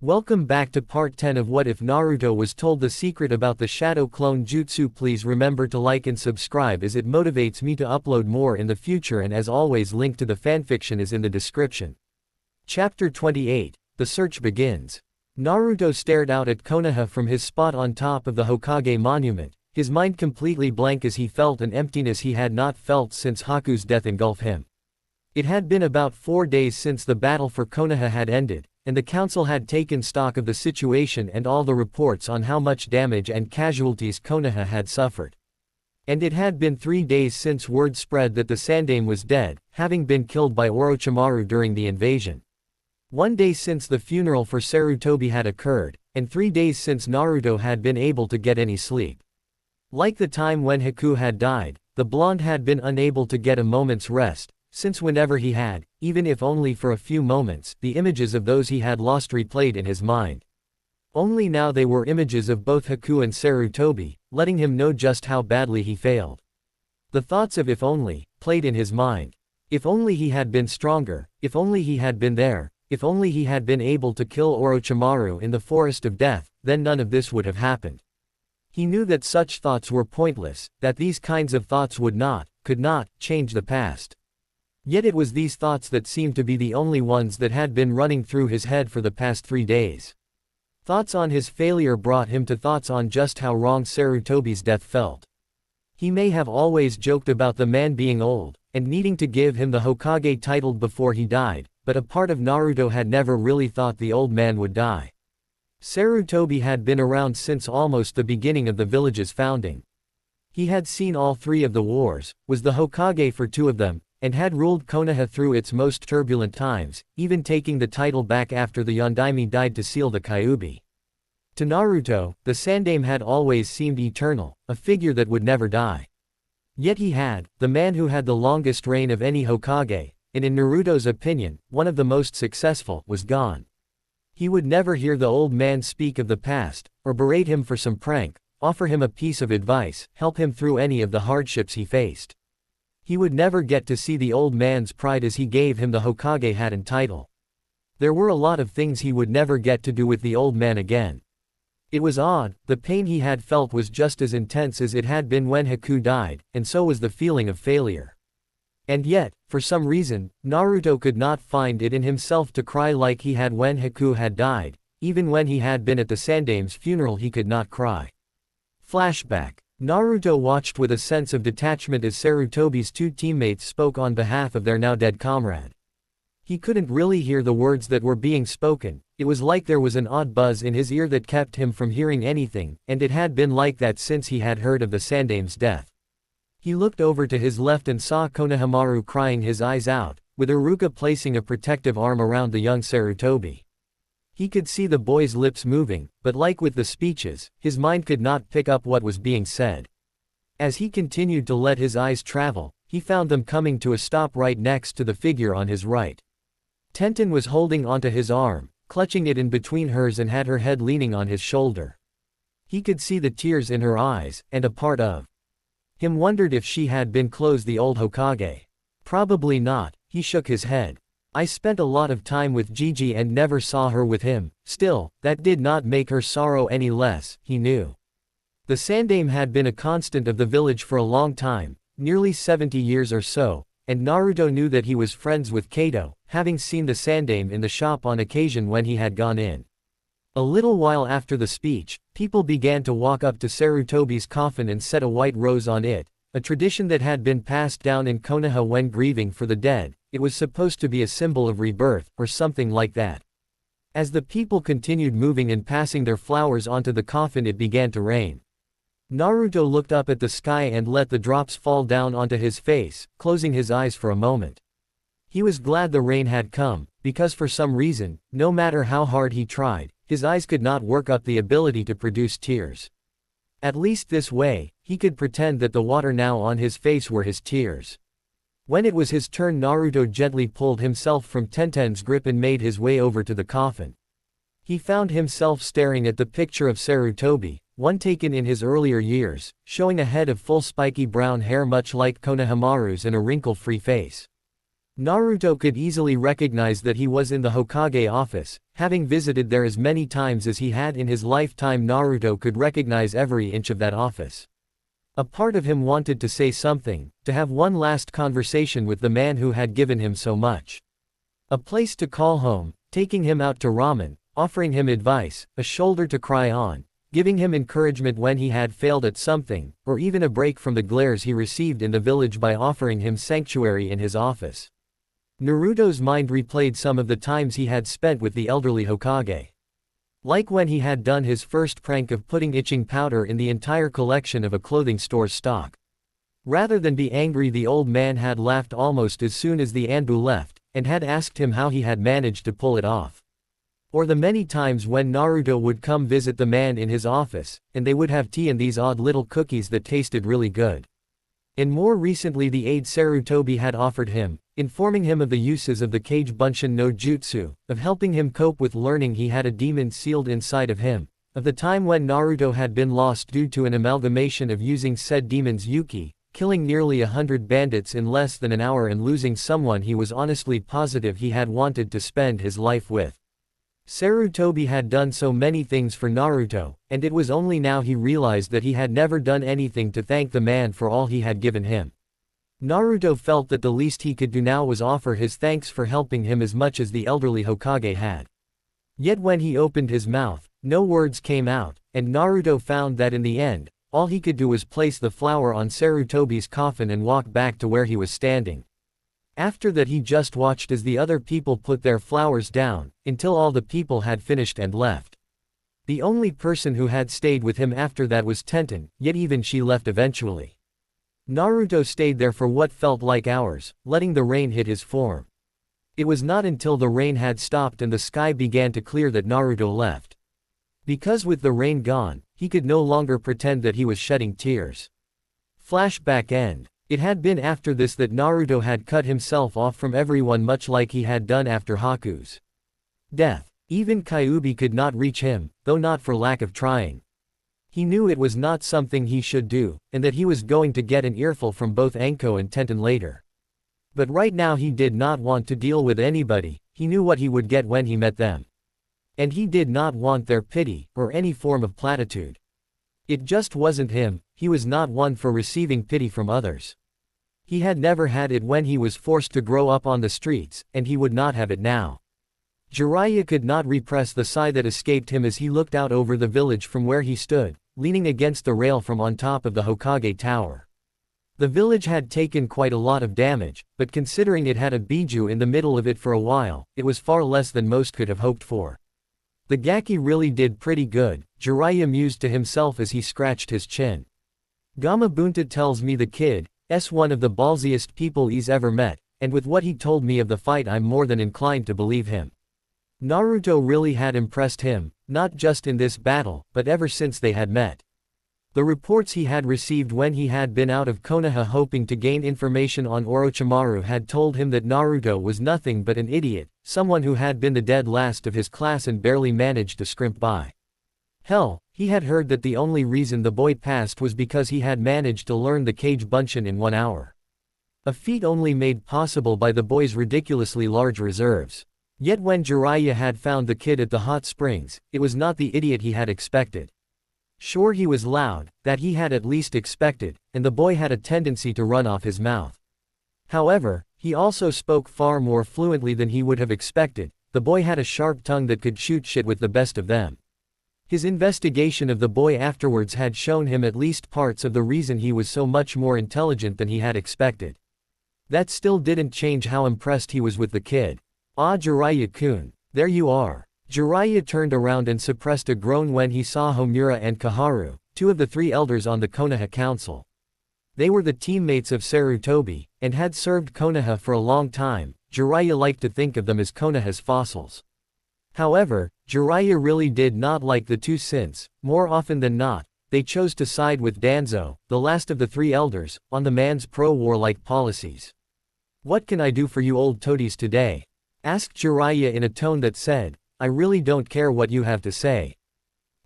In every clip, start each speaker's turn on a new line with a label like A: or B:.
A: Welcome back to part 10 of What If Naruto Was Told the Secret About the Shadow Clone Jutsu. Please remember to like and subscribe as it motivates me to upload more in the future, and as always link to the fanfiction is in the description. Chapter 28, The Search Begins. Naruto stared out at Konoha from his spot on top of the Hokage monument, his mind completely blank as he felt an emptiness he had not felt since Haku's death engulfed him. It had been about 4 days since the battle for Konoha had ended, and the council had taken stock of the situation and all the reports on how much damage and casualties Konoha had suffered. And it had been 3 days since word spread that the Sandaime was dead, having been killed by Orochimaru during the invasion. 1 day since the funeral for Sarutobi had occurred, and 3 days since Naruto had been able to get any sleep. Like the time when Haku had died, the blonde had been unable to get a moment's rest, since whenever he had, even if only for a few moments, the images of those he had lost replayed in his mind. Only now they were images of both Haku and Sarutobi, letting him know just how badly he failed. The thoughts of if only played in his mind. If only he had been stronger, if only he had been there, if only he had been able to kill Orochimaru in the Forest of Death, then none of this would have happened. He knew that such thoughts were pointless, that these kinds of thoughts would not, could not, change the past. Yet it was these thoughts that seemed to be the only ones that had been running through his head for the past 3 days. Thoughts on his failure brought him to thoughts on just how wrong Sarutobi's death felt. He may have always joked about the man being old, and needing to give him the Hokage title before he died, but a part of Naruto had never really thought the old man would die. Sarutobi had been around since almost the beginning of the village's founding. He had seen all 3 of the wars, was the Hokage for 2 of them, and had ruled Konoha through its most turbulent times, even taking the title back after the Yondaime died to seal the Kyuubi. To Naruto, the Sandaime had always seemed eternal, a figure that would never die. Yet he had, the man who had the longest reign of any Hokage, and in Naruto's opinion, one of the most successful, was gone. He would never hear the old man speak of the past, or berate him for some prank, offer him a piece of advice, help him through any of the hardships he faced. He would never get to see the old man's pride as he gave him the Hokage hat and title. There were a lot of things he would never get to do with the old man again. It was odd, the pain he had felt was just as intense as it had been when Haku died, and so was the feeling of failure. And yet, for some reason, Naruto could not find it in himself to cry like he had when Haku had died. Even when he had been at the Sandaime's funeral he could not cry. Flashback. Naruto watched with a sense of detachment as Sarutobi's 2 teammates spoke on behalf of their now-dead comrade. He couldn't really hear the words that were being spoken, it was like there was an odd buzz in his ear that kept him from hearing anything, and it had been like that since he had heard of the Sandaime's death. He looked over to his left and saw Konohamaru crying his eyes out, with Iruka placing a protective arm around the young Sarutobi. He could see the boy's lips moving, but like with the speeches, his mind could not pick up what was being said. As he continued to let his eyes travel, he found them coming to a stop right next to the figure on his right. Tenten was holding onto his arm, clutching it in between hers, and had her head leaning on his shoulder. He could see the tears in her eyes, and a part of him wondered if she had been close the old Hokage. Probably not, he shook his head. I spent a lot of time with Gigi and never saw her with him, still, that did not make her sorrow any less, he knew. The Sandaime had been a constant of the village for a long time, nearly 70 years or so, and Naruto knew that he was friends with Kato, having seen the Sandaime in the shop on occasion when he had gone in. A little while after the speech, people began to walk up to Sarutobi's coffin and set a white rose on it, a tradition that had been passed down in Konoha when grieving for the dead. It was supposed to be a symbol of rebirth, or something like that. As the people continued moving and passing their flowers onto the coffin, it began to rain. Naruto looked up at the sky and let the drops fall down onto his face, closing his eyes for a moment. He was glad the rain had come, because for some reason, no matter how hard he tried, his eyes could not work up the ability to produce tears. At least this way, he could pretend that the water now on his face were his tears. When it was his turn, Naruto gently pulled himself from Tenten's grip and made his way over to the coffin. He found himself staring at the picture of Sarutobi, one taken in his earlier years, showing a head of full spiky brown hair much like Konohamaru's and a wrinkle-free face. Naruto could easily recognize that he was in the Hokage office, having visited there as many times as he had in his lifetime. Naruto could recognize every inch of that office. A part of him wanted to say something, to have one last conversation with the man who had given him so much. A place to call home, taking him out to ramen, offering him advice, a shoulder to cry on, giving him encouragement when he had failed at something, or even a break from the glares he received in the village by offering him sanctuary in his office. Naruto's mind replayed some of the times he had spent with the elderly Hokage. Like when he had done his first prank of putting itching powder in the entire collection of a clothing store's stock. Rather than be angry, the old man had laughed almost as soon as the Anbu left, and had asked him how he had managed to pull it off. Or the many times when Naruto would come visit the man in his office, and they would have tea and these odd little cookies that tasted really good. And more recently the aid Sarutobi had offered him, informing him of the uses of the Kage Bunshin no Jutsu, of helping him cope with learning he had a demon sealed inside of him, of the time when Naruto had been lost due to an amalgamation of using said demon's Yuki, killing nearly 100 bandits in less than an hour and losing someone he was honestly positive he had wanted to spend his life with. Sarutobi had done so many things for Naruto, and it was only now he realized that he had never done anything to thank the man for all he had given him. Naruto felt that the least he could do now was offer his thanks for helping him as much as the elderly Hokage had. Yet when he opened his mouth, no words came out, and Naruto found that in the end, all he could do was place the flower on Sarutobi's coffin and walk back to where he was standing. After that he just watched as the other people put their flowers down, until all the people had finished and left. The only person who had stayed with him after that was Tenten, yet even she left eventually. Naruto stayed there for what felt like hours, letting the rain hit his form. It was not until the rain had stopped and the sky began to clear that Naruto left. Because with the rain gone, he could no longer pretend that he was shedding tears. Flashback end. It had been after this that Naruto had cut himself off from everyone much like he had done after Haku's death. Even Kyuubi could not reach him, though not for lack of trying. He knew it was not something he should do, and that he was going to get an earful from both Anko and Tenten later. But right now he did not want to deal with anybody, he knew what he would get when he met them. And he did not want their pity, or any form of platitude. It just wasn't him, he was not one for receiving pity from others. He had never had it when he was forced to grow up on the streets, and he would not have it now. Jiraiya could not repress the sigh that escaped him as he looked out over the village from where he stood, leaning against the rail from on top of the Hokage Tower. The village had taken quite a lot of damage, but considering it had a Biju in the middle of it for a while, it was far less than most could have hoped for. The Gaki really did pretty good, Jiraiya mused to himself as he scratched his chin. Gamabunta tells me the kid's one of the ballsiest people he's ever met, and with what he told me of the fight I'm more than inclined to believe him. Naruto really had impressed him, not just in this battle, but ever since they had met. The reports he had received when he had been out of Konoha hoping to gain information on Orochimaru had told him that Naruto was nothing but an idiot, someone who had been the dead last of his class and barely managed to scrimp by. Hell, he had heard that the only reason the boy passed was because he had managed to learn the Kage Bunshin in 1 hour. A feat only made possible by the boy's ridiculously large reserves. Yet when Jiraiya had found the kid at the hot springs, it was not the idiot he had expected. Sure, he was loud, that he had at least expected, and the boy had a tendency to run off his mouth. However, he also spoke far more fluently than he would have expected. The boy had a sharp tongue that could shoot shit with the best of them. His investigation of the boy afterwards had shown him at least parts of the reason he was so much more intelligent than he had expected. That still didn't change how impressed he was with the kid. Ah, Jiraiya-kun, there you are. Jiraiya turned around and suppressed a groan when he saw Homura and Kaharu, 2 of the 3 elders on the Konoha Council. They were the teammates of Sarutobi, and had served Konoha for a long time. Jiraiya liked to think of them as Konoha's fossils. However, Jiraiya really did not like the 2 since, more often than not, they chose to side with Danzo, the last of the 3 elders, on the man's pro-warlike policies. "What can I do for you old toadies today?" asked Jiraiya in a tone that said, "I really don't care what you have to say."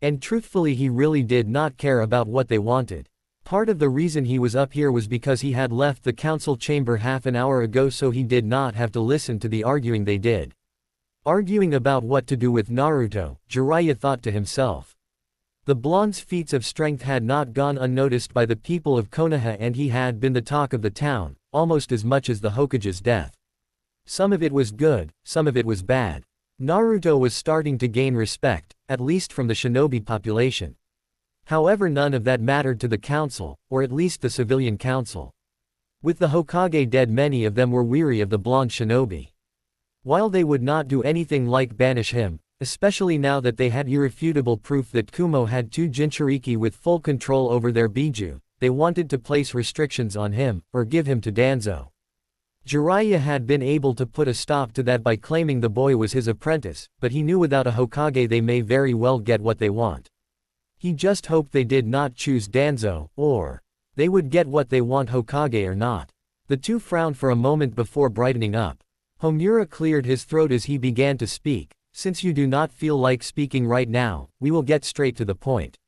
A: And truthfully he really did not care about what they wanted. Part of the reason he was up here was because he had left the council chamber half an hour ago, so he did not have to listen to the arguing they did. Arguing about what to do with Naruto, Jiraiya thought to himself. The blonde's feats of strength had not gone unnoticed by the people of Konoha, and he had been the talk of the town, almost as much as the Hokage's death. Some of it was good, some of it was bad. Naruto was starting to gain respect, at least from the shinobi population. However, none of that mattered to the council, or at least the civilian council. With the Hokage dead, many of them were weary of the blonde shinobi. While they would not do anything like banish him, especially now that they had irrefutable proof that Kumo had 2 Jinchuriki with full control over their Biju, they wanted to place restrictions on him, or give him to Danzo. Jiraiya had been able to put a stop to that by claiming the boy was his apprentice, but he knew without a Hokage they may very well get what they want. He just hoped they did not choose Danzo, or they would get what they want, Hokage or not. The two frowned for a moment before brightening up. Homura cleared his throat as he began to speak. Since you do not feel like speaking right now, we will get straight to the point.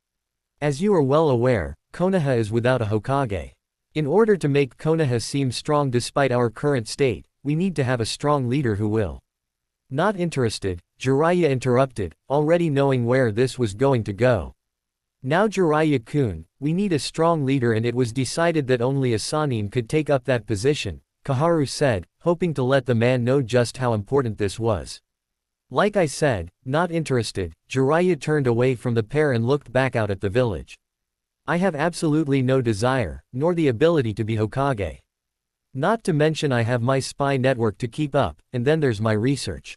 A: As you are well aware, Konoha is without a Hokage. In order to make Konoha seem strong despite our current state, we need to have a strong leader who will. Not interested, Jiraiya interrupted, already knowing where this was going to go. Now Jiraiya-kun, we need a strong leader, and it was decided that only a Sannin could take up that position, Kaharu said, hoping to let the man know just how important this was. Like I said, not interested, Jiraiya turned away from the pair and looked back out at the village. I have absolutely no desire, nor the ability to be Hokage. Not to mention I have my spy network to keep up, and then there's my research.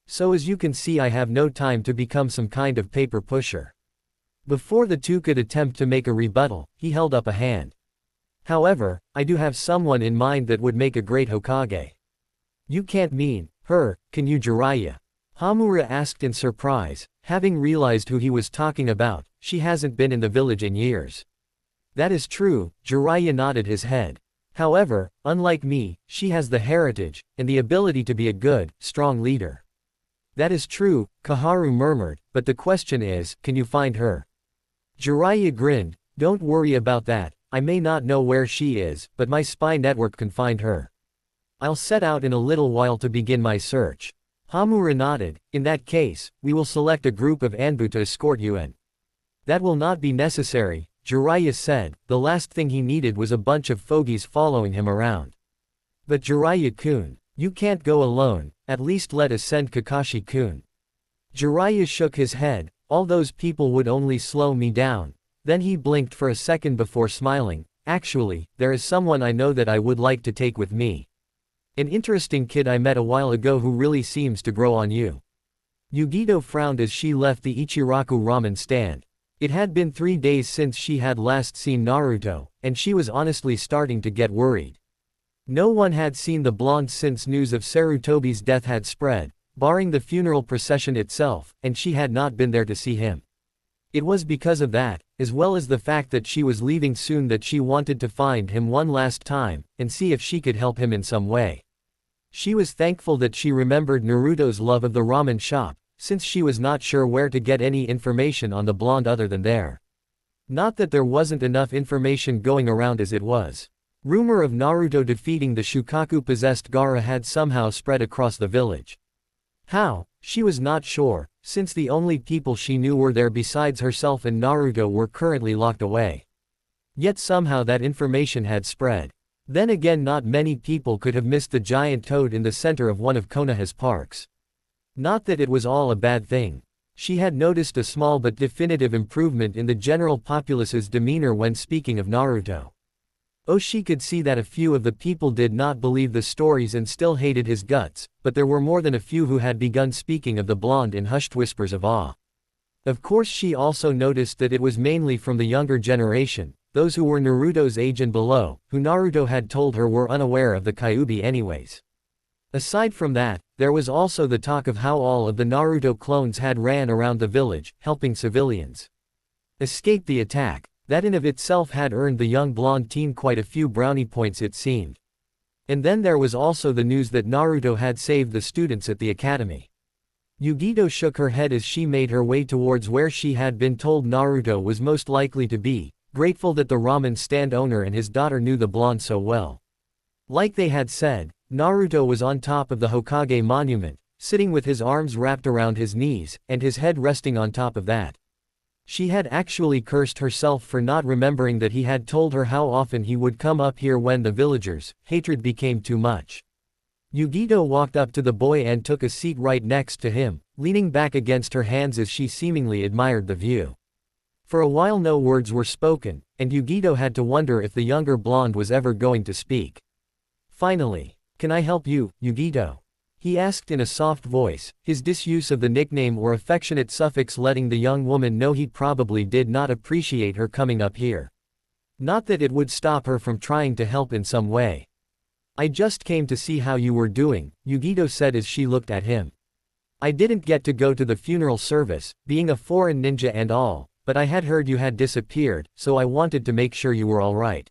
A: So as you can see, I have no time to become some kind of paper pusher. Before the two could attempt to make a rebuttal, he held up a hand. However, I do have someone in mind that would make a great Hokage. You can't mean her, can you, Jiraiya? Homura asked in surprise, having realized who he was talking about. She hasn't been in the village in years. That is true, Jiraiya nodded his head. However, unlike me, she has the heritage, and the ability to be a good, strong leader. That is true, Kaharu murmured, but the question is, can you find her? Jiraiya grinned, don't worry about that, I may not know where she is, but my spy network can find her. I'll set out in a little while to begin my search. Homura nodded, in that case, we will select a group of Anbu to escort you in. That will not be necessary, Jiraiya said, the last thing he needed was a bunch of fogies following him around. But Jiraiya-kun, you can't go alone, at least let us send Kakashi-kun. Jiraiya shook his head, all those people would only slow me down. Then he blinked for a second before smiling, actually, there is someone I know that I would like to take with me. An interesting kid I met a while ago who really seems to grow on you. Yugito frowned as she left the Ichiraku ramen stand. It had been 3 days since she had last seen Naruto, and she was honestly starting to get worried. No one had seen the blonde since news of Sarutobi's death had spread, barring the funeral procession itself, and she had not been there to see him. It was because of that, as well as the fact that she was leaving soon, that she wanted to find him one last time, and see if she could help him in some way. She was thankful that she remembered Naruto's love of the ramen shop, since she was not sure where to get any information on the blonde other than there. Not that there wasn't enough information going around as it was. Rumor of Naruto defeating the Shukaku-possessed Gaara had somehow spread across the village. How? She was not sure, since the only people she knew were there besides herself and Naruto were currently locked away. Yet somehow that information had spread. Then again, not many people could have missed the giant toad in the center of one of Konoha's parks. Not that it was all a bad thing. She had noticed a small but definitive improvement in the general populace's demeanor when speaking of Naruto. Oh, she could see that a few of the people did not believe the stories and still hated his guts, but there were more than a few who had begun speaking of the blonde in hushed whispers of awe. Of course, she also noticed that it was mainly from the younger generation, those who were Naruto's age and below, who Naruto had told her were unaware of the Kyuubi anyways. Aside from that, there was also the talk of how all of the Naruto clones had ran around the village, helping civilians escape the attack. That in of itself had earned the young blonde teen quite a few brownie points, it seemed. And then there was also the news that Naruto had saved the students at the academy. Yugito shook her head as she made her way towards where she had been told Naruto was most likely to be, grateful that the ramen stand owner and his daughter knew the blonde so well. Like they had said, Naruto was on top of the Hokage monument, sitting with his arms wrapped around his knees, and his head resting on top of that. She had actually cursed herself for not remembering that he had told her how often he would come up here when the villagers' hatred became too much. Yugito walked up to the boy and took a seat right next to him, leaning back against her hands as she seemingly admired the view. For a while no words were spoken, and Yugito had to wonder if the younger blonde was ever going to speak. Finally, "Can I help you, Yugito?" he asked in a soft voice, his disuse of the nickname or affectionate suffix letting the young woman know he probably did not appreciate her coming up here. Not that it would stop her from trying to help in some way. "I just came to see how you were doing," Yugito said as she looked at him. "I didn't get to go to the funeral service, being a foreign ninja and all, but I had heard you had disappeared, so I wanted to make sure you were alright."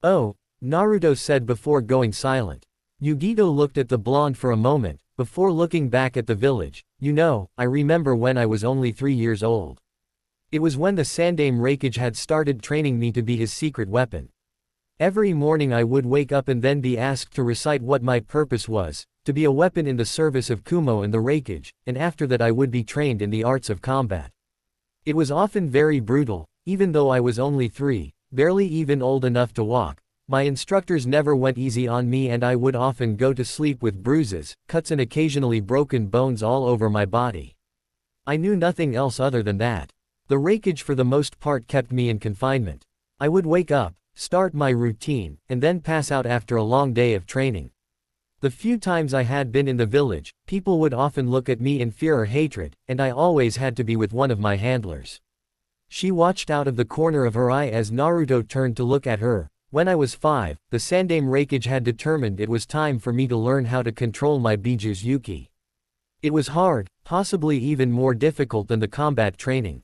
A: "Oh," Naruto said before going silent. Yugito looked at the blonde for a moment, before looking back at the village. "You know, I remember when I was only 3 years old. It was when the Sandaime Raikage had started training me to be his secret weapon. Every morning I would wake up and then be asked to recite what my purpose was, to be a weapon in the service of Kumo and the Raikage, and after that I would be trained in the arts of combat. It was often very brutal, even though I was only 3, barely even old enough to walk. My instructors never went easy on me and I would often go to sleep with bruises, cuts and occasionally broken bones all over my body. I knew nothing else other than that. The Raikage for the most part kept me in confinement. I would wake up, start my routine, and then pass out after a long day of training. The few times I had been in the village, people would often look at me in fear or hatred, and I always had to be with one of my handlers." She watched out of the corner of her eye as Naruto turned to look at her. "When I was 5, the Sandaime Raikage had determined it was time for me to learn how to control my Biju's Yuki. It was hard, possibly even more difficult than the combat training.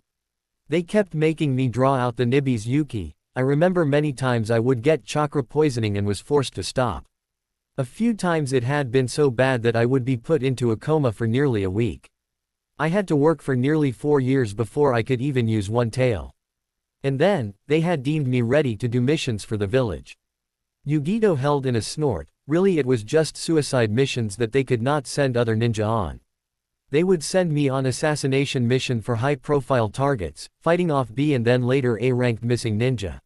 A: They kept making me draw out the Nibi's Yuki. I remember many times I would get chakra poisoning and was forced to stop. A few times it had been so bad that I would be put into a coma for nearly a week. I had to work for nearly 4 years before I could even use one tail. And then, they had deemed me ready to do missions for the village." Yugito held in a snort. Really it was just suicide missions that they could not send other ninja on. They would send me on assassination mission for high-profile targets, fighting off B and then later A-ranked missing ninja.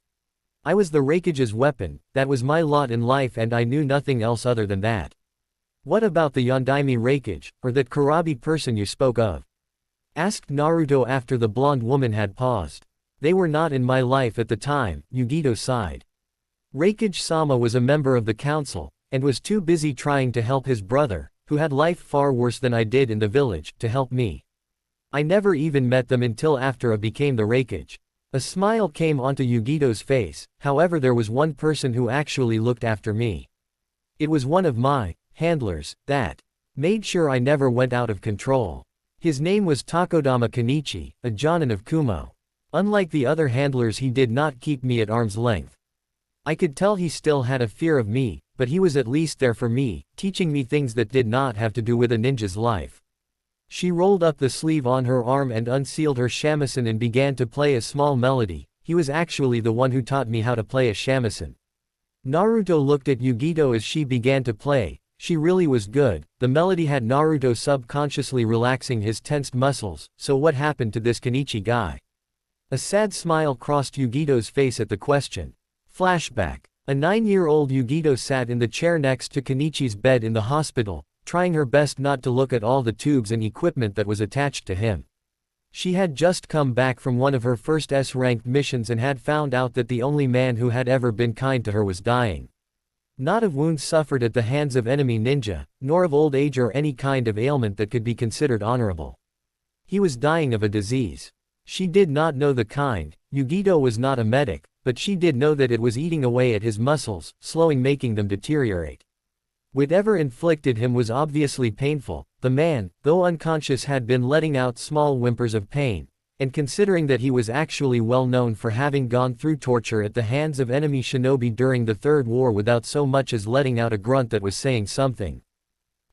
A: I was the Raikage's weapon, that was my lot in life and I knew nothing else other than that. "What about the Yondaime Raikage, or that Kurabi person you spoke of?" asked Naruto after the blonde woman had paused. "They were not in my life at the time," Yugito sighed. Raikage-sama was a member of the council, and was too busy trying to help his brother, who had life far worse than I did in the village, to help me. I never even met them until after I became the Raikage." A smile came onto Yugito's face. "However, there was one person who actually looked after me. It was one of my handlers that made sure I never went out of control. His name was Takodama Kenichi, a Jonin of Kumo. Unlike the other handlers, he did not keep me at arm's length. I could tell he still had a fear of me, but he was at least there for me, teaching me things that did not have to do with a ninja's life." She rolled up the sleeve on her arm and unsealed her shamisen and began to play a small melody. "He was actually the one who taught me how to play a shamisen." Naruto looked at Yugito as she began to play. She really was good. The melody had Naruto subconsciously relaxing his tensed muscles. "So what happened to this Kenichi guy?" A sad smile crossed Yugito's face at the question. Flashback. A 9-year-old Yugito sat in the chair next to Kenichi's bed in the hospital, trying her best not to look at all the tubes and equipment that was attached to him. She had just come back from one of her first S-ranked missions and had found out that the only man who had ever been kind to her was dying. Not of wounds suffered at the hands of enemy ninja, nor of old age or any kind of ailment that could be considered honorable. He was dying of a disease. She did not know the kind. Yugito was not a medic, but she did know that it was eating away at his muscles, slowing, making them deteriorate. Whatever inflicted him was obviously painful. The man, though unconscious, had been letting out small whimpers of pain, and considering that he was actually well known for having gone through torture at the hands of enemy shinobi during the Third War without so much as letting out a grunt that was saying something.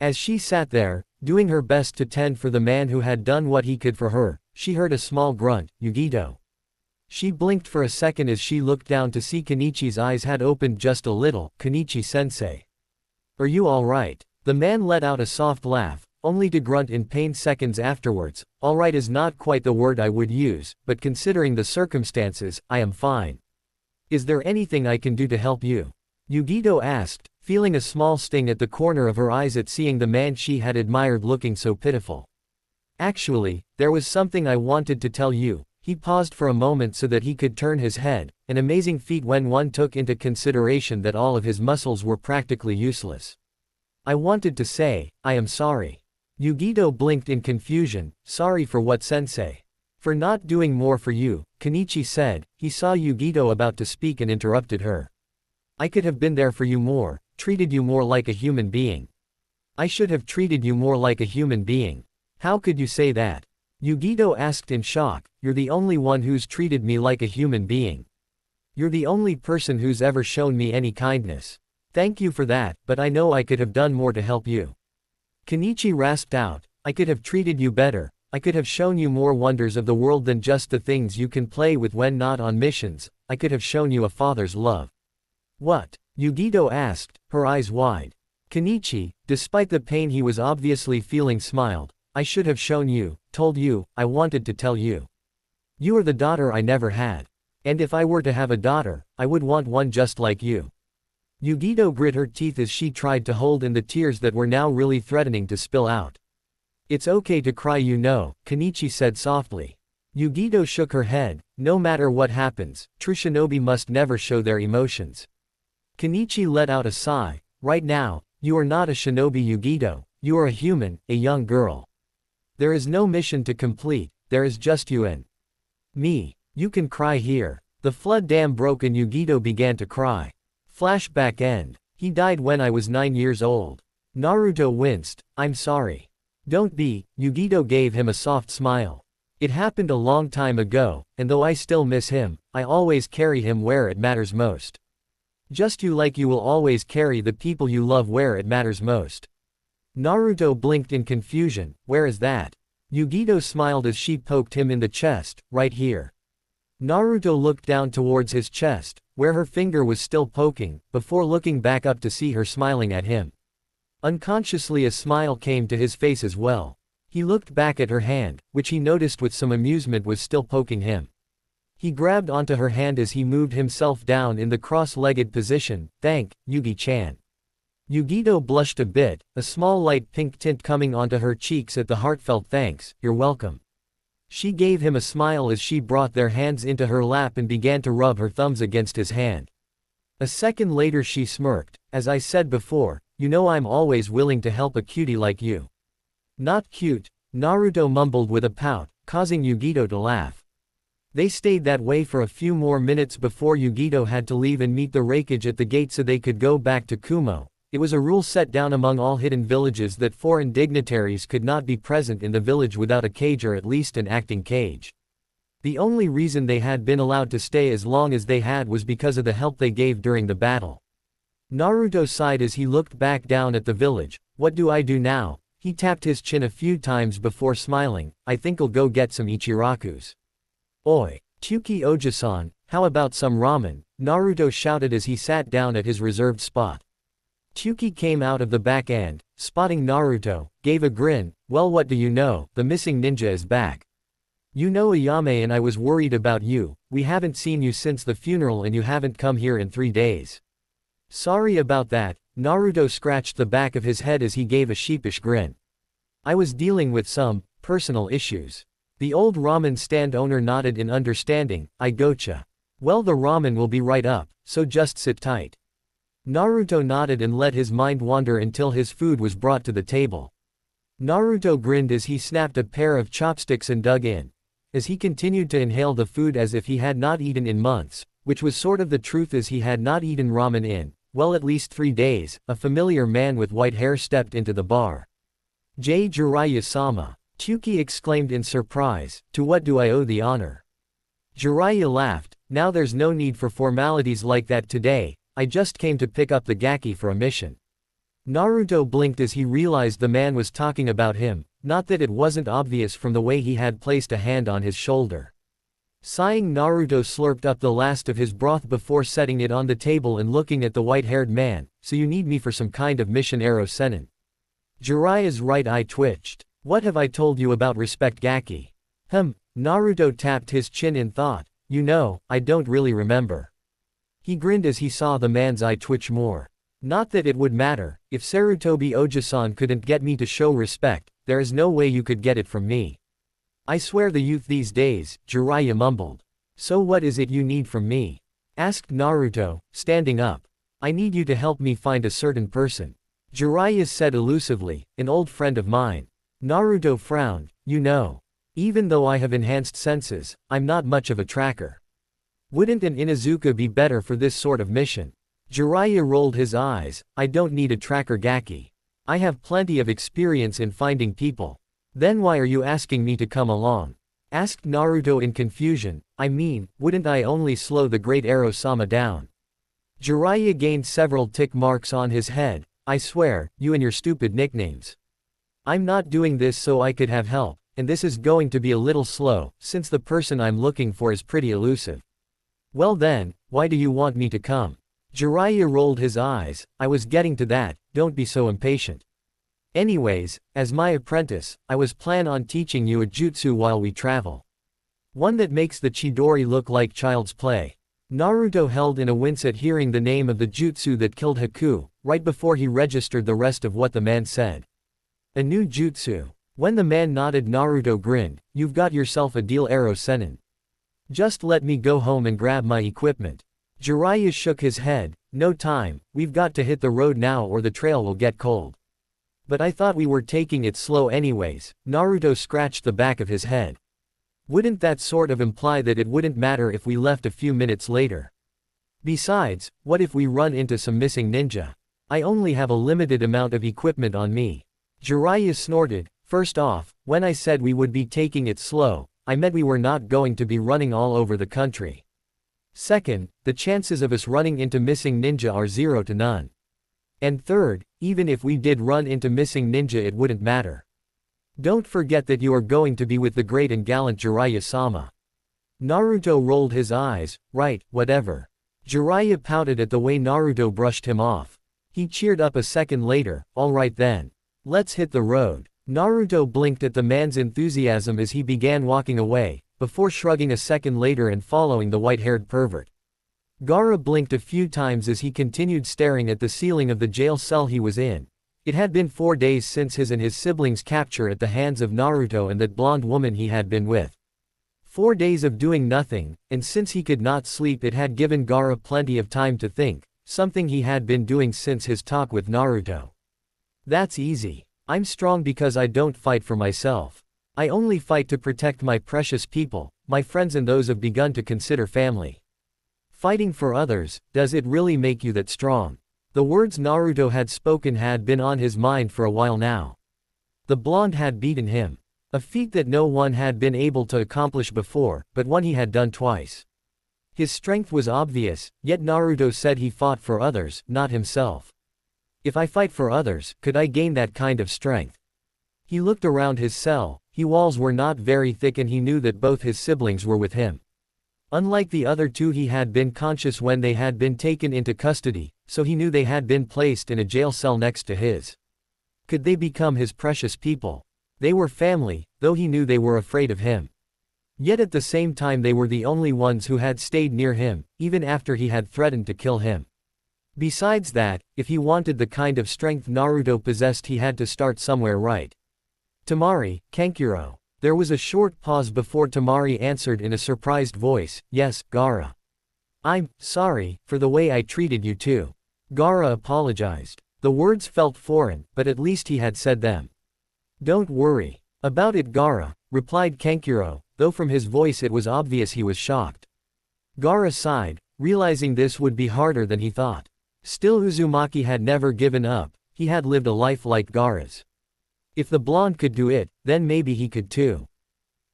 A: As she sat there, doing her best to tend for the man who had done what he could for her, she heard a small grunt. "Yugito." She blinked for a second as she looked down to see Kenichi's eyes had opened just a little. Kenichi-sensei. Are you alright? The man let out a soft laugh, only to grunt in pain seconds afterwards. Alright is not quite the word I would use, but considering the circumstances, I am fine. Is there anything I can do to help you? Yugito asked, feeling a small sting at the corner of her eyes at seeing the man she had admired looking so pitiful. Actually, there was something I wanted to tell you. He paused for a moment so that he could turn his head, an amazing feat when one took into consideration that all of his muscles were practically useless. I wanted to say, I am sorry. Yugito blinked in confusion. Sorry for what, sensei? For not doing more for you, Kenichi said. He saw Yugito about to speak and interrupted her. I could have been there for you more, treated you more like a human being. I should have treated you more like a human being. How could you say that? Yugito asked in shock. You're the only one who's treated me like a human being. You're the only person who's ever shown me any kindness. Thank you for that, but I know I could have done more to help you. Kenichi rasped out. I could have treated you better. I could have shown you more wonders of the world than just the things you can play with when not on missions. I could have shown you a father's love. What? Yugito asked, her eyes wide. Kenichi, despite the pain he was obviously feeling, smiled. I should have shown you, told you, I wanted to tell you. You are the daughter I never had. And if I were to have a daughter, I would want one just like you. Yugito grit her teeth as she tried to hold in the tears that were now really threatening to spill out. It's okay to cry, you know, Kenichi said softly. Yugito shook her head. No matter what happens, true shinobi must never show their emotions. Kenichi let out a sigh. Right now, you are not a shinobi, Yugito. You are a human, a young girl. There is no mission to complete, there is just you and me. You can cry here. The flood dam broke and Yugito began to cry. Flashback end. He died when I was 9 years old. Naruto winced. I'm sorry. Don't be. Yugito gave him a soft smile. It happened a long time ago, and though I still miss him, I always carry him where it matters most. Just you, like you will always carry the people you love where it matters most. Naruto blinked in confusion. Where is that? Yugito smiled as she poked him in the chest. Right here. Naruto looked down towards his chest, where her finger was still poking, before looking back up to see her smiling at him. Unconsciously a smile came to his face as well. He looked back at her hand, which he noticed with some amusement was still poking him. He grabbed onto her hand as he moved himself down in the cross-legged position. Thank, Yugi-chan. Yugito blushed a bit, a small light pink tint coming onto her cheeks at the heartfelt thanks. You're welcome. She gave him a smile as she brought their hands into her lap and began to rub her thumbs against his hand. A second later she smirked. As I said before, you know I'm always willing to help a cutie like you. Not cute, Naruto mumbled with a pout, causing Yugito to laugh. They stayed that way for a few more minutes before Yugito had to leave and meet the raikage at the gate so they could go back to Kumo. It was a rule set down among all hidden villages that foreign dignitaries could not be present in the village without a cage or at least an acting cage. The only reason they had been allowed to stay as long as they had was because of the help they gave during the battle. Naruto sighed as he looked back down at the village. What do I do now? He tapped his chin a few times before smiling. I think I'll go get some Ichirakus. Oi, Tyuki Oji-san, how about some ramen? Naruto shouted as he sat down at his reserved spot. Tyuki came out of the back end, spotting Naruto, gave a grin. Well, what do you know, the missing ninja is back. You know, Ayame and I was worried about you. We haven't seen you since the funeral and you haven't come here in 3 days. Sorry about that. Naruto scratched the back of his head as he gave a sheepish grin. I was dealing with some personal issues. The old ramen stand owner nodded in understanding. I gotcha. Well, the ramen will be right up, so just sit tight. Naruto nodded and let his mind wander until his food was brought to the table. Naruto grinned as he snapped a pair of chopsticks and dug in. As he continued to inhale the food as if he had not eaten in months, which was sort of the truth as he had not eaten ramen in, well, at least 3 days, a familiar man with white hair stepped into the bar. Jiraiya-sama, Tyuki exclaimed in surprise, to what do I owe the honor? Jiraiya laughed, now there's no need for formalities like that today, I just came to pick up the gaki for a mission. Naruto blinked as he realized the man was talking about him, not that it wasn't obvious from the way he had placed a hand on his shoulder. Sighing, Naruto slurped up the last of his broth before setting it on the table and looking at the white-haired man. So you need me for some kind of mission, Arrow Sennin? Jiraiya's right eye twitched. What have I told you about respect, Gaki? Naruto tapped his chin in thought. You know, I don't really remember. He grinned as he saw the man's eye twitch more. Not that it would matter. If Sarutobi Oji-san couldn't get me to show respect, there is no way you could get it from me. I swear the youth these days, Jiraiya mumbled. So what is it you need from me? Asked Naruto, standing up. I need you to help me find a certain person. Jiraiya said elusively, an old friend of mine. Naruto frowned. You know. Even though I have enhanced senses, I'm not much of a tracker. Wouldn't an Inuzuka be better for this sort of mission? Jiraiya rolled his eyes. I don't need a tracker, Gaki. I have plenty of experience in finding people. Then why are you asking me to come along? Asked Naruto in confusion. I mean, wouldn't I only slow the great Arrow-sama down? Jiraiya gained several tick marks on his head. I swear, you and your stupid nicknames. I'm not doing this so I could have help, and this is going to be a little slow, since the person I'm looking for is pretty elusive. Well then, why do you want me to come? Jiraiya rolled his eyes. I was getting to that, don't be so impatient. Anyways, as my apprentice, I was plan on teaching you a jutsu while we travel. One that makes the Chidori look like child's play. Naruto held in a wince at hearing the name of the jutsu that killed Haku, right before he registered the rest of what the man said. A new jutsu. When the man nodded, Naruto grinned. You've got yourself a deal, Arrow Sennin. Just let me go home and grab my equipment. Jiraiya shook his head. No time, we've got to hit the road now or the trail will get cold. But I thought we were taking it slow anyways. Naruto scratched the back of his head. Wouldn't that sort of imply that it wouldn't matter if we left a few minutes later? Besides, what if we run into some missing ninja? I only have a limited amount of equipment on me. Jiraiya snorted. First off, when I said we would be taking it slow, I meant we were not going to be running all over the country. Second, the chances of us running into missing ninja are 0 to none. And third, even if we did run into missing ninja, it wouldn't matter. Don't forget that you are going to be with the great and gallant Jiraiya-sama. Naruto rolled his eyes. Right, whatever. Jiraiya pouted at the way Naruto brushed him off. He cheered up a second later. Alright then. Let's hit the road. Naruto blinked at the man's enthusiasm as he began walking away, before shrugging a second later and following the white-haired pervert. Gaara blinked a few times as he continued staring at the ceiling of the jail cell he was in. It had been 4 days since his and his siblings' capture at the hands of Naruto and that blonde woman he had been with. 4 days of doing nothing, and since he could not sleep, it had given Gaara plenty of time to think, something he had been doing since his talk with Naruto. That's easy. I'm strong because I don't fight for myself. I only fight to protect my precious people, my friends and those I've begun to consider family. Fighting for others, does it really make you that strong? The words Naruto had spoken had been on his mind for a while now. The blonde had beaten him. A feat that no one had been able to accomplish before, but one he had done twice. His strength was obvious, yet Naruto said he fought for others, not himself. If I fight for others, could I gain that kind of strength? He looked around his cell. His walls were not very thick and he knew that both his siblings were with him. Unlike the other two, he had been conscious when they had been taken into custody, so he knew they had been placed in a jail cell next to his. Could they become his precious people? They were family, though he knew they were afraid of him. Yet at the same time they were the only ones who had stayed near him, even after he had threatened to kill him. Besides that, if he wanted the kind of strength Naruto possessed, he had to start somewhere, right? Temari, Kankuro. There was a short pause before Temari answered in a surprised voice. Yes, Gaara. I'm sorry for the way I treated you too. Gaara apologized. The words felt foreign, but at least he had said them. Don't worry about it, Gaara, replied Kankuro, though from his voice it was obvious he was shocked. Gaara sighed, realizing this would be harder than he thought. Still, Uzumaki had never given up. He had lived a life like Gaara's. If the blonde could do it, then maybe he could too.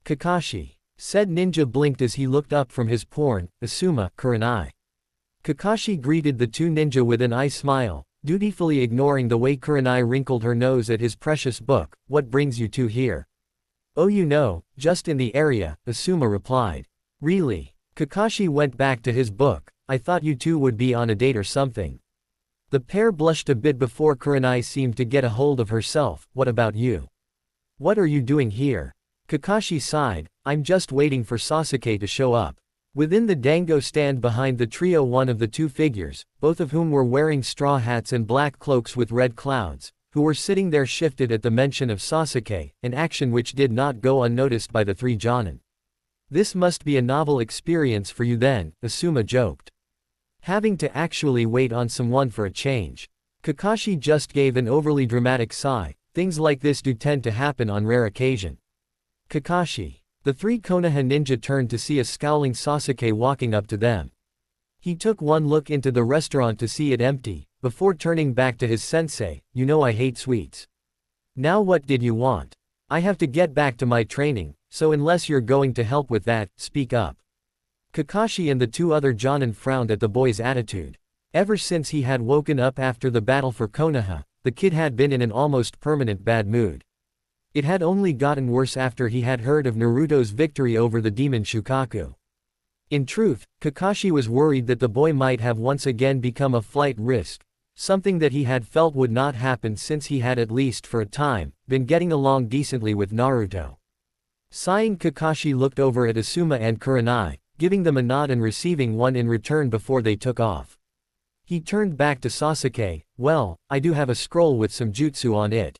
A: Kakashi. Said ninja blinked as he looked up from his porn. Asuma, Kurenai. Kakashi greeted the two ninja with an eye smile, dutifully ignoring the way Kurenai wrinkled her nose at his precious book. What brings you two here? Oh, you know, just in the area, Asuma replied. Really? Kakashi went back to his book. I thought you two would be on a date or something. The pair blushed a bit before Kurenai seemed to get a hold of herself. What about you? What are you doing here? Kakashi sighed. I'm just waiting for Sasuke to show up. Within the dango stand behind the trio, one of the two figures, both of whom were wearing straw hats and black cloaks with red clouds, who were sitting there, shifted at the mention of Sasuke, an action which did not go unnoticed by the three Jonin. This must be a novel experience for you then, Asuma joked. Having to actually wait on someone for a change. Kakashi just gave an overly dramatic sigh. Things like this do tend to happen on rare occasion. Kakashi. The three Konoha ninja turned to see a scowling Sasuke walking up to them. He took one look into the restaurant to see it empty, before turning back to his sensei. You know I hate sweets. Now what did you want? I have to get back to my training, so unless you're going to help with that, speak up. Kakashi and the two other Jonin frowned at the boy's attitude. Ever since he had woken up after the battle for Konoha, the kid had been in an almost permanent bad mood. It had only gotten worse after he had heard of Naruto's victory over the demon Shukaku. In truth, Kakashi was worried that the boy might have once again become a flight risk, something that he had felt would not happen since he had, at least for a time, been getting along decently with Naruto. Sighing, Kakashi looked over at Asuma and Kurenai, giving them a nod and receiving one in return before they took off. He turned back to Sasuke. Well, I do have a scroll with some jutsu on it.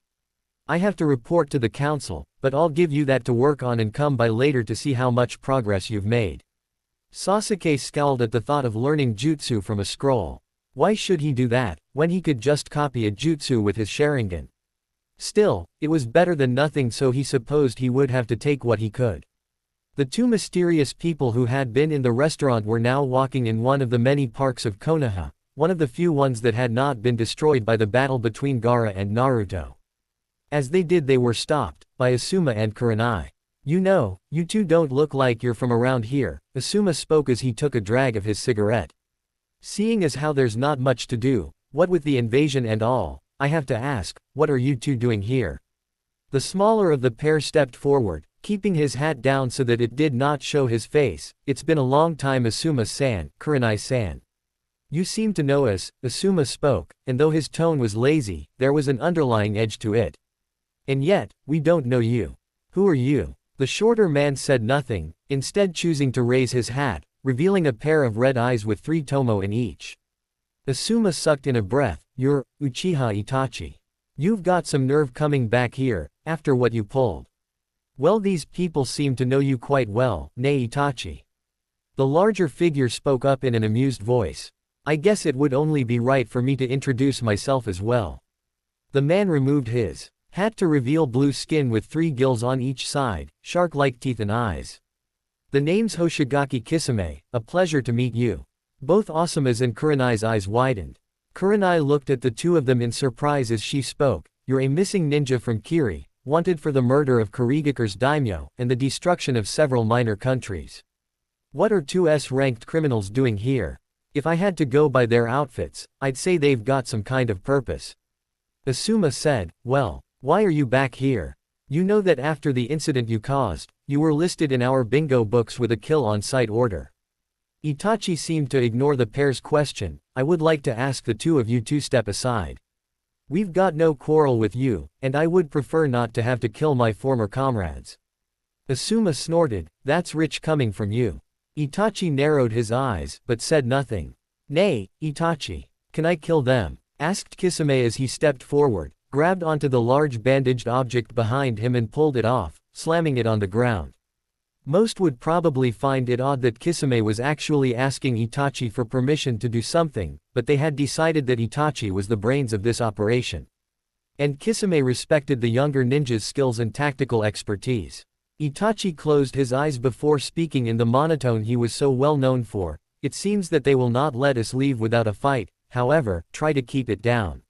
A: I have to report to the council, but I'll give you that to work on and come by later to see how much progress you've made. Sasuke scowled at the thought of learning jutsu from a scroll. Why should he do that, when he could just copy a jutsu with his Sharingan? Still, it was better than nothing, so he supposed he would have to take what he could. The two mysterious people who had been in the restaurant were now walking in one of the many parks of Konoha, one of the few ones that had not been destroyed by the battle between Gaara and Naruto. As they did, they were stopped by Asuma and Kurenai. You know, you two don't look like you're from around here, Asuma spoke as he took a drag of his cigarette. Seeing as how there's not much to do, what with the invasion and all, I have to ask, what are you two doing here? The smaller of the pair stepped forward, keeping his hat down so that it did not show his face. It's been a long time, Asuma-san, Kurenai-san. You seem to know us, Asuma spoke, and though his tone was lazy, there was an underlying edge to it. And yet, we don't know you. Who are you? The shorter man said nothing, instead choosing to raise his hat, revealing a pair of red eyes with 3 tomo in each. Asuma sucked in a breath. You're Uchiha Itachi. You've got some nerve coming back here, after what you pulled. Well, these people seem to know you quite well, ne Itachi. The larger figure spoke up in an amused voice. I guess it would only be right for me to introduce myself as well. The man removed his hat to reveal blue skin with 3 gills on each side, shark-like teeth and eyes. The name's Hoshigaki Kisame, a pleasure to meet you. Both Asuma's and Kurenai's eyes widened. Kurenai looked at the two of them in surprise as she spoke. You're a missing ninja from Kiri, wanted for the murder of Kurigakure's daimyo, and the destruction of several minor countries. What are 2S ranked criminals doing here? If I had to go by their outfits, I'd say they've got some kind of purpose. Asuma said, well, why are you back here? You know that after the incident you caused, you were listed in our bingo books with a kill on sight order. Itachi seemed to ignore the pair's question. I would like to ask the two of you to step aside. We've got no quarrel with you, and I would prefer not to have to kill my former comrades. Asuma snorted. That's rich coming from you. Itachi narrowed his eyes, but said nothing. Nay, Itachi. Can I kill them? Asked Kisame as he stepped forward, grabbed onto the large bandaged object behind him and pulled it off, slamming it on the ground. Most would probably find it odd that Kisame was actually asking Itachi for permission to do something, but they had decided that Itachi was the brains of this operation. And Kisame respected the younger ninja's skills and tactical expertise. Itachi closed his eyes before speaking in the monotone he was so well known for. It seems that they will not let us leave without a fight, however, try to keep it down.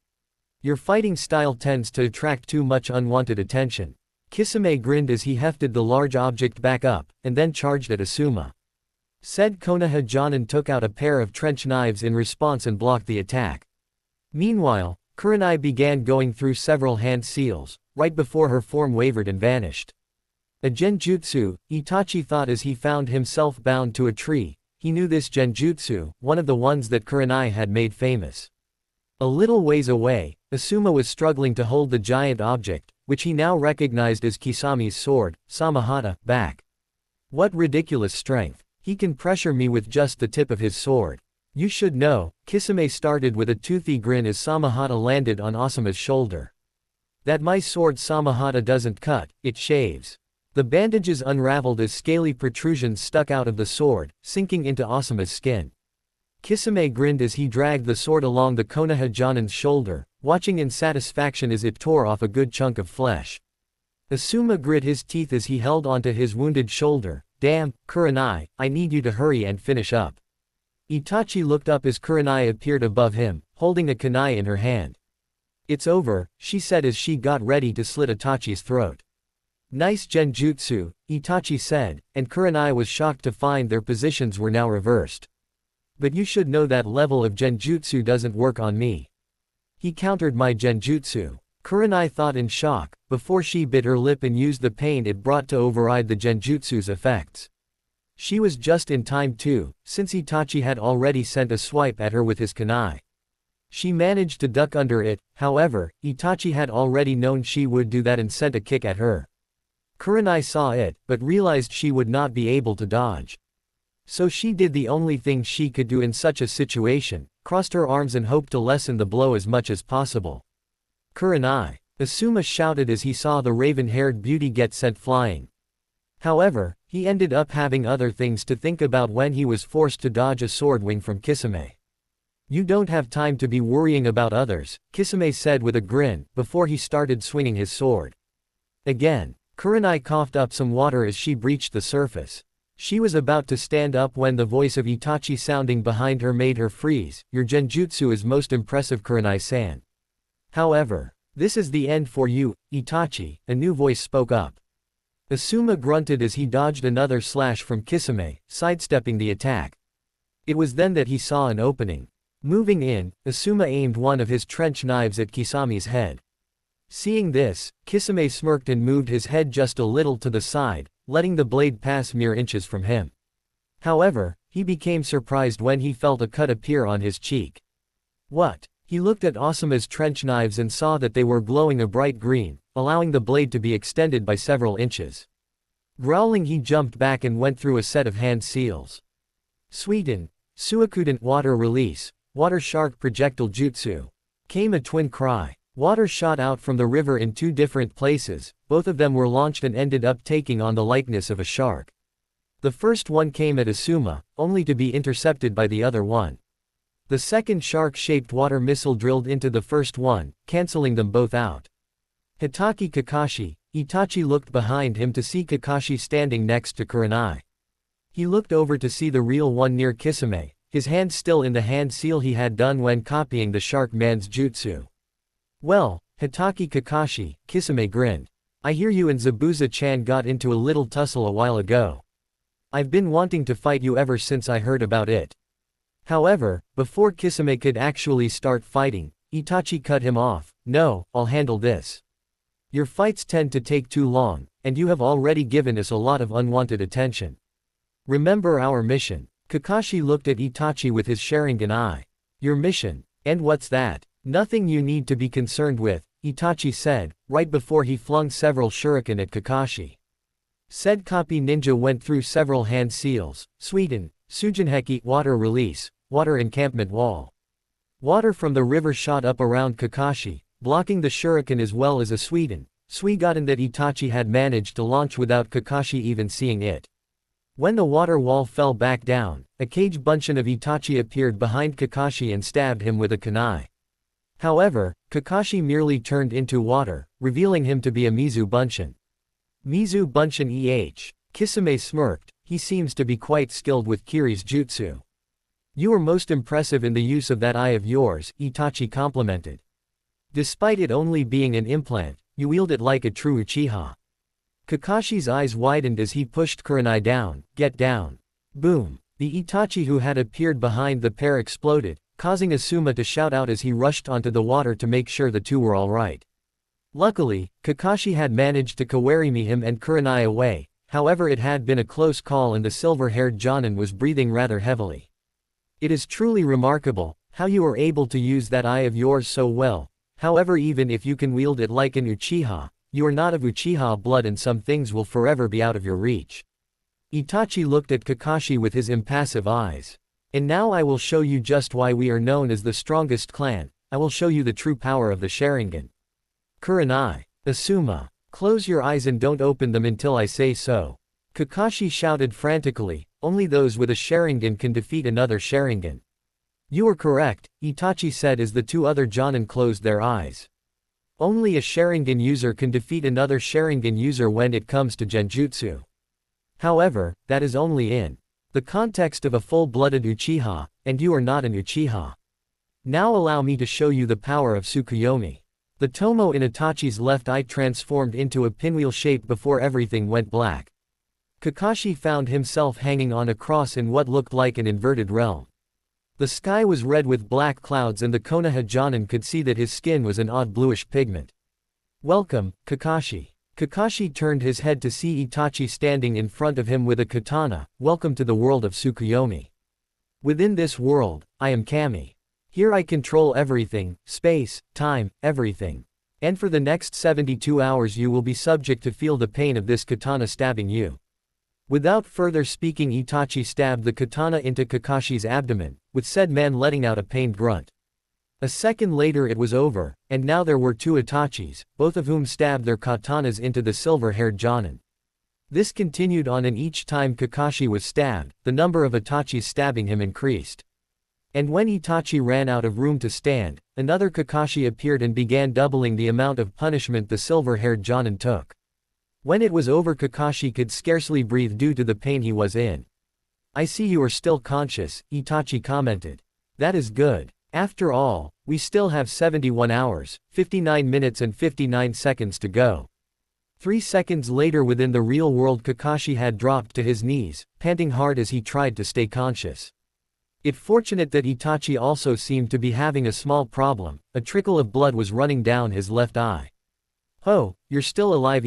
A: Your fighting style tends to attract too much unwanted attention. Kisame grinned as he hefted the large object back up, and then charged at Asuma. Said Konoha Jonin took out a pair of trench knives in response and blocked the attack. Meanwhile, Kurenai began going through several hand seals, right before her form wavered and vanished. A genjutsu, Itachi thought as he found himself bound to a tree. He knew this genjutsu, one of the ones that Kurenai had made famous. A little ways away, Asuma was struggling to hold the giant object, which he now recognized as Kisami's sword, Samahata, back. What ridiculous strength. He can pressure me with just the tip of his sword. You should know, Kisame started with a toothy grin as Samahata landed on Asuma's shoulder. That my sword Samahata doesn't cut, it shaves. The bandages unraveled as scaly protrusions stuck out of the sword, sinking into Asuma's skin. Kisame grinned as he dragged the sword along the Konoha Jonin's shoulder, watching in satisfaction as it tore off a good chunk of flesh. Asuma grit his teeth as he held onto his wounded shoulder. Damn, Kurenai, I need you to hurry and finish up. Itachi looked up as Kurenai appeared above him, holding a kunai in her hand. It's over, she said as she got ready to slit Itachi's throat. Nice genjutsu, Itachi said, and Kurenai was shocked to find their positions were now reversed. But you should know that level of genjutsu doesn't work on me. He countered my genjutsu. Kurenai thought in shock, before she bit her lip and used the pain it brought to override the genjutsu's effects. She was just in time too, since Itachi had already sent a swipe at her with his kunai. She managed to duck under it, however, Itachi had already known she would do that and sent a kick at her. Kurenai saw it, but realized she would not be able to dodge. So she did the only thing she could do in such a situation, crossed her arms and hoped to lessen the blow as much as possible. Kurenai! Asuma shouted as he saw the raven-haired beauty get sent flying. However, he ended up having other things to think about when he was forced to dodge a sword wing from Kisame. You don't have time to be worrying about others, Kisame said with a grin, before he started swinging his sword. Again, Kurenai coughed up some water as she breached the surface. She was about to stand up when the voice of Itachi sounding behind her made her freeze. Your genjutsu is most impressive, Kurenai-san. However, this is the end for you, Itachi, a new voice spoke up. Asuma grunted as he dodged another slash from Kisame, sidestepping the attack. It was then that he saw an opening. Moving in, Asuma aimed one of his trench knives at Kisami's head. Seeing this, Kisame smirked and moved his head just a little to the side, letting the blade pass mere inches from him. However, he became surprised when he felt a cut appear on his cheek. What? He looked at Asuma's trench knives and saw that they were glowing a bright green, allowing the blade to be extended by several inches. Growling, he jumped back and went through a set of hand seals. Suiten, Suikuden, water release, water shark projectile jutsu. Came a twin cry. Water shot out from the river in two different places, both of them were launched and ended up taking on the likeness of a shark. The first one came at Asuma, only to be intercepted by the other one. The second shark-shaped water missile drilled into the first one, canceling them both out. Hitaki Kakashi, Itachi looked behind him to see Kakashi standing next to Kurenai. He looked over to see the real one near Kisame, his hand still in the hand seal he had done when copying the shark man's jutsu. Well, Hitaki Kakashi, Kisame grinned. I hear you and Zabuza-chan got into a little tussle a while ago. I've been wanting to fight you ever since I heard about it. However, before Kisame could actually start fighting, Itachi cut him off. No, I'll handle this. Your fights tend to take too long, and you have already given us a lot of unwanted attention. Remember our mission. Kakashi looked at Itachi with his Sharingan eye. Your mission? And what's that? Nothing you need to be concerned with, Itachi said, right before he flung several shuriken at Kakashi. Said copy ninja went through several hand seals, Suiten, Sujinheki, water release, water encampment wall. Water from the river shot up around Kakashi, blocking the shuriken as well as a Suigoden that Itachi had managed to launch without Kakashi even seeing it. When the water wall fell back down, a cage bunshin of Itachi appeared behind Kakashi and stabbed him with a kunai. However, Kakashi merely turned into water, revealing him to be a Mizu Bunshin. Mizu Bunshin Kisame smirked, he seems to be quite skilled with Kiri's jutsu. You are most impressive in the use of that eye of yours, Itachi complimented. Despite it only being an implant, you wield it like a true Uchiha. Kakashi's eyes widened as he pushed Kurenai down. Get down. Boom. The Itachi who had appeared behind the pair exploded, causing Asuma to shout out as he rushed onto the water to make sure the two were alright. Luckily, Kakashi had managed to kawarimi him and Kurenai away, however it had been a close call and the silver-haired Jonin was breathing rather heavily. It is truly remarkable, how you are able to use that eye of yours so well, however even if you can wield it like an Uchiha, you are not of Uchiha blood and some things will forever be out of your reach. Itachi looked at Kakashi with his impassive eyes. And now I will show you just why we are known as the strongest clan, I will show you the true power of the Sharingan. Kurenai. Asuma. Close your eyes and don't open them until I say so. Kakashi shouted frantically, only those with a Sharingan can defeat another Sharingan. You are correct, Itachi said as the two other Jonin closed their eyes. Only a Sharingan user can defeat another Sharingan user when it comes to Genjutsu. However, that is only in the context of a full-blooded Uchiha, and you are not an Uchiha. Now allow me to show you the power of Tsukuyomi. The tomo in Itachi's left eye transformed into a pinwheel shape before everything went black. Kakashi found himself hanging on a cross in what looked like an inverted realm. The sky was red with black clouds and the Konoha Jonin could see that his skin was an odd bluish pigment. Welcome, Kakashi. Kakashi turned his head to see Itachi standing in front of him with a katana. Welcome to the world of Tsukuyomi. Within this world, I am Kami. Here I control everything, space, time, everything. And for the next 72 hours you will be subject to feel the pain of this katana stabbing you. Without further speaking, Itachi stabbed the katana into Kakashi's abdomen, with said man letting out a pained grunt. A second later it was over, and now there were two Itachis, both of whom stabbed their katanas into the silver-haired Jonin. This continued on, and each time Kakashi was stabbed, the number of Itachis stabbing him increased. And when Itachi ran out of room to stand, another Kakashi appeared and began doubling the amount of punishment the silver-haired Jonin took. When it was over, Kakashi could scarcely breathe due to the pain he was in. I see you are still conscious, Itachi commented. That is good. After all, we still have 71 hours, 59 minutes and 59 seconds to go. 3 seconds later, within the real world, Kakashi had dropped to his knees, panting hard as he tried to stay conscious. It's fortunate that Itachi also seemed to be having a small problem. A trickle of blood was running down his left eye. Oh, you're still alive,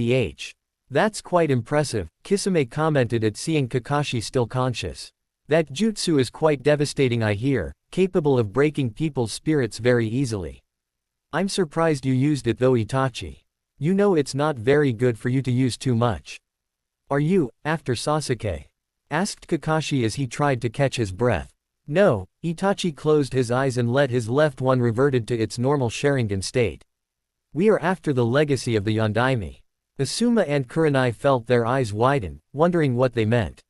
A: That's quite impressive, Kisame commented at seeing Kakashi still conscious. That jutsu is quite devastating, I hear, capable of breaking people's spirits very easily. I'm surprised you used it though, Itachi. You know it's not very good for you to use too much. Are you, after Sasuke? Asked Kakashi as he tried to catch his breath. No, Itachi closed his eyes and let his left one reverted to its normal Sharingan state. We are after the legacy of the Yondaime. Asuma and Kurenai felt their eyes widen, wondering what they meant.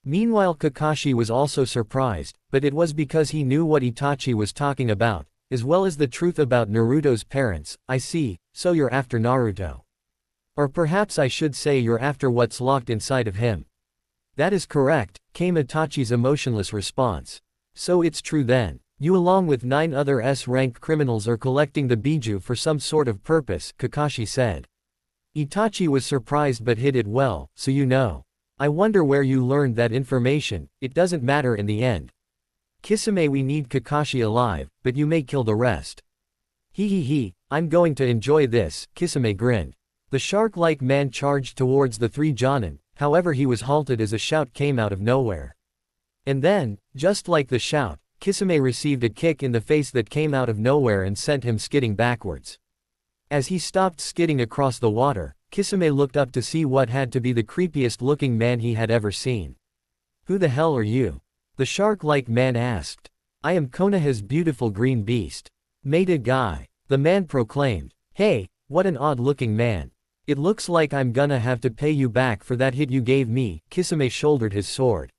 A: Meanwhile, Kakashi was also surprised, but it was because he knew what Itachi was talking about, as well as the truth about Naruto's parents. I see, so you're after Naruto. Or perhaps I should say you're after what's locked inside of him. That is correct, came Itachi's emotionless response. So it's true then. You along with 9 other S-rank criminals are collecting the Biju for some sort of purpose, Kakashi said. Itachi was surprised but hid it well, so you know. I wonder where you learned that information. It doesn't matter in the end. Kisame, we need Kakashi alive, but you may kill the rest. He, I'm going to enjoy this, Kisame grinned. The shark-like man charged towards the 3 Jonin, however he was halted as a shout came out of nowhere. And then, just like the shout, Kisame received a kick in the face that came out of nowhere and sent him skidding backwards. As he stopped skidding across the water, Kisame looked up to see what had to be the creepiest looking man he had ever seen. Who the hell are you? The shark-like man asked. I am Konoha's beautiful green beast. Meta guy. The man proclaimed. Hey, what an odd looking man. It looks like I'm gonna have to pay you back for that hit you gave me. Kisame shouldered his sword.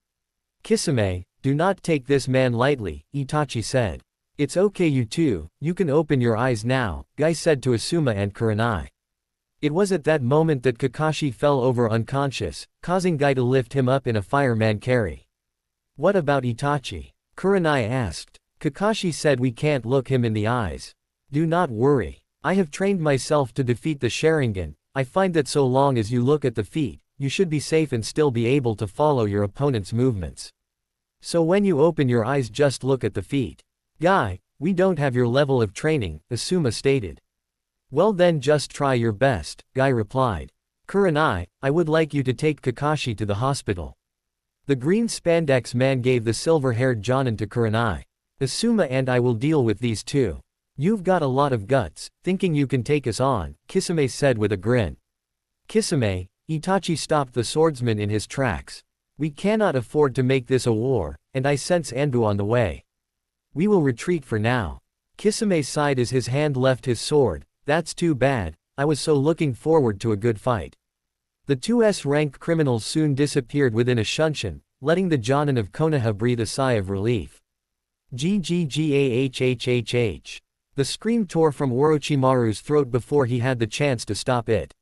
A: Kisame, do not take this man lightly, Itachi said. It's okay, you two, you can open your eyes now, Guy said to Asuma and Kurenai. It was at that moment that Kakashi fell over unconscious, causing Guy to lift him up in a fireman carry. What about Itachi? Kurenai asked. Kakashi said we can't look him in the eyes. Do not worry. I have trained myself to defeat the Sharingan. I find that so long as you look at the feet, you should be safe and still be able to follow your opponent's movements. So when you open your eyes, just look at the feet. Guy, we don't have your level of training, Asuma stated. Well then just try your best, Guy replied. Kurenai, I would like you to take Kakashi to the hospital. The green spandex man gave the silver-haired Jonin to Kurenai. Asuma and I will deal with these two. You've got a lot of guts, thinking you can take us on, Kisame said with a grin. Kisame, Itachi stopped the swordsman in his tracks. We cannot afford to make this a war, and I sense Anbu on the way. We will retreat for now. Kisame sighed as his hand left his sword. That's too bad, I was so looking forward to a good fight. The two S-rank criminals soon disappeared within a shunshin, letting the Jonin of Konoha breathe a sigh of relief. Ggghhhhh. The scream tore from Orochimaru's throat before he had the chance to stop it.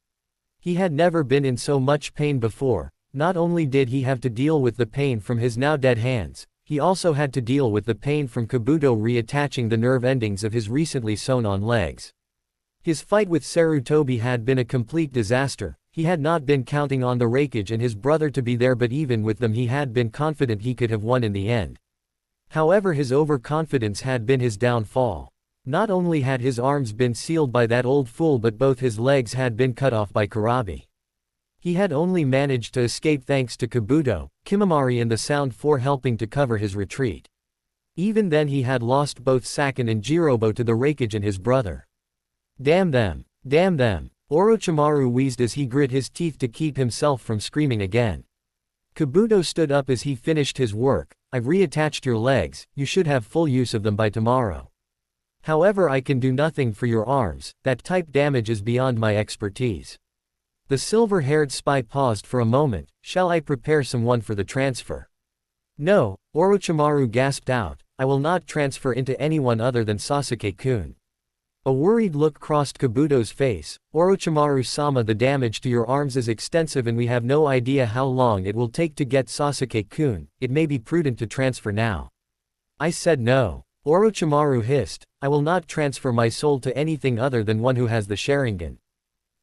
A: He had never been in so much pain before. Not only did he have to deal with the pain from his now dead hands, he also had to deal with the pain from Kabuto reattaching the nerve endings of his recently sewn-on legs. His fight with Sarutobi had been a complete disaster. He had not been counting on the Raikage and his brother to be there, but even with them he had been confident he could have won in the end. However, his overconfidence had been his downfall. Not only had his arms been sealed by that old fool, but both his legs had been cut off by Kurabi. He had only managed to escape thanks to Kabuto, Kimimari and the Sound 4 helping to cover his retreat. Even then he had lost both Sakin and Jirobo to the Raikage and his brother. Damn them! Damn them! Orochimaru wheezed as he grit his teeth to keep himself from screaming again. Kabuto stood up as he finished his work. I've reattached your legs, you should have full use of them by tomorrow. However, I can do nothing for your arms, that type damage is beyond my expertise. The silver-haired spy paused for a moment. Shall I prepare someone for the transfer? No, Orochimaru gasped out, I will not transfer into anyone other than Sasuke-kun. A worried look crossed Kabuto's face. Orochimaru-sama, the damage to your arms is extensive and we have no idea how long it will take to get Sasuke-kun. It may be prudent to transfer now. I said no. Orochimaru hissed, I will not transfer my soul to anything other than one who has the Sharingan.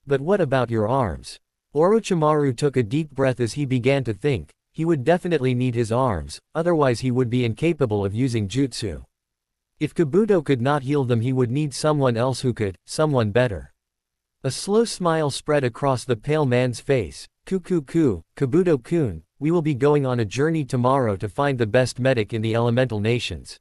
A: But what about your arms? Orochimaru took a deep breath as he began to think. He would definitely need his arms, otherwise he would be incapable of using jutsu. If Kabuto could not heal them, he would need someone else who could, someone better. A slow smile spread across the pale man's face. Kabuto-kun, we will be going on a journey tomorrow to find the best medic in the elemental nations.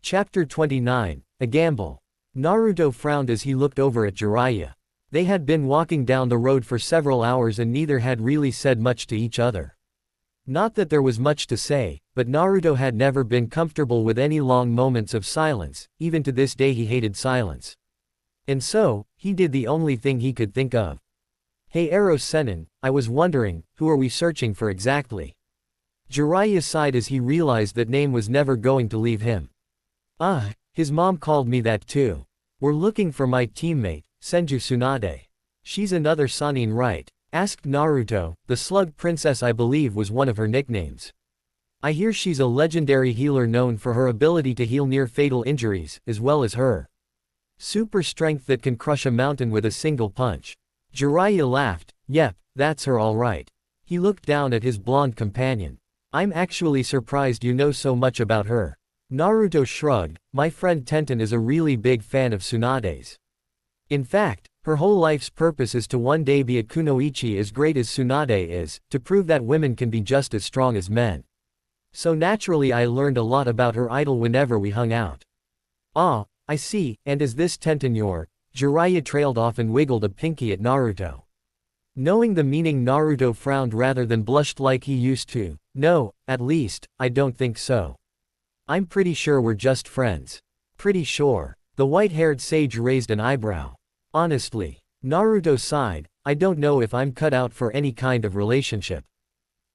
A: Chapter 29, A Gamble. Naruto frowned as he looked over at Jiraiya. They had been walking down the road for several hours and neither had really said much to each other. Not that there was much to say, but Naruto had never been comfortable with any long moments of silence. Even to this day he hated silence. And so, he did the only thing he could think of. Hey Eros Sennin, I was wondering, who are we searching for exactly? Jiraiya sighed as he realized that name was never going to leave him. His mom called me that too. We're looking for my teammate, Senju Tsunade. She's another Sannin, right? Asked Naruto. The Slug Princess, I believe, was one of her nicknames. I hear she's a legendary healer known for her ability to heal near-fatal injuries, as well as her super strength that can crush a mountain with a single punch. Jiraiya laughed. Yep, that's her all right. He looked down at his blonde companion. I'm actually surprised you know so much about her. Naruto shrugged. My friend Tenten is a really big fan of Tsunade's. In fact, her whole life's purpose is to one day be a kunoichi as great as Tsunade is, to prove that women can be just as strong as men. So naturally I learned a lot about her idol whenever we hung out. Ah, I see, and is this Tenten your? Jiraiya trailed off and wiggled a pinky at Naruto. Knowing the meaning, Naruto frowned rather than blushed like he used to. No, at least, I don't think so. I'm pretty sure we're just friends. Pretty sure. The white-haired sage raised an eyebrow. Honestly. Naruto sighed, I don't know if I'm cut out for any kind of relationship.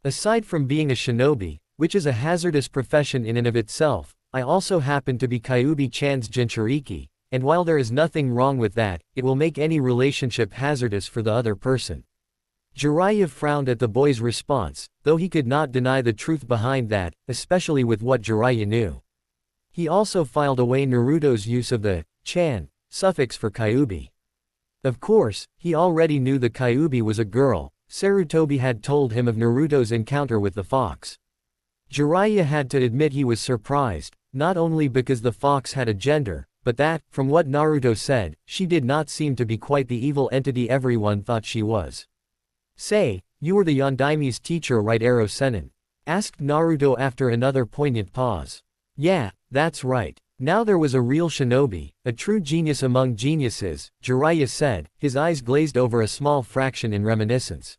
A: Aside from being a shinobi, which is a hazardous profession in and of itself, I also happen to be Kyuubi-chan's Jinchuriki, and while there is nothing wrong with that, it will make any relationship hazardous for the other person. Jiraiya frowned at the boy's response, though he could not deny the truth behind that, especially with what Jiraiya knew. He also filed away Naruto's use of the chan suffix for Kyuubi. Of course, he already knew the Kyuubi was a girl. Sarutobi had told him of Naruto's encounter with the fox. Jiraiya had to admit he was surprised, not only because the fox had a gender, but that, from what Naruto said, she did not seem to be quite the evil entity everyone thought she was. Say, you were the Yondaime's teacher, right? Rasengan asked Naruto after another poignant pause. Yeah, that's right. Now there was a real shinobi, a true genius among geniuses, Jiraiya said, his eyes glazed over a small fraction in reminiscence.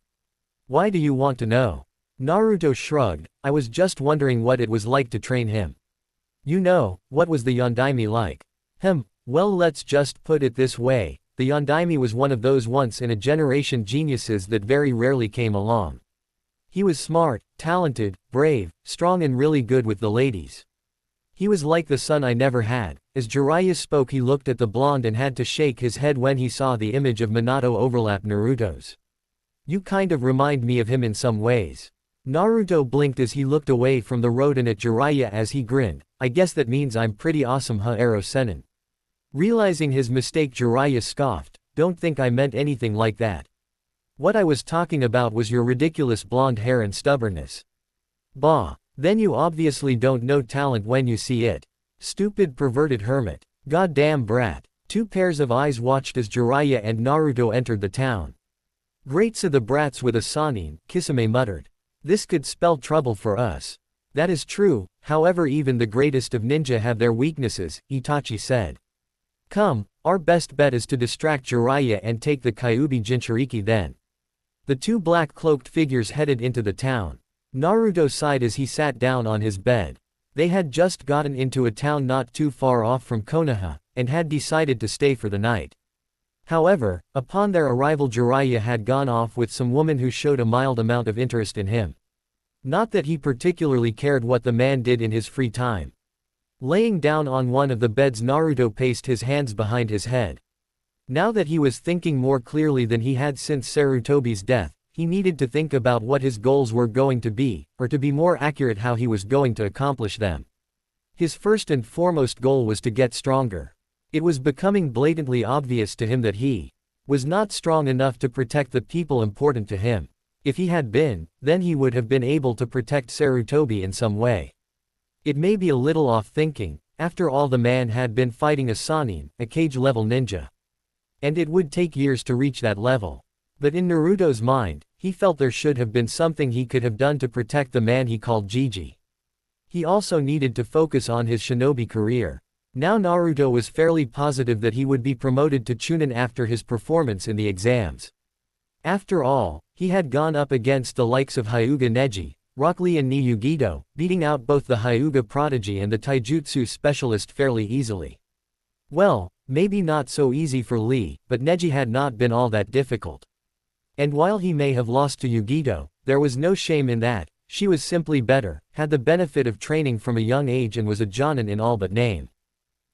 A: Why do you want to know? Naruto shrugged. I was just wondering what it was like to train him. You know, what was the Yondaime like? Well, let's just put it this way, the Yondaime was one of those once-in-a-generation geniuses that very rarely came along. He was smart, talented, brave, strong and really good with the ladies. He was like the son I never had. As Jiraiya spoke, he looked at the blonde and had to shake his head when he saw the image of Minato overlap Naruto's. You kind of remind me of him in some ways. Naruto blinked as he looked away from the road and at Jiraiya as he grinned. I guess that means I'm pretty awesome, huh? Rasengan. Realizing his mistake, Jiraiya scoffed. Don't think I meant anything like that. What I was talking about was your ridiculous blonde hair and stubbornness. Bah. Then you obviously don't know talent when you see it. Stupid perverted hermit. Goddamn brat. Two pairs of eyes watched as Jiraiya and Naruto entered the town. Great, said the brats with a Sanin, Kisame muttered. This could spell trouble for us. That is true, however even the greatest of ninja have their weaknesses, Itachi said. Come, our best bet is to distract Jiraiya and take the Kyuubi Jinchuriki then. The two black-cloaked figures headed into the town. Naruto sighed as he sat down on his bed. They had just gotten into a town not too far off from Konoha, and had decided to stay for the night. However, upon their arrival, Jiraiya had gone off with some woman who showed a mild amount of interest in him. Not that he particularly cared what the man did in his free time. Laying down on one of the beds, Naruto placed his hands behind his head. Now that he was thinking more clearly than he had since Sarutobi's death, he needed to think about what his goals were going to be, or to be more accurate, how he was going to accomplish them. His first and foremost goal was to get stronger. It was becoming blatantly obvious to him that he was not strong enough to protect the people important to him. If he had been, then he would have been able to protect Sarutobi in some way. It may be a little off thinking, after all the man had been fighting a Sanin, a cage-level ninja. And it would take years to reach that level. But in Naruto's mind, he felt there should have been something he could have done to protect the man he called Gigi. He also needed to focus on his shinobi career. Now Naruto was fairly positive that he would be promoted to Chunin after his performance in the exams. After all, he had gone up against the likes of Hyuga Neji, Rock Lee and Ni Yugito, beating out both the Hyuga prodigy and the taijutsu specialist fairly easily. Well, maybe not so easy for Lee, but Neji had not been all that difficult. And while he may have lost to Yugito, there was no shame in that. She was simply better, had the benefit of training from a young age, and was a Jonin in all but name.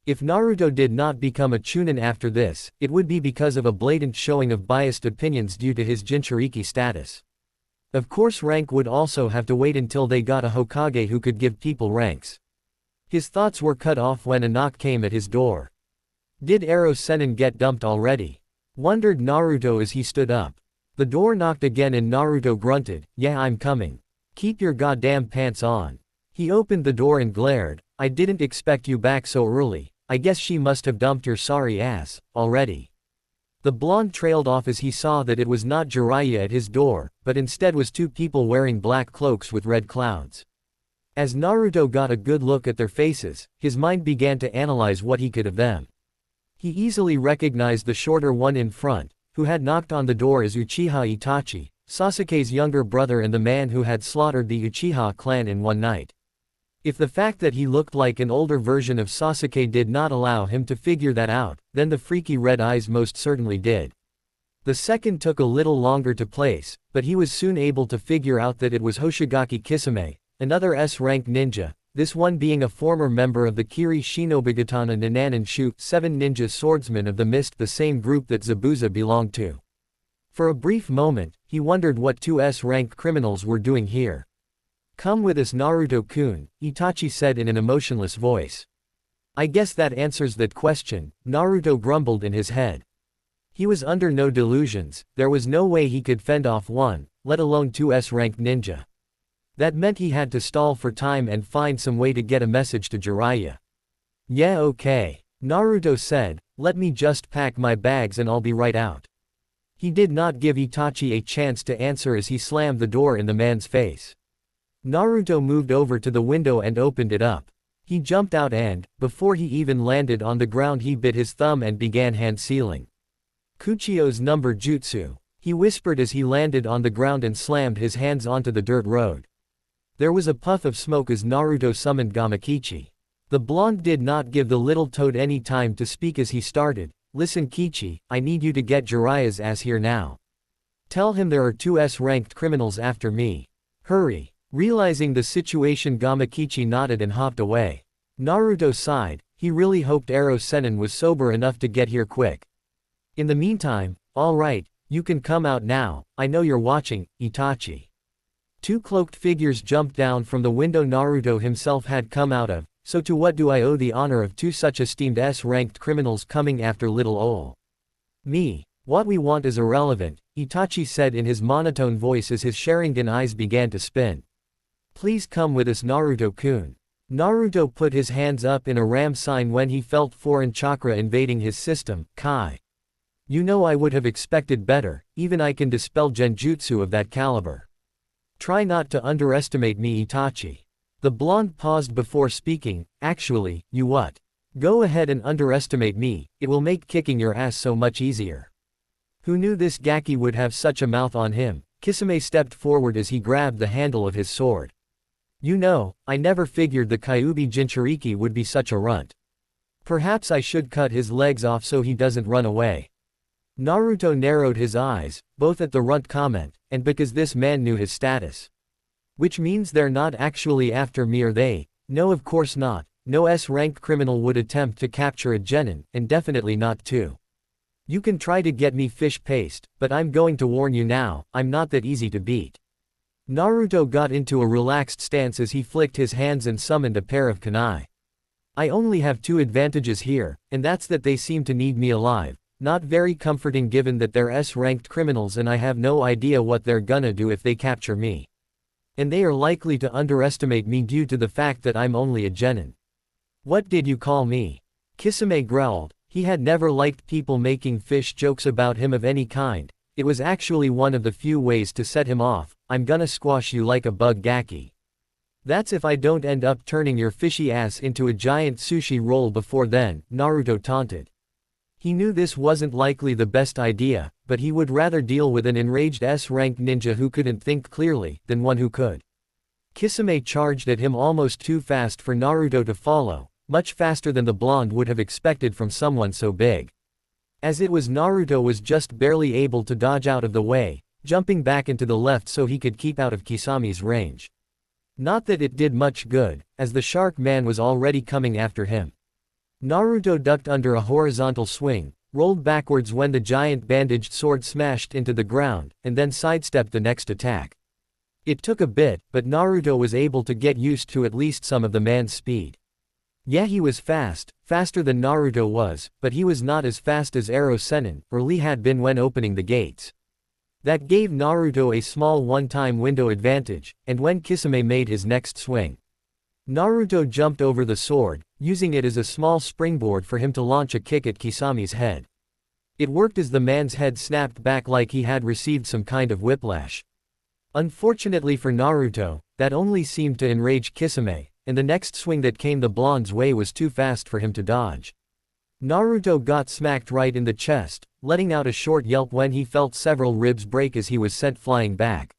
A: If Naruto did not become a Chunin after this, it would be because of a blatant showing of biased opinions due to his Jinchuriki status. Of course, rank would also have to wait until they got a Hokage who could give people ranks. His thoughts were cut off when a knock came at his door. Did Rasengan get dumped already? Wondered Naruto as he stood up. The door knocked again and Naruto grunted, "Yeah, I'm coming. Keep your goddamn pants on." He opened the door and glared, "I didn't expect you back so early. I guess she must have dumped your sorry ass already." The blonde trailed off as he saw that it was not Jiraiya at his door, but instead was two people wearing black cloaks with red clouds. As Naruto got a good look at their faces, his mind began to analyze what he could of them. He easily recognized the shorter one in front, who had knocked on the door, as Uchiha Itachi, Sasuke's younger brother and the man who had slaughtered the Uchiha clan in one night. If the fact that he looked like an older version of Sasuke did not allow him to figure that out, then the freaky red eyes most certainly did. The second took a little longer to place, but he was soon able to figure out that it was Hoshigaki Kisame, another S-rank ninja, this one being a former member of the Kiri Shinobigatana Nananin Shu 7 ninja swordsmen of the Mist, the same group that Zabuza belonged to. For a brief moment, he wondered what two S-rank criminals were doing here. "Come with us, Naruto-kun," Itachi said in an emotionless voice. "I guess that answers that question," Naruto grumbled in his head. He was under no delusions, there was no way he could fend off one, let alone two S-ranked ninja. That meant he had to stall for time and find some way to get a message to Jiraiya. "Yeah, okay. Naruto said, "Let me just pack my bags and I'll be right out." He did not give Itachi a chance to answer as he slammed the door in the man's face. Naruto moved over to the window and opened it up. He jumped out and, before he even landed on the ground, he bit his thumb and began hand-sealing. Kuchio's number jutsu, he whispered as he landed on the ground and slammed his hands onto the dirt road. There was a puff of smoke as Naruto summoned Gamakichi. The blonde did not give the little toad any time to speak as he started, "Listen Kichi, I need you to get Jiraiya's ass here now. Tell him there are two S-ranked criminals after me. Hurry." Realizing the situation, Gamakichi nodded and hopped away. Naruto sighed, he really hoped Rasengan was sober enough to get here quick. In the meantime, "Alright, you can come out now, I know you're watching, Itachi." Two cloaked figures jumped down from the window Naruto himself had come out of. "So to what do I owe the honor of two such esteemed S-ranked criminals coming after little ol' me? What we want is irrelevant," Itachi said in his monotone voice as his Sharingan eyes began to spin. "Please come with us Naruto-kun." Naruto put his hands up in a ram sign when he felt foreign chakra invading his system. "Kai. You know I would have expected better, even I can dispel genjutsu of that caliber. Try not to underestimate me Itachi." The blonde paused before speaking, "Actually, you what? Go ahead and underestimate me, it will make kicking your ass so much easier." Who knew this Gaki would have such a mouth on him? Kisame stepped forward as he grabbed the handle of his sword. "You know, I never figured the Kyuubi Jinchuriki would be such a runt. Perhaps I should cut his legs off so he doesn't run away." Naruto narrowed his eyes, both at the runt comment, and because this man knew his status. "Which means they're not actually after me, are they?" "No, of course not. No S-ranked criminal would attempt to capture a genin, and definitely not two. You can try to get me fish paste, but I'm going to warn you now, I'm not that easy to beat." Naruto got into a relaxed stance as he flicked his hands and summoned a pair of kunai. "I only have two advantages here, and that's that they seem to need me alive. Not very comforting given that they're S-ranked criminals and I have no idea what they're gonna do if they capture me. And they are likely to underestimate me due to the fact that I'm only a genin." "What did you call me?" Kisame growled. He had never liked people making fish jokes about him of any kind. It was actually one of the few ways to set him off. "I'm gonna squash you like a bug Gaki. That's if I don't end up turning your fishy ass into a giant sushi roll before then," Naruto taunted. He knew this wasn't likely the best idea, but he would rather deal with an enraged S-ranked ninja who couldn't think clearly, than one who could. Kisame charged at him almost too fast for Naruto to follow, much faster than the blonde would have expected from someone so big. As it was, Naruto was just barely able to dodge out of the way, jumping back into the left so he could keep out of Kisame's range. Not that it did much good, as the shark man was already coming after him. Naruto ducked under a horizontal swing, rolled backwards when the giant bandaged sword smashed into the ground, and then sidestepped the next attack. It took a bit, but Naruto was able to get used to at least some of the man's speed. Yeah, he was fast, faster than Naruto was, but he was not as fast as Rasengan, or Lee had been when opening the gates. That gave Naruto a small one-time window advantage, and when Kisame made his next swing, Naruto jumped over the sword, using it as a small springboard for him to launch a kick at Kisame's head. It worked as the man's head snapped back like he had received some kind of whiplash. Unfortunately for Naruto, that only seemed to enrage Kisame, and the next swing that came the blonde's way was too fast for him to dodge. Naruto got smacked right in the chest, letting out a short yelp when he felt several ribs break as he was sent flying back.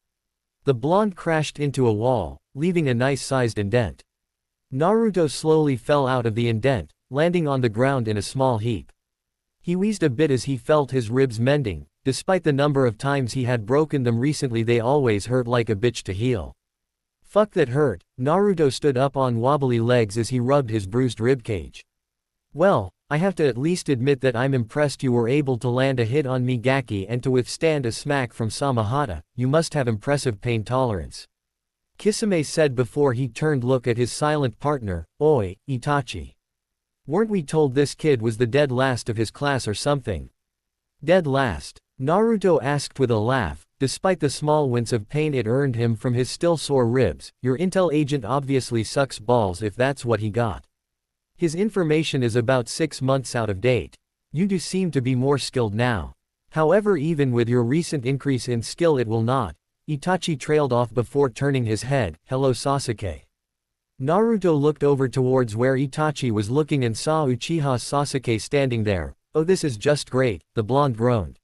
A: The blonde crashed into a wall, leaving a nice-sized indent. Naruto slowly fell out of the indent, landing on the ground in a small heap. He wheezed a bit as he felt his ribs mending. Despite the number of times he had broken them recently, they always hurt like a bitch to heal. Fuck, that hurt. Naruto stood up on wobbly legs as he rubbed his bruised ribcage. "Well, I have to at least admit that I'm impressed you were able to land a hit on me Gaki, and to withstand a smack from Samahata. You must have impressive pain tolerance," Kisame said before he turned look at his silent partner. "Oi, Itachi. Weren't we told this kid was the dead last of his class or something?" "Dead last?" Naruto asked with a laugh, despite the small wince of pain it earned him from his still sore ribs. "Your intel agent obviously sucks balls if that's what he got." His information is about 6 months out of date. You do seem to be more skilled now. However, even with your recent increase in skill it will not. Itachi trailed off before turning his head. Hello Sasuke. Naruto looked over towards where Itachi was looking and saw Uchiha Sasuke standing there. Oh, this is just great, the blonde groaned.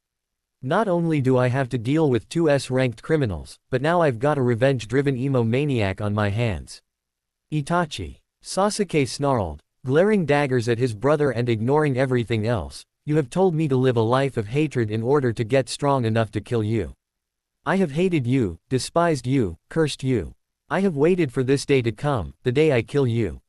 A: Not only do I have to deal with 2 S-ranked criminals, but now I've got a revenge-driven emo maniac on my hands. Itachi. Sasuke snarled, glaring daggers at his brother and ignoring everything else. You have told me to live a life of hatred in order to get strong enough to kill you. I have hated you, despised you, cursed you. I have waited for this day to come, the day I kill you.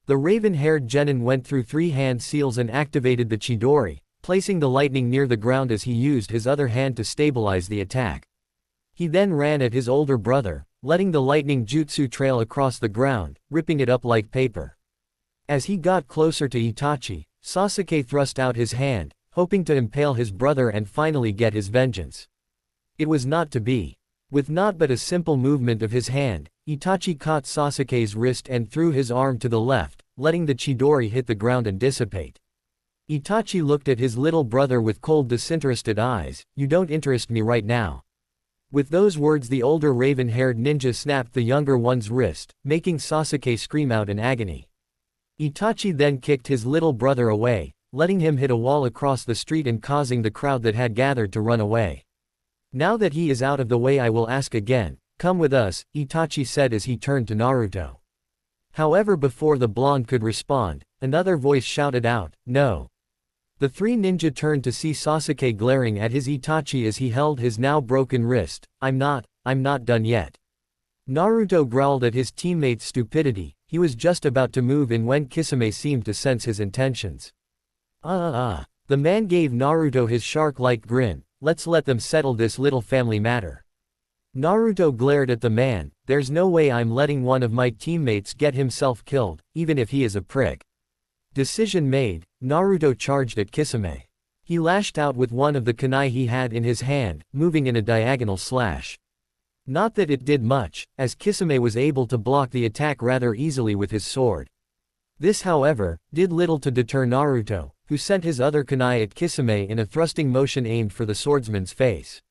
A: The raven-haired genin went through 3 hand seals and activated the Chidori, placing the lightning near the ground as he used his other hand to stabilize the attack. He then ran at his older brother, letting the lightning jutsu trail across the ground, ripping it up like paper. As he got closer to Itachi, Sasuke thrust out his hand, hoping to impale his brother and finally get his vengeance. It was not to be. With not but a simple movement of his hand, Itachi caught Sasuke's wrist and threw his arm to the left, letting the Chidori hit the ground and dissipate. Itachi looked at his little brother with cold disinterested eyes. You don't interest me right now. With those words the older raven-haired ninja snapped the younger one's wrist, making Sasuke scream out in agony. Itachi then kicked his little brother away, letting him hit a wall across the street and causing the crowd that had gathered to run away. Now that he is out of the way I will ask again, come with us, Itachi said as he turned to Naruto. However, before the blonde could respond, another voice shouted out, no. The 3 ninja turned to see Sasuke glaring at his Itachi as he held his now broken wrist. I'm not done yet. Naruto growled at his teammate's stupidity. He was just about to move in when Kisame seemed to sense his intentions. The man gave Naruto his shark-like grin. Let's let them settle this little family matter. Naruto glared at the man. There's no way I'm letting one of my teammates get himself killed, even if he is a prick. Decision made, Naruto charged at Kisame. He lashed out with one of the kunai he had in his hand, moving in a diagonal slash. Not that it did much, as Kisame was able to block the attack rather easily with his sword. This, however, did little to deter Naruto, who sent his other kunai at Kisame in a thrusting motion aimed for the swordsman's face.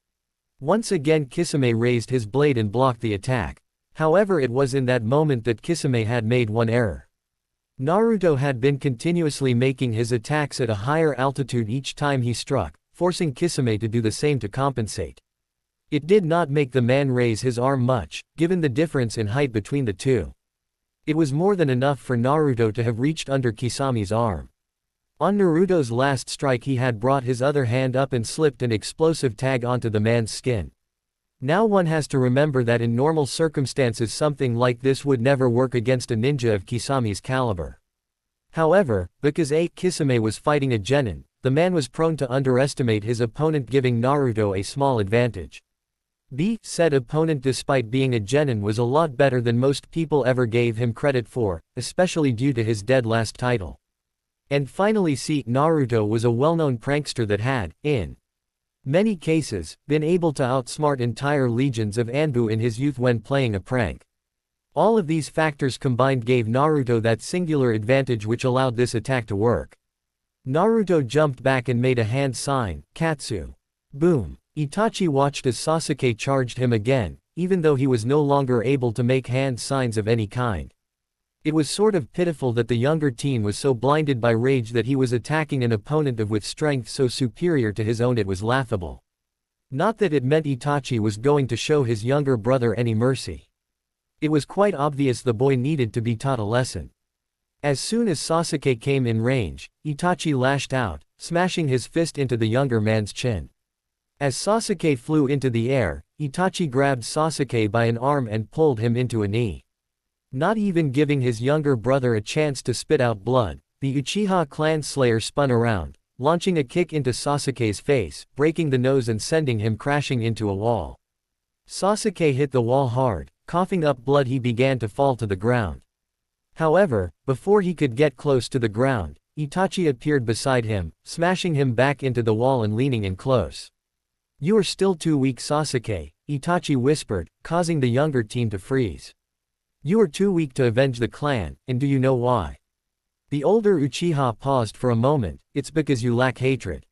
A: Once again Kisame raised his blade and blocked the attack. However, it was in that moment that Kisame had made one error. Naruto had been continuously making his attacks at a higher altitude each time he struck, forcing Kisame to do the same to compensate. It did not make the man raise his arm much, given the difference in height between the two. It was more than enough for Naruto to have reached under Kisame's arm. On Naruto's last strike he had brought his other hand up and slipped an explosive tag onto the man's skin. Now one has to remember that in normal circumstances something like this would never work against a ninja of Kisame's caliber. However, because Kisame was fighting a genin, the man was prone to underestimate his opponent, giving Naruto a small advantage. Said opponent, despite being a genin, was a lot better than most people ever gave him credit for, especially due to his dead last title. And finally, Naruto was a well-known prankster that had, in many cases, been able to outsmart entire legions of Anbu in his youth when playing a prank. All of these factors combined gave Naruto that singular advantage which allowed this attack to work. Naruto jumped back and made a hand sign, Katsu. Boom. Itachi watched as Sasuke charged him again, even though he was no longer able to make hand signs of any kind. It was sort of pitiful that the younger teen was so blinded by rage that he was attacking an opponent with strength so superior to his own. It was laughable. Not that it meant Itachi was going to show his younger brother any mercy. It was quite obvious the boy needed to be taught a lesson. As soon as Sasuke came in range, Itachi lashed out, smashing his fist into the younger man's chin. As Sasuke flew into the air, Itachi grabbed Sasuke by an arm and pulled him into a knee. Not even giving his younger brother a chance to spit out blood, the Uchiha clan slayer spun around, launching a kick into Sasuke's face, breaking the nose and sending him crashing into a wall. Sasuke hit the wall hard, coughing up blood. He began to fall to the ground. However, before he could get close to the ground, Itachi appeared beside him, smashing him back into the wall and leaning in close. You are still too weak, Sasuke, Itachi whispered, causing the younger teen to freeze. You are too weak to avenge the clan, and do you know why? The older Uchiha paused for a moment. It's because you lack hatred.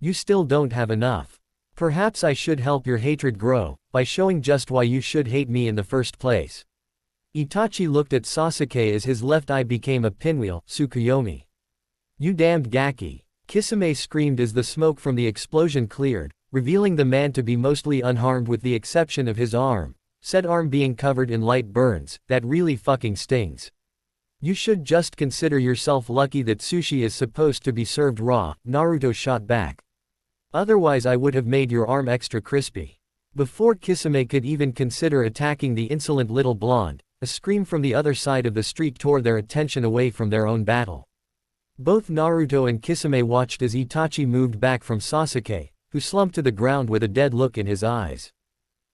A: You still don't have enough. Perhaps I should help your hatred grow, by showing just why you should hate me in the first place. Itachi looked at Sasuke as his left eye became a pinwheel. Tsukuyomi. You damned Gaki. Kisame screamed as the smoke from the explosion cleared, revealing the man to be mostly unharmed with the exception of his arm. Said arm being covered in light burns. That really fucking stings. You should just consider yourself lucky that sushi is supposed to be served raw, Naruto shot back. Otherwise I would have made your arm extra crispy. Before Kisame could even consider attacking the insolent little blonde, a scream from the other side of the street tore their attention away from their own battle. Both Naruto and Kisame watched as Itachi moved back from Sasuke, who slumped to the ground with a dead look in his eyes.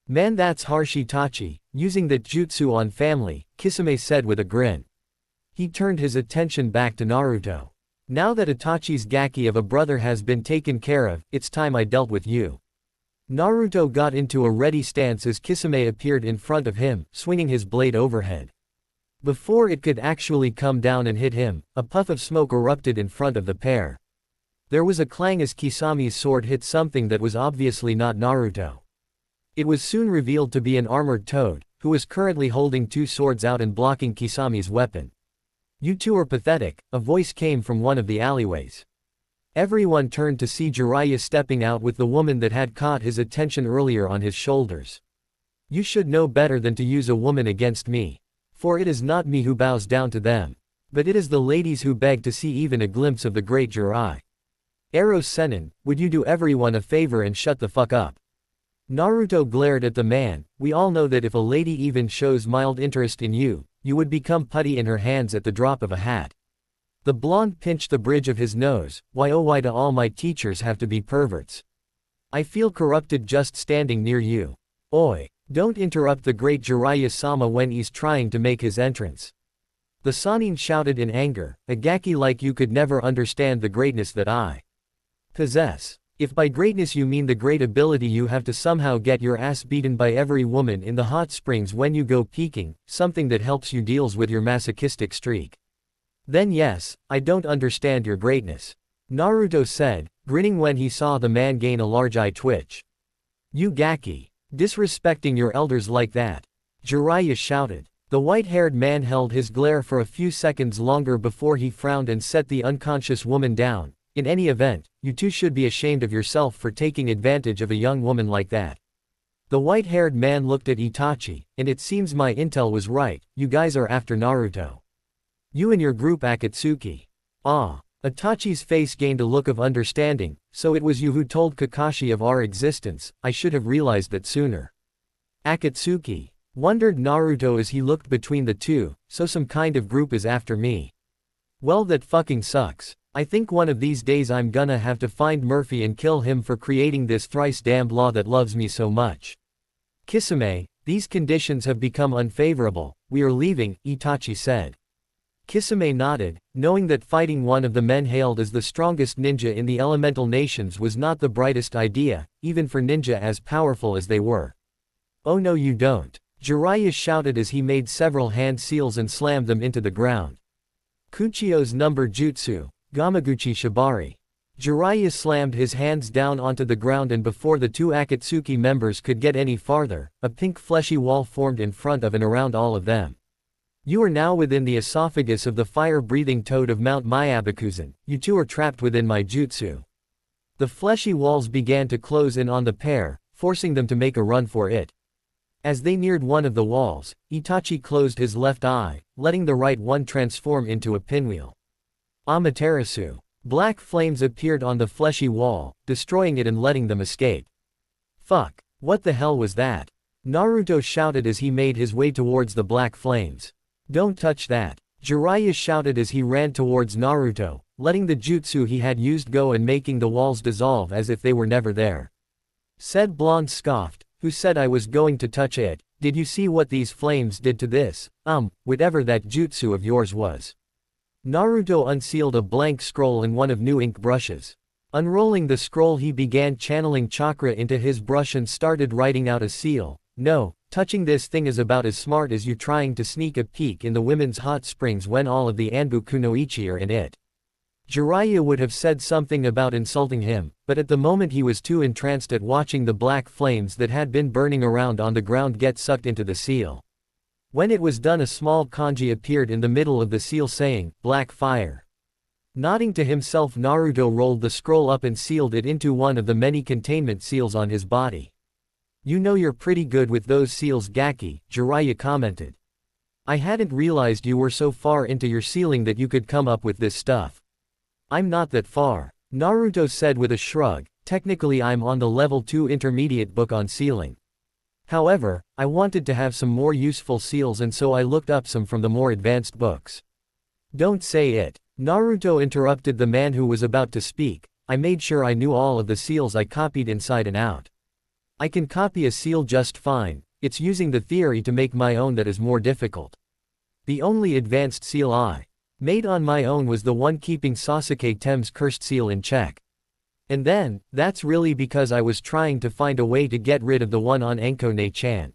A: Man, that's harsh, Itachi, using that jutsu on family, Kisame said with a grin. He turned his attention back to Naruto. Now that Itachi's Gaki of a brother has been taken care of, it's time I dealt with you. Naruto got into a ready stance as Kisame appeared in front of him, swinging his blade overhead. Before it could actually come down and hit him, a puff of smoke erupted in front of the pair. There was a clang as Kisame's sword hit something that was obviously not Naruto. It was soon revealed to be an armored toad, who was currently holding two swords out and blocking Kisame's weapon. You two are pathetic, a voice came from one of the alleyways. Everyone turned to see Jiraiya stepping out with the woman that had caught his attention earlier on his shoulders. You should know better than to use a woman against me. For it is not me who bows down to them. But it is the ladies who beg to see even a glimpse of the great Jiraiya. Eros Sennin, would you do everyone a favor and shut the fuck up? Naruto glared at the man. We all know that if a lady even shows mild interest in you, you would become putty in her hands at the drop of a hat. The blonde pinched the bridge of his nose. Why oh why do all my teachers have to be perverts? I feel corrupted just standing near you. Oi, don't interrupt the great Jiraiya-sama when he's trying to make his entrance. The Sannin shouted in anger, a Gaki like you could never understand the greatness that I possess. If by greatness you mean the great ability you have to somehow get your ass beaten by every woman in the hot springs when you go peeking, something that helps you deals with your masochistic streak. Then yes, I don't understand your greatness. Naruto said, grinning when he saw the man gain a large eye twitch. You Gaki. Disrespecting your elders like that. Jiraiya shouted. The white-haired man held his glare for a few seconds longer before he frowned and set the unconscious woman down. In any event, you two should be ashamed of yourself for taking advantage of a young woman like that. The white-haired man looked at Itachi, and it seems my intel was right, you guys are after Naruto. You and your group Akatsuki. Ah. Itachi's face gained a look of understanding, so it was you who told Kakashi of our existence, I should have realized that sooner. Akatsuki. Wondered Naruto as he looked between the two, so some kind of group is after me. Well, that fucking sucks. I think one of these days I'm gonna have to find Murphy and kill him for creating this thrice damned law that loves me so much. Kisame, these conditions have become unfavorable, we are leaving, Itachi said. Kisame nodded, knowing that fighting one of the men hailed as the strongest ninja in the elemental nations was not the brightest idea, even for ninja as powerful as they were. Oh no you don't. Jiraiya shouted as he made several hand seals and slammed them into the ground. Kuchio's number jutsu, Gamaguchi Shibari. Jiraiya slammed his hands down onto the ground and before the two Akatsuki members could get any farther, a pink fleshy wall formed in front of and around all of them. You are now within the esophagus of the fire-breathing toad of Mount Myabakuzen, you two are trapped within my jutsu. The fleshy walls began to close in on the pair, forcing them to make a run for it. As they neared one of the walls, Itachi closed his left eye, letting the right one transform into a pinwheel. Amaterasu. Black flames appeared on the fleshy wall, destroying it and letting them escape. Fuck. What the hell was that? Naruto shouted as he made his way towards the black flames. Don't touch that. Jiraiya shouted as he ran towards Naruto, letting the jutsu he had used go and making the walls dissolve as if they were never there. Said blonde scoffed, who said I was going to touch it, did you see what these flames did to this, whatever that jutsu of yours was. Naruto unsealed a blank scroll and one of new ink brushes. Unrolling the scroll he began channeling chakra into his brush and started writing out a seal. No, Touching this thing is about as smart as you trying to sneak a peek in the women's hot springs when all of the Anbu Kunoichi are in it. Jiraiya would have said something about insulting him, but at the moment he was too entranced at watching the black flames that had been burning around on the ground get sucked into the seal. When it was done, a small kanji appeared in the middle of the seal saying, "Black Fire." Nodding to himself, Naruto rolled the scroll up and sealed it into one of the many containment seals on his body. "You know you're pretty good with those seals, Gaki," Jiraiya commented. "I hadn't realized you were so far into your sealing that you could come up with this stuff." "I'm not that far," Naruto said with a shrug. "Technically I'm on the level 2 intermediate book on sealing. However, I wanted to have some more useful seals and so I looked up some from the more advanced books." "Don't say it," Naruto interrupted the man who was about to speak. "I made sure I knew all of the seals I copied inside and out. I can copy a seal just fine, it's using the theory to make my own that is more difficult. The only advanced seal I made on my own was the one keeping Sasuke Tem's cursed seal in check. And then, that's really because I was trying to find a way to get rid of the one on Enko Ne-chan.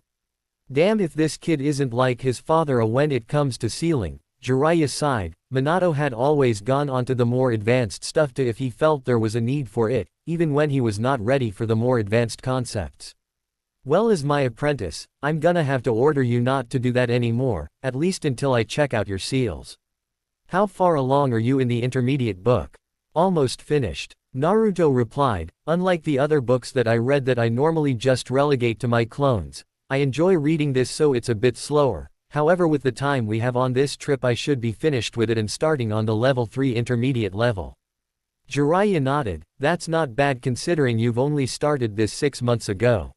A: Damn if this kid isn't like his father when it comes to sealing." Jiraiya sighed. Minato had always gone onto the more advanced stuff if he felt there was a need for it, even when he was not ready for the more advanced concepts. "Well, as my apprentice, I'm gonna have to order you not to do that anymore, at least until I check out your seals. How far along are you in the intermediate book?" "Almost finished," Naruto replied. "Unlike the other books that I read that I normally just relegate to my clones, I enjoy reading this so it's a bit slower. However, with the time we have on this trip I should be finished with it and starting on the level 3 intermediate level." Jiraiya nodded. "That's not bad considering you've only started this 6 months ago."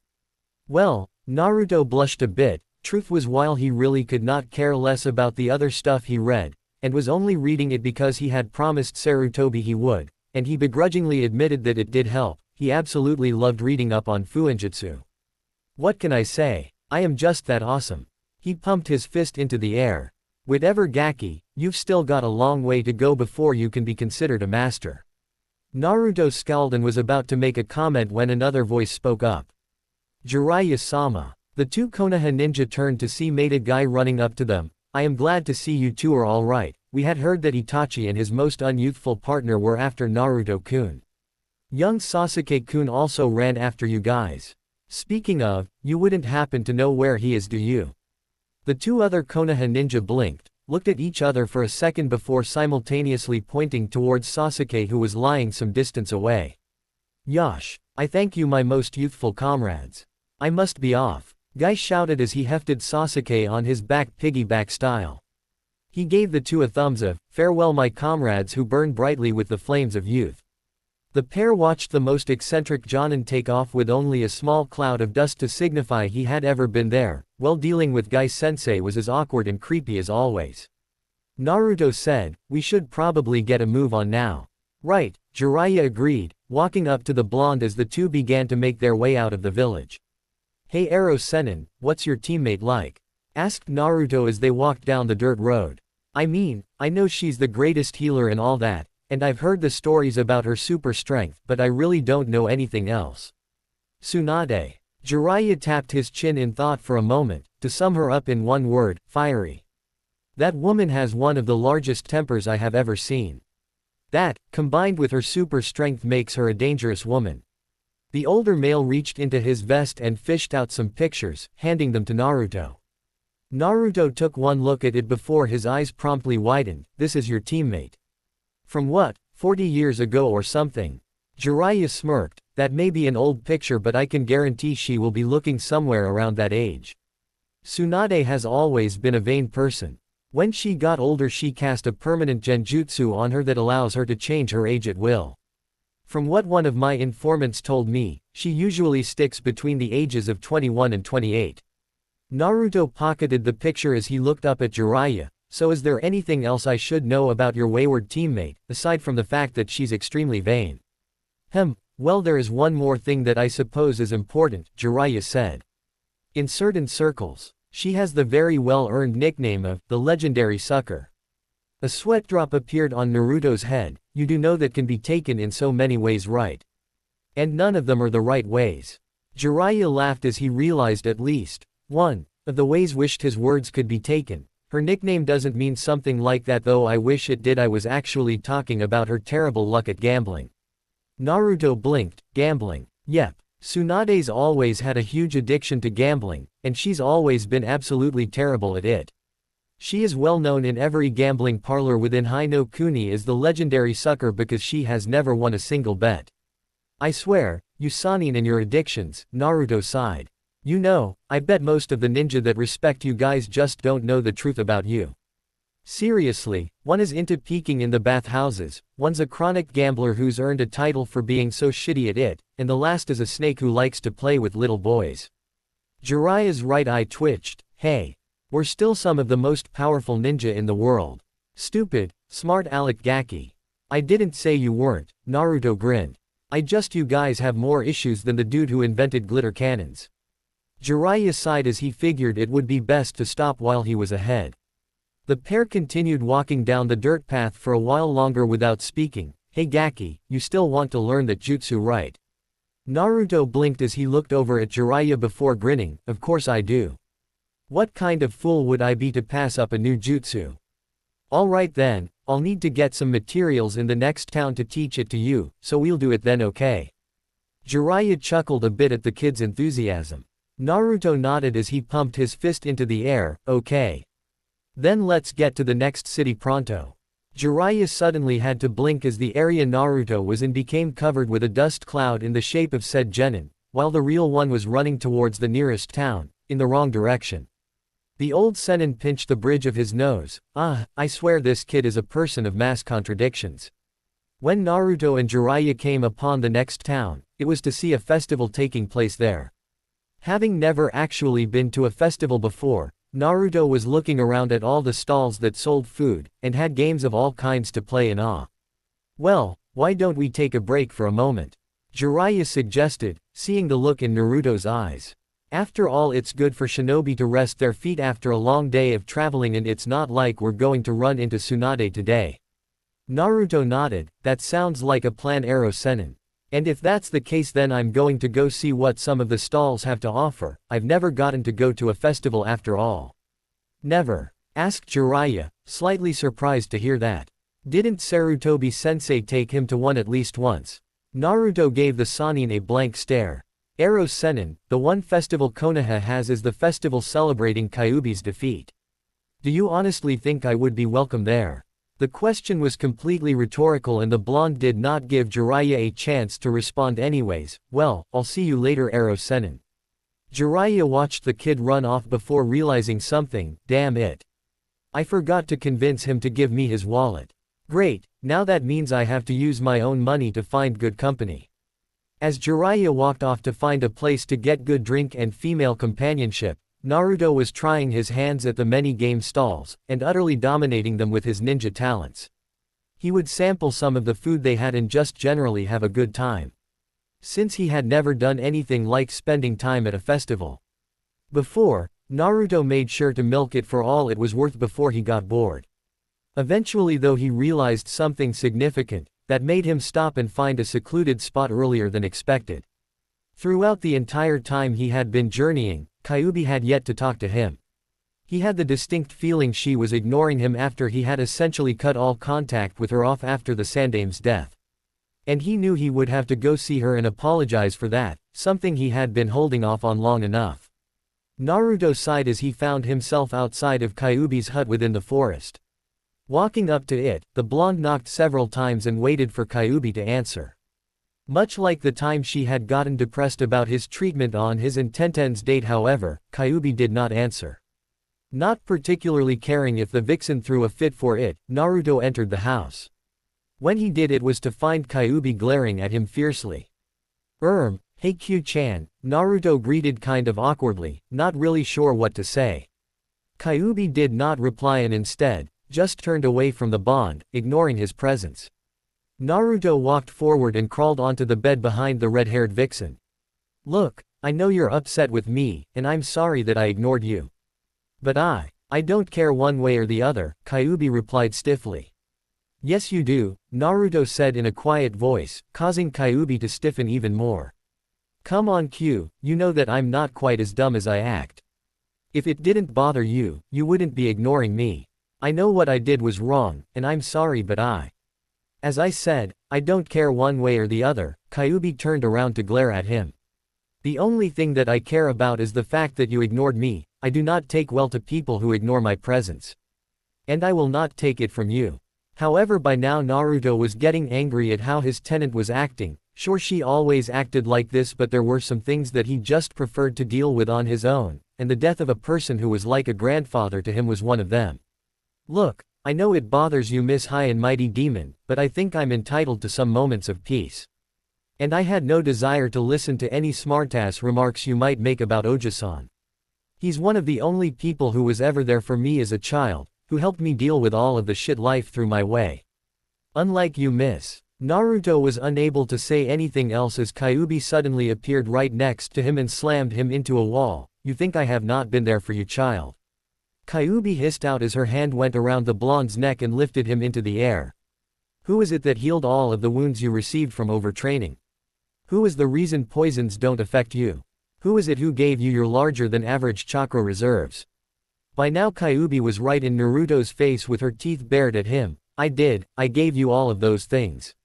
A: Well, Naruto blushed a bit. Truth was, while he really could not care less about the other stuff he read, and was only reading it because he had promised Sarutobi he would, and he begrudgingly admitted that it did help, he absolutely loved reading up on Fuinjutsu. "What can I say? I am just that awesome." He pumped his fist into the air. "Whatever, Gaki, you've still got a long way to go before you can be considered a master." Naruto scowled and was about to make a comment when another voice spoke up. "Jiraiya-sama." The two Konoha ninja turned to see Maida Guy running up to them. "I am glad to see you two are all right. We had heard that Itachi and his most unyouthful partner were after Naruto-kun. Young Sasuke-kun also ran after you guys. Speaking of, you wouldn't happen to know where he is, do you?" The two other Konoha ninja blinked, looked at each other for a second before simultaneously pointing towards Sasuke, who was lying some distance away. "Yosh, I thank you, my most youthful comrades. I must be off," Guy shouted as he hefted Sasuke on his back piggyback style. He gave the two a thumbs up. "Farewell, my comrades who burn brightly with the flames of youth." The pair watched the most eccentric Jonin take off with only a small cloud of dust to signify he had ever been there, while dealing with Guy-sensei was as awkward and creepy as always. Naruto said, "We should probably get a move on now." "Right," Jiraiya agreed, walking up to the blonde as the two began to make their way out of the village. "Hey Ero Sennin, what's your teammate like?" asked Naruto as they walked down the dirt road. "I mean, I know she's the greatest healer and all that, and I've heard the stories about her super strength, but I really don't know anything else." Tsunade. Jiraiya tapped his chin in thought for a moment. To sum her up in one word, fiery. "That woman has one of the largest tempers I have ever seen. That, combined with her super strength, makes her a dangerous woman." The older male reached into his vest and fished out some pictures, handing them to Naruto. Naruto took one look at it before his eyes promptly widened. "This is your teammate? From what, 40 years ago or something?" Jiraiya smirked. "That may be an old picture, but I can guarantee she will be looking somewhere around that age. Tsunade has always been a vain person. When she got older she cast a permanent genjutsu on her that allows her to change her age at will. From what one of my informants told me, she usually sticks between the ages of 21 and 28. Naruto pocketed the picture as he looked up at Jiraiya. "So is there anything else I should know about your wayward teammate, aside from the fact that she's extremely vain?" Well, there is one more thing that I suppose is important," Jiraiya said. "In certain circles, she has the very well-earned nickname of the legendary sucker." A sweat drop appeared on Naruto's head. "You do know that can be taken in so many ways, right? And none of them are the right ways." Jiraiya laughed as he realized at least 1 of the ways wished his words could be taken. Her nickname doesn't mean something like that, though I wish it did. I was actually talking about her terrible luck at gambling. Naruto blinked. Gambling? Yep. Tsunade's always had a huge addiction to gambling, and she's always been absolutely terrible at it. She is well known in every gambling parlor within High no Kuni as the legendary sucker because she has never won a single bet. I swear, you Sanin and your addictions, Naruto sighed. You know, I bet most of the ninja that respect you guys just don't know the truth about you. Seriously, one is into peeking in the bathhouses, one's a chronic gambler who's earned a title for being so shitty at it, and the last is a snake who likes to play with little boys. Jiraiya's right eye twitched. Hey. We're still some of the most powerful ninja in the world. Stupid, smart aleck Gaki. I didn't say you weren't, Naruto grinned. You guys have more issues than the dude who invented glitter cannons. Jiraiya sighed as he figured it would be best to stop while he was ahead. The pair continued walking down the dirt path for a while longer without speaking. Hey Gaki, you still want to learn that jutsu, right? Naruto blinked as he looked over at Jiraiya before grinning. Of course I do. What kind of fool would I be to pass up a new jutsu? Alright then, I'll need to get some materials in the next town to teach it to you, so we'll do it then, okay? Jiraiya chuckled a bit at the kid's enthusiasm. Naruto nodded as he pumped his fist into the air. Okay. Then let's get to the next city pronto. Jiraiya suddenly had to blink as the area Naruto was in became covered with a dust cloud in the shape of said genin, while the real one was running towards the nearest town, in the wrong direction. The old Sennin pinched the bridge of his nose. I swear this kid is a person of mass contradictions. When Naruto and Jiraiya came upon the next town, it was to see a festival taking place there. Having never actually been to a festival before, Naruto was looking around at all the stalls that sold food, and had games of all kinds to play in awe. Well, why don't we take a break for a moment? Jiraiya suggested, seeing the look in Naruto's eyes. After all, it's good for shinobi to rest their feet after a long day of traveling, and it's not like we're going to run into Tsunade today. Naruto nodded. That sounds like a plan, Arrow Sennin. And if that's the case, then I'm going to go see what some of the stalls have to offer. I've never gotten to go to a festival after all. Never? Asked Jiraiya, slightly surprised to hear that. Didn't Sarutobi-sensei take him to one at least once? Naruto gave the Sanin a blank stare. Arrow Sennin, the one festival Konoha has is the festival celebrating Kyuubi's defeat. Do you honestly think I would be welcome there? The question was completely rhetorical, and the blonde did not give Jiraiya a chance to respond anyways. Well, I'll see you later, Arrow Sennin. Jiraiya watched the kid run off before realizing something. Damn it. I forgot to convince him to give me his wallet. Great, now that means I have to use my own money to find good company. As Jiraiya walked off to find a place to get good drink and female companionship, Naruto was trying his hands at the many game stalls, and utterly dominating them with his ninja talents. He would sample some of the food they had and just generally have a good time. Since he had never done anything like spending time at a festival before, Naruto made sure to milk it for all it was worth before he got bored. Eventually, though, he realized something significant that made him stop and find a secluded spot earlier than expected. Throughout the entire time he had been journeying, Kyuubi had yet to talk to him. He had the distinct feeling she was ignoring him after he had essentially cut all contact with her off after the Sandame's death. And he knew he would have to go see her and apologize for that, something he had been holding off on long enough. Naruto sighed as he found himself outside of Kyuubi's hut within the forest. Walking up to it, the blonde knocked several times and waited for Kyuubi to answer. Much like the time she had gotten depressed about his treatment on his and Tenten's date, however, Kyuubi did not answer. Not particularly caring if the vixen threw a fit for it, Naruto entered the house. When he did, it was to find Kyuubi glaring at him fiercely. Hey Q-chan, Naruto greeted kind of awkwardly, not really sure what to say. Kyuubi did not reply and instead, just turned away from the bond, ignoring his presence. Naruto walked forward and crawled onto the bed behind the red-haired vixen. Look, I know you're upset with me, and I'm sorry that I ignored you. But I don't care one way or the other, Kyuubi replied stiffly. Yes you do, Naruto said in a quiet voice, causing Kyuubi to stiffen even more. Come on Q, you know that I'm not quite as dumb as I act. If it didn't bother you, you wouldn't be ignoring me. I know what I did was wrong, and I'm sorry but As I said, I don't care one way or the other. Kyuubi turned around to glare at him. The only thing that I care about is the fact that you ignored me. I do not take well to people who ignore my presence. And I will not take it from you. However, by now Naruto was getting angry at how his tenant was acting. Sure, she always acted like this, but there were some things that he just preferred to deal with on his own, and the death of a person who was like a grandfather to him was one of them. Look, I know it bothers you, Miss High and Mighty Demon, but I think I'm entitled to some moments of peace. And I had no desire to listen to any smartass remarks you might make about Oji-san. He's one of the only people who was ever there for me as a child, who helped me deal with all of the shit life threw my way. Unlike you, miss. Naruto was unable to say anything else as Kyuubi suddenly appeared right next to him and slammed him into a wall. You think I have not been there for you, child? Kyuubi hissed out as her hand went around the blonde's neck and lifted him into the air. Who is it that healed all of the wounds you received from overtraining? Who is the reason poisons don't affect you? Who is it who gave you your larger than average chakra reserves? By now Kyuubi was right in Naruto's face with her teeth bared at him. I gave you all of those things.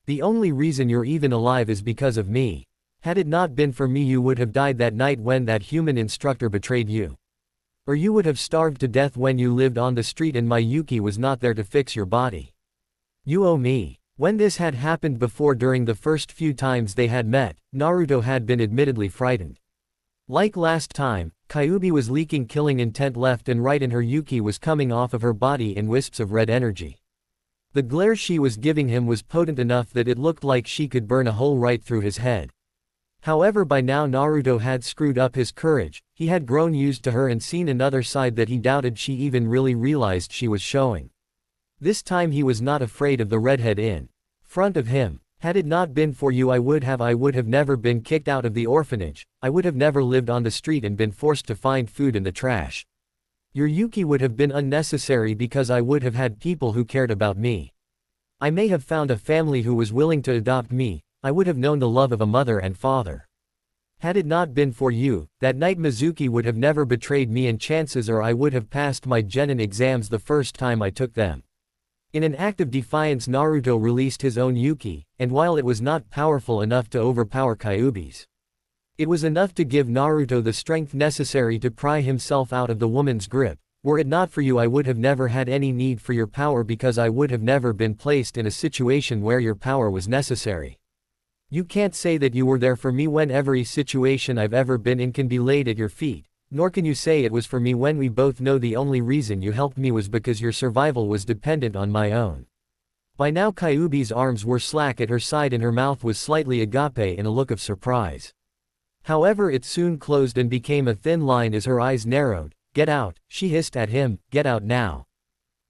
A: The only reason you're even alive is because of me. Had it not been for me, you would have died that night when that human instructor betrayed you. Or you would have starved to death when you lived on the street and my Yuki was not there to fix your body. You owe me. When this had happened before, during the first few times they had met, Naruto had been admittedly frightened. Like last time, Kyuubi was leaking killing intent left and right and her Yuki was coming off of her body in wisps of red energy. The glare she was giving him was potent enough that it looked like she could burn a hole right through his head. However, by now Naruto had screwed up his courage. He had grown used to her and seen another side that he doubted she even really realized she was showing. This time he was not afraid of the redhead in front of him. Had it not been for you, I would have never been kicked out of the orphanage. I would have never lived on the street and been forced to find food in the trash. Your Yuki would have been unnecessary because I would have had people who cared about me. I may have found a family who was willing to adopt me. I would have known the love of a mother and father. Had it not been for you, that night Mizuki would have never betrayed me and chances are I would have passed my genin exams the first time I took them. In an act of defiance, Naruto released his own Yuki, and while it was not powerful enough to overpower Kyuubi's, it was enough to give Naruto the strength necessary to pry himself out of the woman's grip. Were it not for you, I would have never had any need for your power because I would have never been placed in a situation where your power was necessary. You can't say that you were there for me when every situation I've ever been in can be laid at your feet, nor can you say it was for me when we both know the only reason you helped me was because your survival was dependent on my own. By now Kyuubi's arms were slack at her side and her mouth was slightly agape in a look of surprise. However, it soon closed and became a thin line as her eyes narrowed. Get out, she hissed at him, get out now.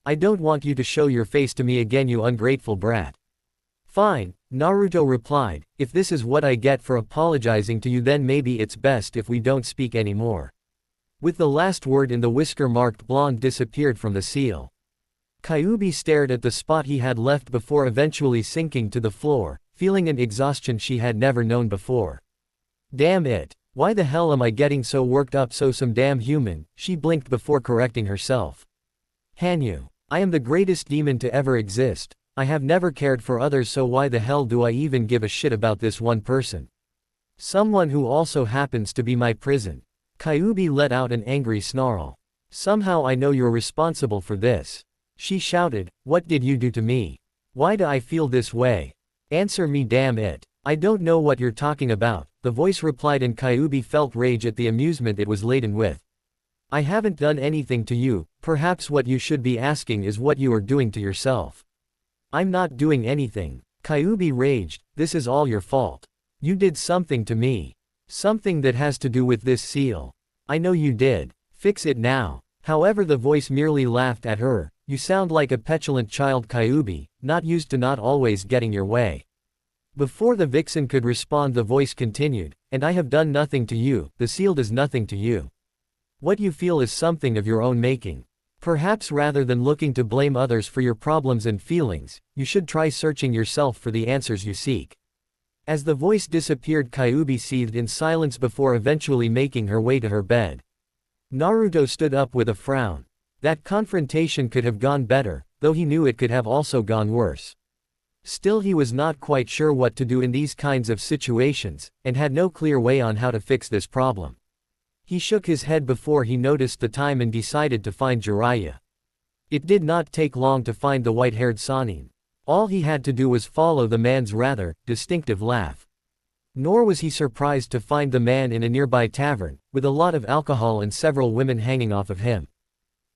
A: I don't want you to show your face to me again, you ungrateful brat. Fine, Naruto replied, if this is what I get for apologizing to you, then maybe it's best if we don't speak anymore. With the last word in, the whisker-marked blonde disappeared from the seal. Kyuubi stared at the spot he had left before eventually sinking to the floor, feeling an exhaustion she had never known before. Damn it. Why the hell am I getting so worked up? So some damn human, she blinked before correcting herself. Hanyu. I am the greatest demon to ever exist. I have never cared for others, so why the hell do I even give a shit about this one person? Someone who also happens to be my prison. Kyuubi let out an angry snarl. Somehow I know you're responsible for this. She shouted, what did you do to me? Why do I feel this way? Answer me, damn it. I don't know what you're talking about, the voice replied, and Kyuubi felt rage at the amusement it was laden with. I haven't done anything to you. Perhaps what you should be asking is what you are doing to yourself. I'm not doing anything. Kyuubi raged, this is all your fault. You did something to me. Something that has to do with this seal. I know you did. Fix it now. However, the voice merely laughed at her. You sound like a petulant child, Kyuubi, not used to not always getting your way. Before the vixen could respond, the voice continued, and I have done nothing to you, the seal does nothing to you. What you feel is something of your own making. Perhaps rather than looking to blame others for your problems and feelings, you should try searching yourself for the answers you seek. As the voice disappeared, Kyuubi seethed in silence before eventually making her way to her bed. Naruto stood up with a frown. That confrontation could have gone better, though he knew it could have also gone worse. Still, he was not quite sure what to do in these kinds of situations, and had no clear way on how to fix this problem. He shook his head before he noticed the time and decided to find Jiraiya. It did not take long to find the white-haired Sannin. All he had to do was follow the man's rather distinctive laugh. Nor was he surprised to find the man in a nearby tavern, with a lot of alcohol and several women hanging off of him.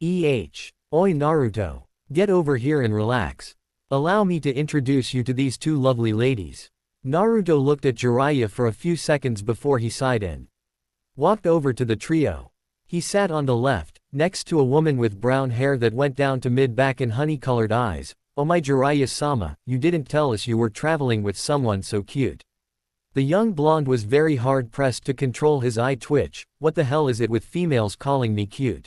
A: Oi Naruto. Get over here and relax. Allow me to introduce you to these two lovely ladies. Naruto looked at Jiraiya for a few seconds before he sighed and walked over to the trio. He sat on the left, next to a woman with brown hair that went down to mid-back and honey-colored eyes. Oh my Jiraiya-sama, you didn't tell us you were traveling with someone so cute. The young blonde was very hard-pressed to control his eye twitch. What the hell is it with females calling me cute?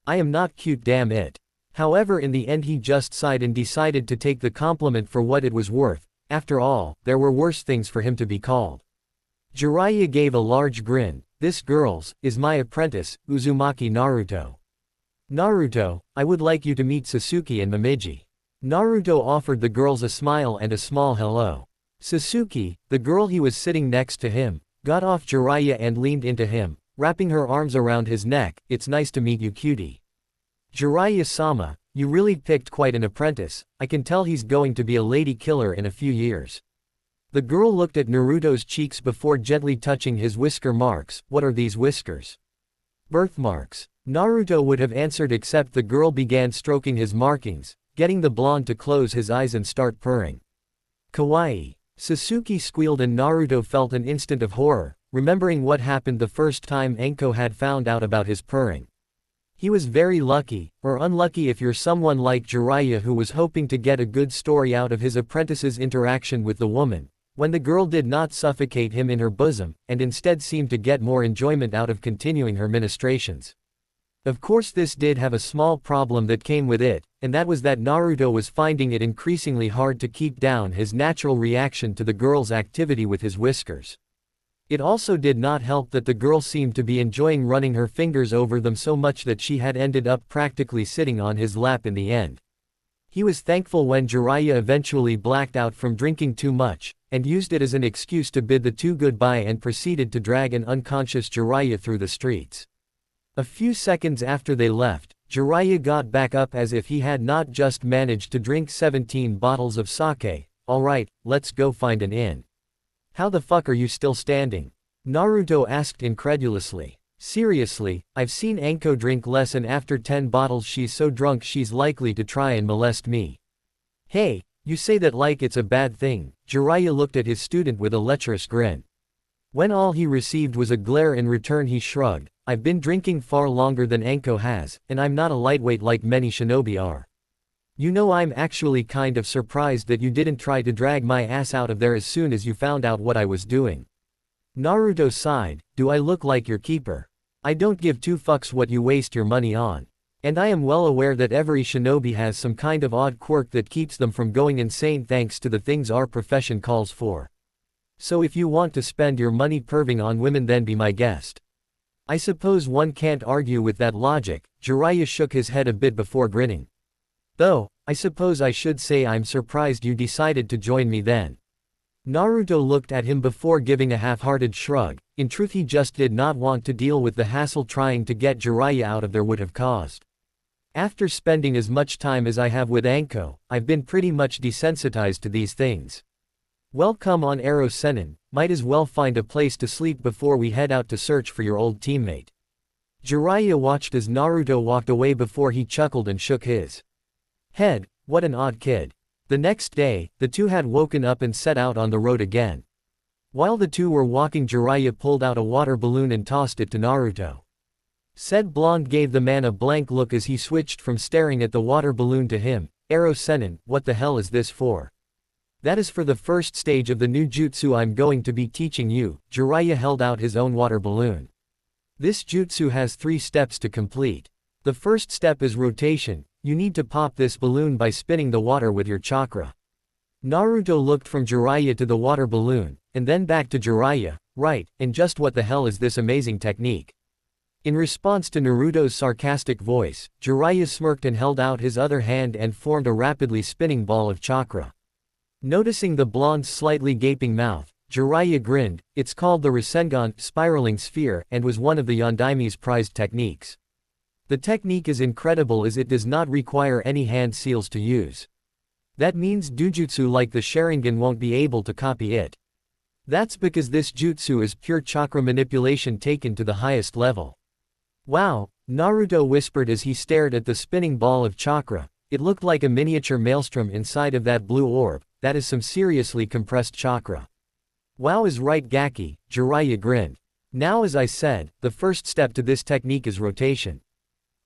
A: I am not cute, damn it. However, in the end he just sighed and decided to take the compliment for what it was worth. After all, there were worse things for him to be called. Jiraiya gave a large grin. This, girls, is my apprentice, Uzumaki Naruto. Naruto, I would like you to meet Sasuke and Momiji. Naruto offered the girls a smile and a small hello. Sasuke, the girl he was sitting next to him, got off Jiraiya and leaned into him, wrapping her arms around his neck. It's nice to meet you, cutie. Jiraiya-sama, you really picked quite an apprentice. I can tell he's going to be a lady killer in a few years. The girl looked at Naruto's cheeks before gently touching his whisker marks. What are these whiskers? Birthmarks. Naruto would have answered, except the girl began stroking his markings, getting the blonde to close his eyes and start purring. Kawaii. Sasuke squealed and Naruto felt an instant of horror, remembering what happened the first time Anko had found out about his purring. He was very lucky, or unlucky if you're someone like Jiraiya who was hoping to get a good story out of his apprentice's interaction with the woman, when the girl did not suffocate him in her bosom, and instead seemed to get more enjoyment out of continuing her ministrations. Of course, this did have a small problem that came with it, and that was that Naruto was finding it increasingly hard to keep down his natural reaction to the girl's activity with his whiskers. It also did not help that the girl seemed to be enjoying running her fingers over them so much that she had ended up practically sitting on his lap in the end. He was thankful when Jiraiya eventually blacked out from drinking too much, and used it as an excuse to bid the two goodbye and proceeded to drag an unconscious Jiraiya through the streets. A few seconds after they left, Jiraiya got back up as if he had not just managed to drink 17 bottles of sake. Alright, let's go find an inn. How the fuck are you still standing? Naruto asked incredulously. Seriously, I've seen Anko drink less, and after 10 bottles she's so drunk she's likely to try and molest me. Hey, you say that like it's a bad thing. Jiraiya looked at his student with a lecherous grin. When all he received was a glare in return, he shrugged. I've been drinking far longer than Anko has, and I'm not a lightweight like many shinobi are. You know, I'm actually kind of surprised that you didn't try to drag my ass out of there as soon as you found out what I was doing. Naruto sighed. Do I look like your keeper? I don't give two fucks what you waste your money on. And I am well aware that every shinobi has some kind of odd quirk that keeps them from going insane thanks to the things our profession calls for. So if you want to spend your money perving on women, then be my guest. I suppose one can't argue with that logic. Jiraiya shook his head a bit before grinning. Though, I suppose I should say I'm surprised you decided to join me then. Naruto looked at him before giving a half-hearted shrug. In truth, he just did not want to deal with the hassle trying to get Jiraiya out of there would have caused. After spending as much time as I have with Anko, I've been pretty much desensitized to these things. Well, come on, Rasengan, might as well find a place to sleep before we head out to search for your old teammate. Jiraiya watched as Naruto walked away before he chuckled and shook his head. What an odd kid. The next day, the two had woken up and set out on the road again. While the two were walking, Jiraiya pulled out a water balloon and tossed it to Naruto. Said blonde gave the man a blank look as he switched from staring at the water balloon to him. Rasengan, what the hell is this for? That is for the first stage of the new jutsu I'm going to be teaching you. Jiraiya held out his own water balloon. This jutsu has 3 steps to complete. The first step is rotation. You need to pop this balloon by spinning the water with your chakra. Naruto looked from Jiraiya to the water balloon, and then back to Jiraiya. Right, and just what the hell is this amazing technique? In response to Naruto's sarcastic voice, Jiraiya smirked and held out his other hand and formed a rapidly spinning ball of chakra. Noticing the blonde's slightly gaping mouth, Jiraiya grinned. It's called the Rasengan spiraling sphere and was one of the Yondaime's prized techniques. The technique is incredible as it does not require any hand seals to use. That means Jujutsu like the Sharingan won't be able to copy it. That's because this jutsu is pure chakra manipulation taken to the highest level. Wow, Naruto whispered as he stared at the spinning ball of chakra. It looked like a miniature maelstrom inside of that blue orb. That is some seriously compressed chakra. Wow is right, Gaki, Jiraiya grinned. Now, as I said, the first step to this technique is rotation.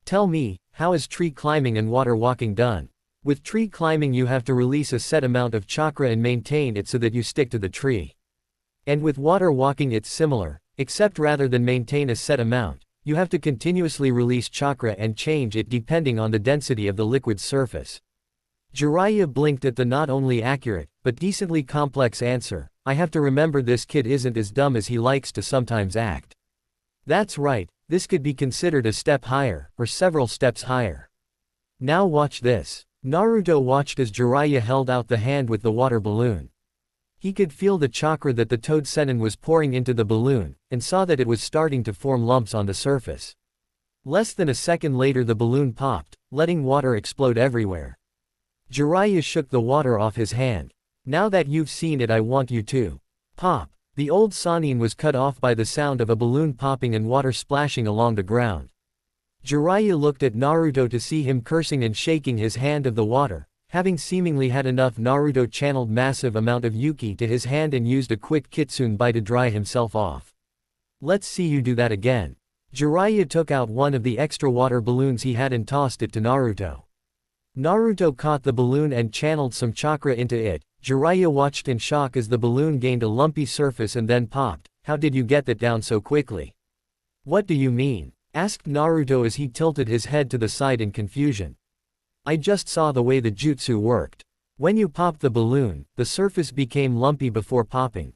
A: Tell me, how is tree climbing and water walking done? With tree climbing you have to release a set amount of chakra and maintain it so that you stick to the tree. And with water walking it's similar, except rather than maintain a set amount, you have to continuously release chakra and change it depending on the density of the liquid surface. Jiraiya blinked at the not only accurate, but decently complex answer. I have to remember this kid isn't as dumb as he likes to sometimes act. That's right, this could be considered a step higher, or several steps higher. Now watch this. Naruto watched as Jiraiya held out the hand with the water balloon. He could feel the chakra that the Toad Sennin was pouring into the balloon, and saw that it was starting to form lumps on the surface. Less than a second later the balloon popped, letting water explode everywhere. Jiraiya shook the water off his hand. Now that you've seen it I want you to pop. The old Sannin was cut off by the sound of a balloon popping and water splashing along the ground. Jiraiya looked at Naruto to see him cursing and shaking his hand of the water. Having seemingly had enough, Naruto channeled massive amount of Yuki to his hand and used a quick kitsune bai to dry himself off. Let's see you do that again. Jiraiya took out one of the extra water balloons he had and tossed it to Naruto. Naruto caught the balloon and channeled some chakra into it. Jiraiya watched in shock as the balloon gained a lumpy surface and then popped. How did you get that down so quickly? What do you mean? Asked Naruto as he tilted his head to the side in confusion. I just saw the way the jutsu worked. When you popped the balloon, the surface became lumpy before popping.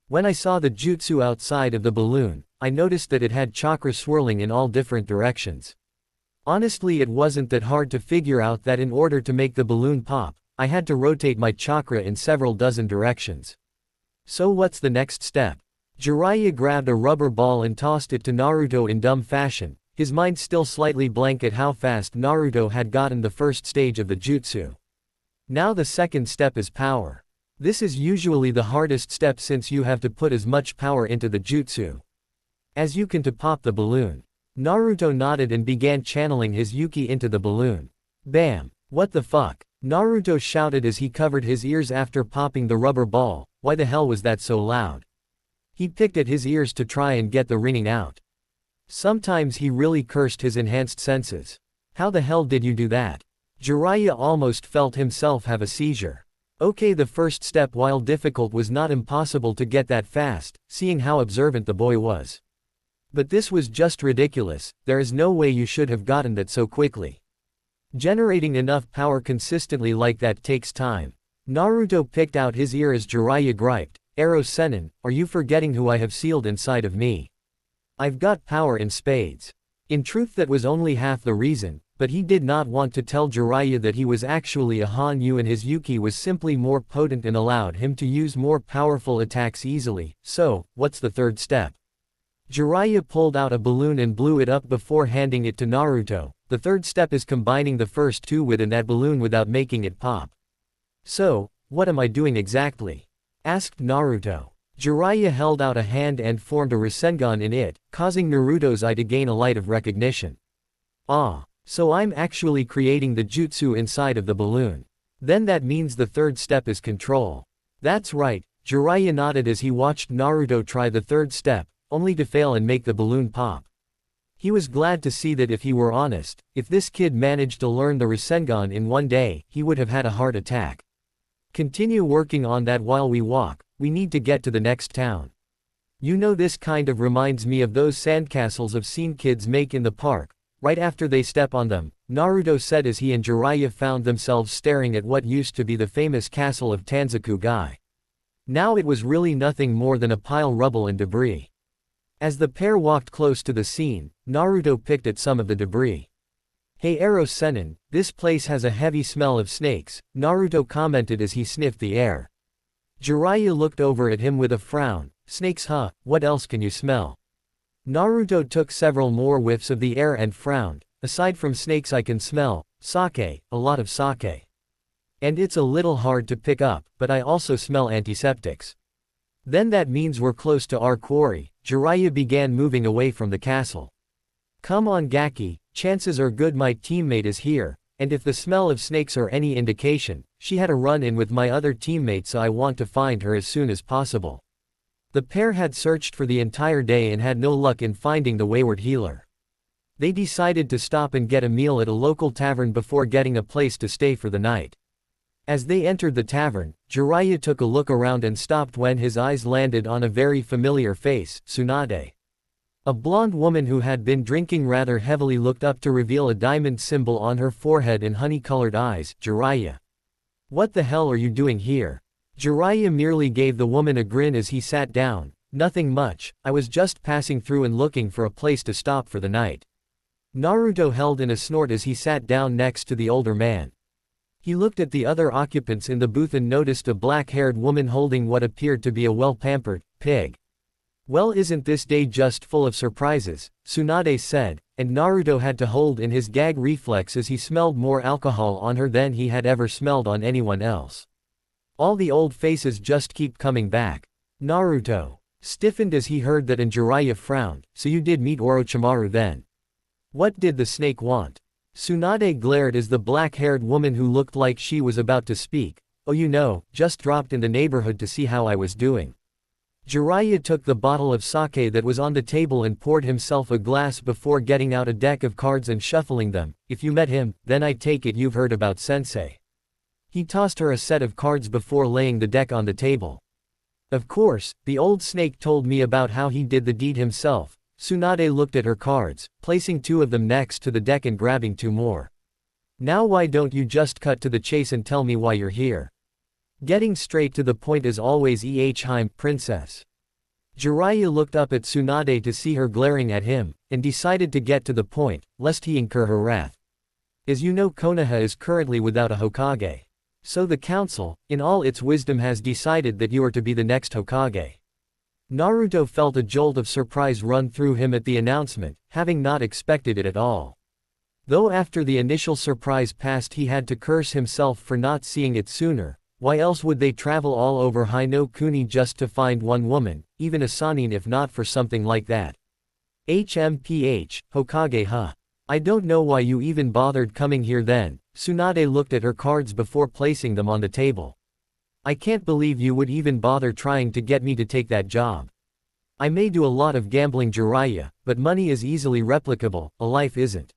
A: When I saw the jutsu outside of the balloon, I noticed that it had chakra swirling in all different directions. Honestly, it wasn't that hard to figure out that in order to make the balloon pop, I had to rotate my chakra in several dozen directions. So what's the next step? Jiraiya grabbed a rubber ball and tossed it to Naruto in dumb fashion, his mind still slightly blank at how fast Naruto had gotten the first stage of the jutsu. Now the second step is power. This is usually the hardest step since you have to put as much power into the jutsu as you can to pop the balloon. Naruto nodded and began channeling his Yuki into the balloon. Bam! What the fuck? Naruto shouted as he covered his ears after popping the rubber ball. Why the hell was that so loud? He picked at his ears to try and get the ringing out. Sometimes he really cursed his enhanced senses. How the hell did you do that? Jiraiya almost felt himself have a seizure. Okay, the first step, while difficult, was not impossible to get that fast, seeing how observant the boy was. But this was just ridiculous. There is no way you should have gotten that so quickly. Generating enough power consistently like that takes time. Naruto picked out his ear as Jiraiya griped, Arrow Sennin, are you forgetting who I have sealed inside of me? I've got power in spades. In truth that was only half the reason, but he did not want to tell Jiraiya that he was actually a Hanyu and his Yuki was simply more potent and allowed him to use more powerful attacks easily. So, what's the third step? Jiraiya pulled out a balloon and blew it up before handing it to Naruto. The third step is combining the first two within that balloon without making it pop. So, what am I doing exactly? Asked Naruto. Jiraiya held out a hand and formed a Rasengan in it, causing Naruto's eye to gain a light of recognition. Ah, so I'm actually creating the jutsu inside of the balloon. Then that means the third step is control. That's right, Jiraiya nodded as he watched Naruto try the third step, only to fail and make the balloon pop. He was glad to see that if he were honest, if this kid managed to learn the Rasengan in one day, he would have had a heart attack. Continue working on that while we walk, we need to get to the next town. You know, this kind of reminds me of those sandcastles I've seen kids make in the park, right after they step on them, Naruto said as he and Jiraiya found themselves staring at what used to be the famous castle of Tanzaku Gai. Now it was really nothing more than a pile of rubble and debris. As the pair walked close to the scene, Naruto picked at some of the debris. "Hey Rasengan, this place has a heavy smell of snakes," Naruto commented as he sniffed the air. Jiraiya looked over at him with a frown. "Snakes huh, what else can you smell?" Naruto took several more whiffs of the air and frowned. "Aside from snakes I can smell sake, a lot of sake. And it's a little hard to pick up, but I also smell antiseptics." "Then that means we're close to our quarry." Jiraiya began moving away from the castle. "Come on Gaki, chances are good my teammate is here, and if the smell of snakes are any indication, she had a run-in with my other teammate, so I want to find her as soon as possible." The pair had searched for the entire day and had no luck in finding the wayward healer. They decided to stop and get a meal at a local tavern before getting a place to stay for the night. As they entered the tavern, Jiraiya took a look around and stopped when his eyes landed on a very familiar face, Tsunade. A blonde woman who had been drinking rather heavily looked up to reveal a diamond symbol on her forehead and honey-colored eyes. "Jiraiya. What the hell are you doing here?" Jiraiya merely gave the woman a grin as he sat down. "Nothing much, I was just passing through and looking for a place to stop for the night." Naruto held in a snort as he sat down next to the older man. He looked at the other occupants in the booth and noticed a black-haired woman holding what appeared to be a well-pampered pig. "Well, isn't this day just full of surprises?" Tsunade said, and Naruto had to hold in his gag reflex as he smelled more alcohol on her than he had ever smelled on anyone else. All the old faces just keep coming back. Naruto stiffened as he heard that and Jiraiya frowned. "So you did meet Orochimaru then? What did the snake want?" Tsunade glared as the black-haired woman who looked like she was about to speak. "Oh, you know, just dropped in the neighborhood to see how I was doing." Jiraiya took the bottle of sake that was on the table and poured himself a glass before getting out a deck of cards and shuffling them. "If you met him, then I take it you've heard about Sensei." He tossed her a set of cards before laying the deck on the table. "Of course, the old snake told me about how he did the deed himself." Tsunade looked at her cards, placing 2 of them next to the deck and grabbing 2 more. "Now why don't you just cut to the chase and tell me why you're here? Getting straight to the point is always princess." Jiraiya looked up at Tsunade to see her glaring at him, and decided to get to the point, lest he incur her wrath. "As you know, Konoha is currently without a Hokage. So the council, in all its wisdom, has decided that you are to be the next Hokage." Naruto felt a jolt of surprise run through him at the announcement, having not expected it at all. Though after the initial surprise passed he had to curse himself for not seeing it sooner. Why else would they travel all over Hino Kuni just to find one woman, even a Sannin, if not for something like that? Hokage huh? I don't know why you even bothered coming here then." Tsunade looked at her cards before placing them on the table. "I can't believe you would even bother trying to get me to take that job. I may do a lot of gambling, Jiraiya, but money is easily replicable, a life isn't.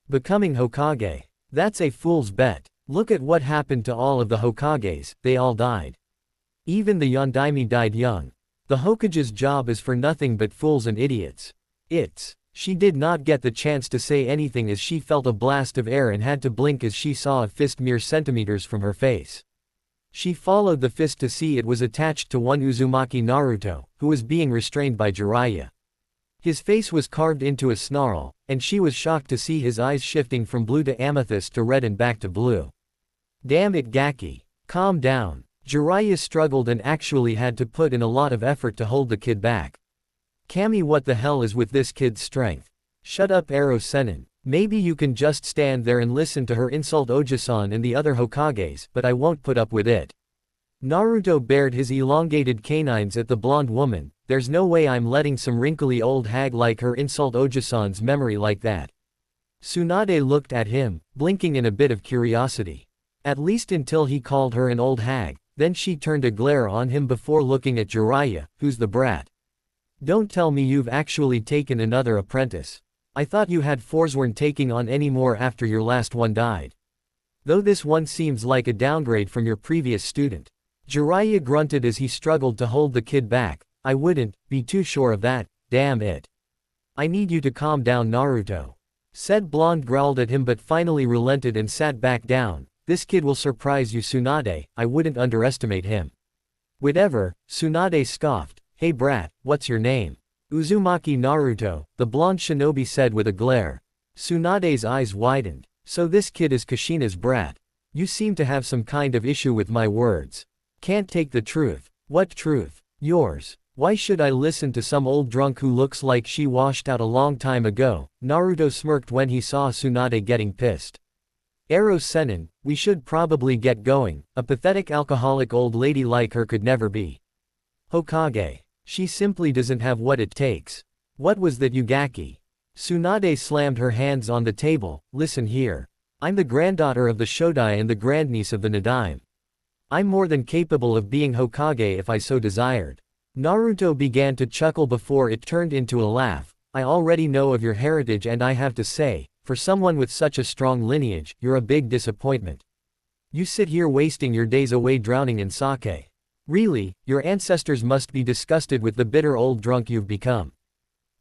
A: Becoming Hokage. That's a fool's bet. Look at what happened to all of the Hokages, they all died. Even the Yondaime died young. The Hokage's job is for nothing but fools and idiots." She did not get the chance to say anything as she felt a blast of air and had to blink as she saw a fist mere centimeters from her face. She followed the fist to see it was attached to one Uzumaki Naruto, who was being restrained by Jiraiya. His face was carved into a snarl, and she was shocked to see his eyes shifting from blue to amethyst to red and back to blue. "Damn it Gaki. Calm down." Jiraiya struggled and actually had to put in a lot of effort to hold the kid back. "Kami, what the hell is with this kid's strength?" "Shut up Rasengan. Maybe you can just stand there and listen to her insult Oji-san and the other Hokages, but I won't put up with it." Naruto bared his elongated canines at the blonde woman. "There's no way I'm letting some wrinkly old hag like her insult Oji-san's memory like that." Tsunade looked at him, blinking in a bit of curiosity. At least until he called her an old hag, then she turned a glare on him before looking at Jiraiya. "Who's the brat? Don't tell me you've actually taken another apprentice. I thought you had forsworn taking on any more after your last one died. Though this one seems like a downgrade from your previous student." Jiraiya grunted as he struggled to hold the kid back. "I wouldn't be too sure of that, damn it. I need you to calm down Naruto." Said blonde growled at him but finally relented and sat back down. "This kid will surprise you Tsunade, I wouldn't underestimate him." "Whatever," Tsunade scoffed. "Hey brat, what's your name?" Uzumaki Naruto, the blonde shinobi said with a glare. Tsunade's eyes widened. So this kid is Kushina's brat. You seem to have some kind of issue with my words. Can't take the truth. What truth? Yours. Why should I listen to some old drunk who looks like she washed out a long time ago? Naruto smirked when he saw Tsunade getting pissed. Rasengan, we should probably get going. A pathetic alcoholic old lady like her could never be Hokage. She simply doesn't have what it takes. What was that, Yugaki? Tsunade slammed her hands on the table. Listen here. I'm the granddaughter of the Shodai and the grandniece of the Nadaime. I'm more than capable of being Hokage if I so desired. Naruto began to chuckle before it turned into a laugh. I already know of your heritage, and I have to say, for someone with such a strong lineage, you're a big disappointment. You sit here wasting your days away drowning in sake. Really, your ancestors must be disgusted with the bitter old drunk you've become.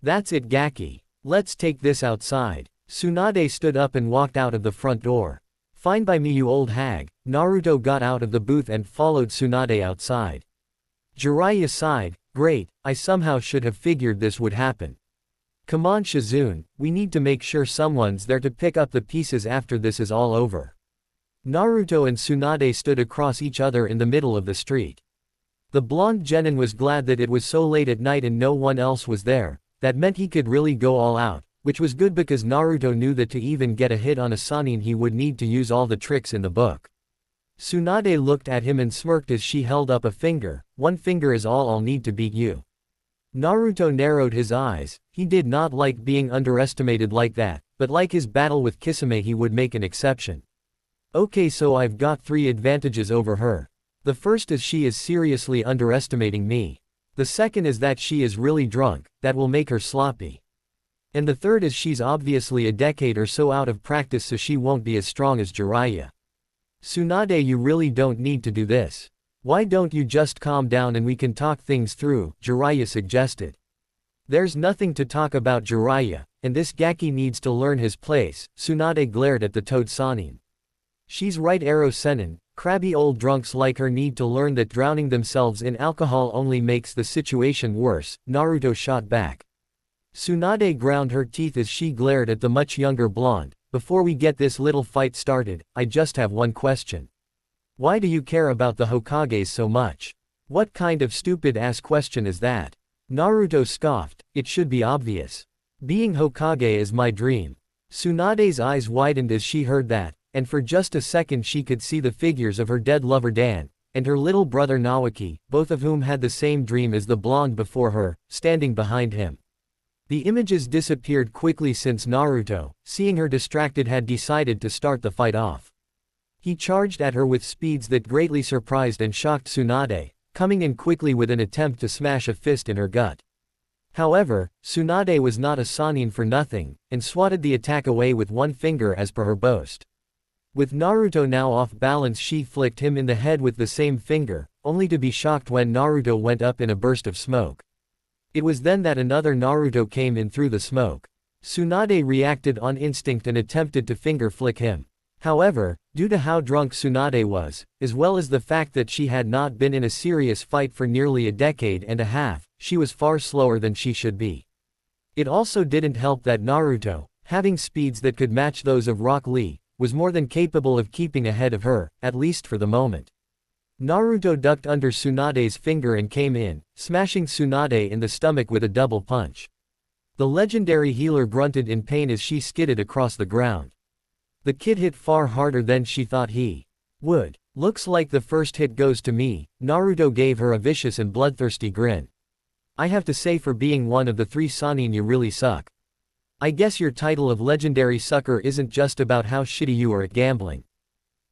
A: That's it, Gaki. Let's take this outside. Tsunade stood up and walked out of the front door. Fine by me, you old hag. Naruto got out of the booth and followed Tsunade outside. Jiraiya sighed. Great, I somehow should have figured this would happen. Come on, Shizune, we need to make sure someone's there to pick up the pieces after this is all over. Naruto and Tsunade stood across each other in the middle of the street. The blonde genin was glad that it was so late at night and no one else was there. That meant he could really go all out, which was good because Naruto knew that to even get a hit on a Sannin he would need to use all the tricks in the book. Tsunade looked at him and smirked as she held up a finger. One finger is all I'll need to beat you. Naruto narrowed his eyes. He did not like being underestimated like that, but like his battle with Kisame he would make an exception. Okay, so I've got 3 advantages over her. The first is she is seriously underestimating me. The second is that she is really drunk, that will make her sloppy. And the third is she's obviously a decade or so out of practice, so she won't be as strong as Jiraiya. Tsunade, you really don't need to do this. Why don't you just calm down and we can talk things through, Jiraiya suggested. There's nothing to talk about, Jiraiya, and this Gaki needs to learn his place. Tsunade glared at the Toad Sannin. She's right, Rasengan. Crabby old drunks like her need to learn that drowning themselves in alcohol only makes the situation worse, Naruto shot back. Tsunade ground her teeth as she glared at the much younger blonde. Before we get this little fight started, I just have one question. Why do you care about the Hokages so much? What kind of stupid-ass question is that? Naruto scoffed. It should be obvious. Being Hokage is my dream. Tsunade's eyes widened as she heard that, and for just a second she could see the figures of her dead lover Dan, and her little brother Naoki, both of whom had the same dream as the blonde before her, standing behind him. The images disappeared quickly since Naruto, seeing her distracted, had decided to start the fight off. He charged at her with speeds that greatly surprised and shocked Tsunade, coming in quickly with an attempt to smash a fist in her gut. However, Tsunade was not a Sannin for nothing, and swatted the attack away with one finger as per her boast. With Naruto now off balance, she flicked him in the head with the same finger, only to be shocked when Naruto went up in a burst of smoke. It was then that another Naruto came in through the smoke. Tsunade reacted on instinct and attempted to finger flick him. However, due to how drunk Tsunade was, as well as the fact that she had not been in a serious fight for nearly a decade and a half, she was far slower than she should be. It also didn't help that Naruto, having speeds that could match those of Rock Lee, was more than capable of keeping ahead of her, at least for the moment. Naruto ducked under Tsunade's finger and came in, smashing Tsunade in the stomach with a double punch. The legendary healer grunted in pain as she skidded across the ground. The kid hit far harder than she thought he would. Looks like the first hit goes to me. Naruto gave her a vicious and bloodthirsty grin. I have to say, for being one of the 3 Sannin, you really suck. I guess your title of legendary sucker isn't just about how shitty you are at gambling.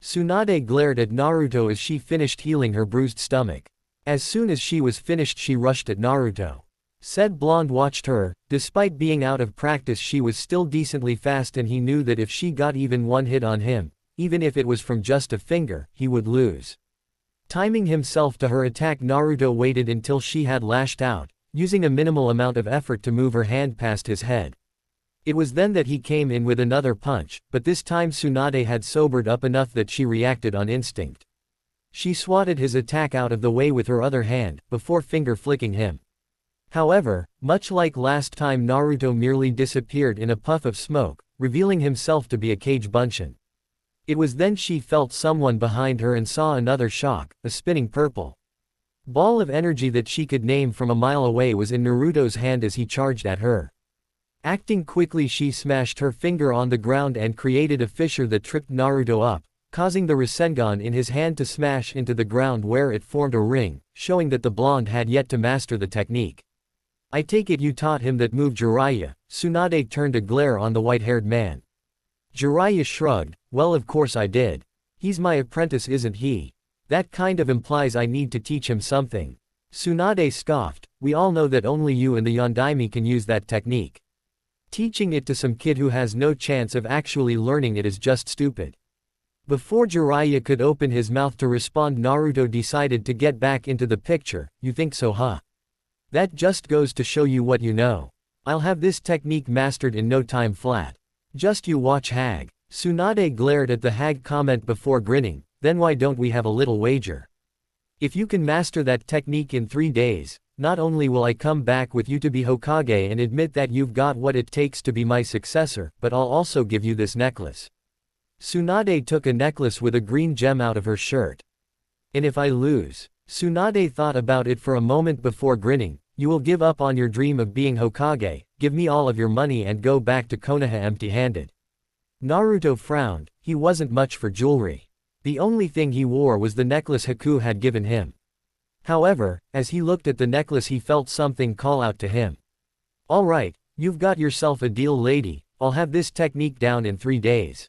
A: Tsunade glared at Naruto as she finished healing her bruised stomach. As soon as she was finished, she rushed at Naruto. Said blonde watched her. Despite being out of practice, she was still decently fast, and he knew that if she got even one hit on him, even if it was from just a finger, he would lose. Timing himself to her attack, Naruto waited until she had lashed out, using a minimal amount of effort to move her hand past his head. It was then that he came in with another punch, but this time Tsunade had sobered up enough that she reacted on instinct. She swatted his attack out of the way with her other hand, before finger flicking him. However, much like last time, Naruto merely disappeared in a puff of smoke, revealing himself to be a Kage Bunshin. It was then she felt someone behind her and saw another shock, a spinning purple ball of energy that she could name from a mile away was in Naruto's hand as he charged at her. Acting quickly, she smashed her finger on the ground and created a fissure that tripped Naruto up, causing the Rasengan in his hand to smash into the ground where it formed a ring, showing that the blonde had yet to master the technique. I take it you taught him that move, Jiraiya? Tsunade turned a glare on the white-haired man. Jiraiya shrugged. Well, of course I did. He's my apprentice, isn't he? That kind of implies I need to teach him something. Tsunade scoffed. We all know that only you and the Yondaime can use that technique. Teaching it to some kid who has no chance of actually learning it is just stupid. Before Jiraiya could open his mouth to respond, Naruto decided to get back into the picture. You think so, huh? That just goes to show you what you know. I'll have this technique mastered in no time flat. Just you watch, hag. Tsunade glared at the hag comment before grinning. Then why don't we have a little wager? If you can master that technique in 3 days, not only will I come back with you to be Hokage and admit that you've got what it takes to be my successor, but I'll also give you this necklace. Tsunade took a necklace with a green gem out of her shirt. And if I lose? Tsunade thought about it for a moment before grinning. You will give up on your dream of being Hokage, give me all of your money and go back to Konoha empty-handed. Naruto frowned. He wasn't much for jewelry. The only thing he wore was the necklace Haku had given him. However, as he looked at the necklace, he felt something call out to him. All right, you've got yourself a deal, lady. I'll have this technique down in 3 days.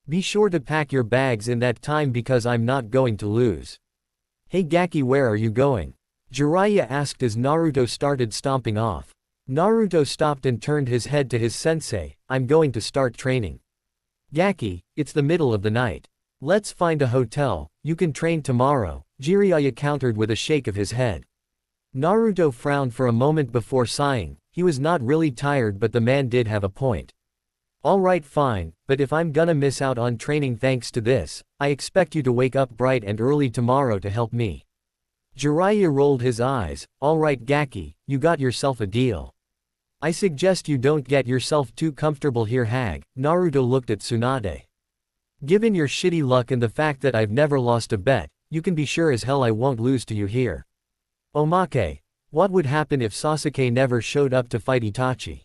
A: Be sure to pack your bags in that time because I'm not going to lose. Hey Gaki, where are you going? Jiraiya asked as Naruto started stomping off. Naruto stopped and turned his head to his sensei. I'm going to start training. Gaki, it's the middle of the night. Let's find a hotel. You can train tomorrow, Jiraiya countered with a shake of his head. Naruto frowned for a moment before sighing. He was not really tired, but the man did have a point. Alright, fine, but if I'm gonna miss out on training thanks to this, I expect you to wake up bright and early tomorrow to help me. Jiraiya rolled his eyes. Alright Gaki, you got yourself a deal. I suggest you don't get yourself too comfortable here, hag. Naruto looked at Tsunade. Given your shitty luck and the fact that I've never lost a bet, you can be sure as hell I won't lose to you here. Omake, what would happen if Sasuke never showed up to fight Itachi?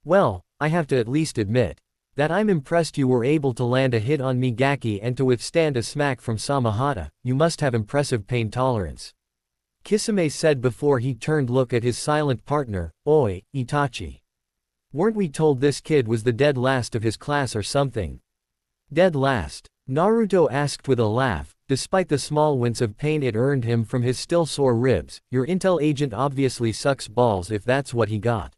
A: Well, I have to at least admit that I'm impressed you were able to land a hit on me, Gaki, and to withstand a smack from Samahata. You must have impressive pain tolerance. Kisame said before he turned look at his silent partner. Oi, Itachi. Weren't we told this kid was the dead last of his class or something? Dead last? Naruto asked with a laugh, despite the small wince of pain it earned him from his still sore ribs. Your intel agent obviously sucks balls if that's what he got.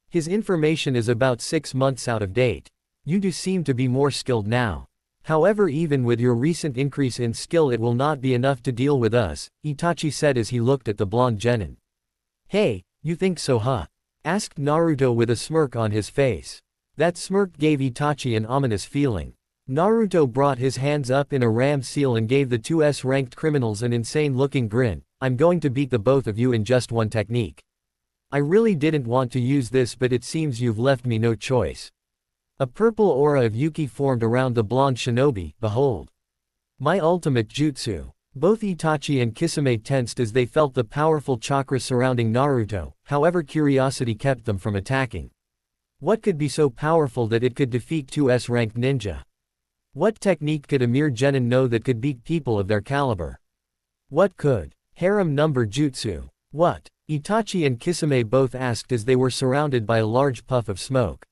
A: His information is about 6 months out of date. You do seem to be more skilled now. However, even with your recent increase in skill it will not be enough to deal with us, Itachi said as he looked at the blonde genin. Hey, you think so, huh? Asked Naruto with a smirk on his face. That smirk gave Itachi an ominous feeling. Naruto brought his hands up in a ram seal and gave the 2S ranked criminals an insane-looking grin. I'm going to beat the both of you in just one technique. I really didn't want to use this, but it seems you've left me no choice. A purple aura of Yuki formed around the blonde shinobi. Behold. My ultimate jutsu. Both Itachi and Kisame tensed as they felt the powerful chakra surrounding Naruto, however curiosity kept them from attacking. What could be so powerful that it could defeat 2S ranked ninja? What technique could a mere genin know that could beat people of their caliber? What could? Harem number jutsu. What? Itachi and Kisame both asked as they were surrounded by a large puff of smoke.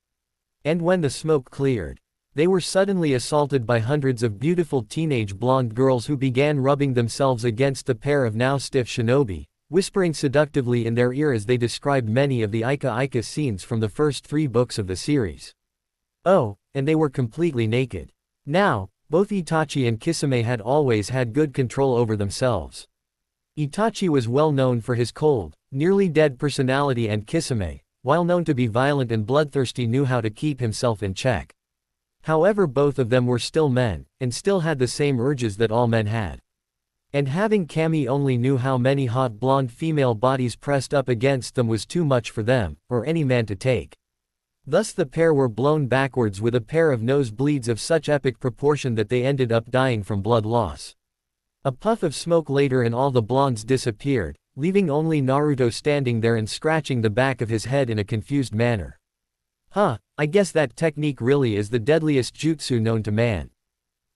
A: And when the smoke cleared, they were suddenly assaulted by hundreds of beautiful teenage blonde girls who began rubbing themselves against the pair of now stiff shinobi, whispering seductively in their ear as they described many of the Ika scenes from the first 3 books of the series. Oh, and they were completely naked. Now, both Itachi and Kisame had always had good control over themselves. Itachi was well known for his cold, nearly dead personality, and Kisame, while known to be violent and bloodthirsty, knew how to keep himself in check. However, both of them were still men, and still had the same urges that all men had. And having Kami only knew how many hot blonde female bodies pressed up against them was too much for them, or any man to take. Thus the pair were blown backwards with a pair of nosebleeds of such epic proportion that they ended up dying from blood loss. A puff of smoke later and all the blondes disappeared, leaving only Naruto standing there and scratching the back of his head in a confused manner. Huh, I guess that technique really is the deadliest jutsu known to man.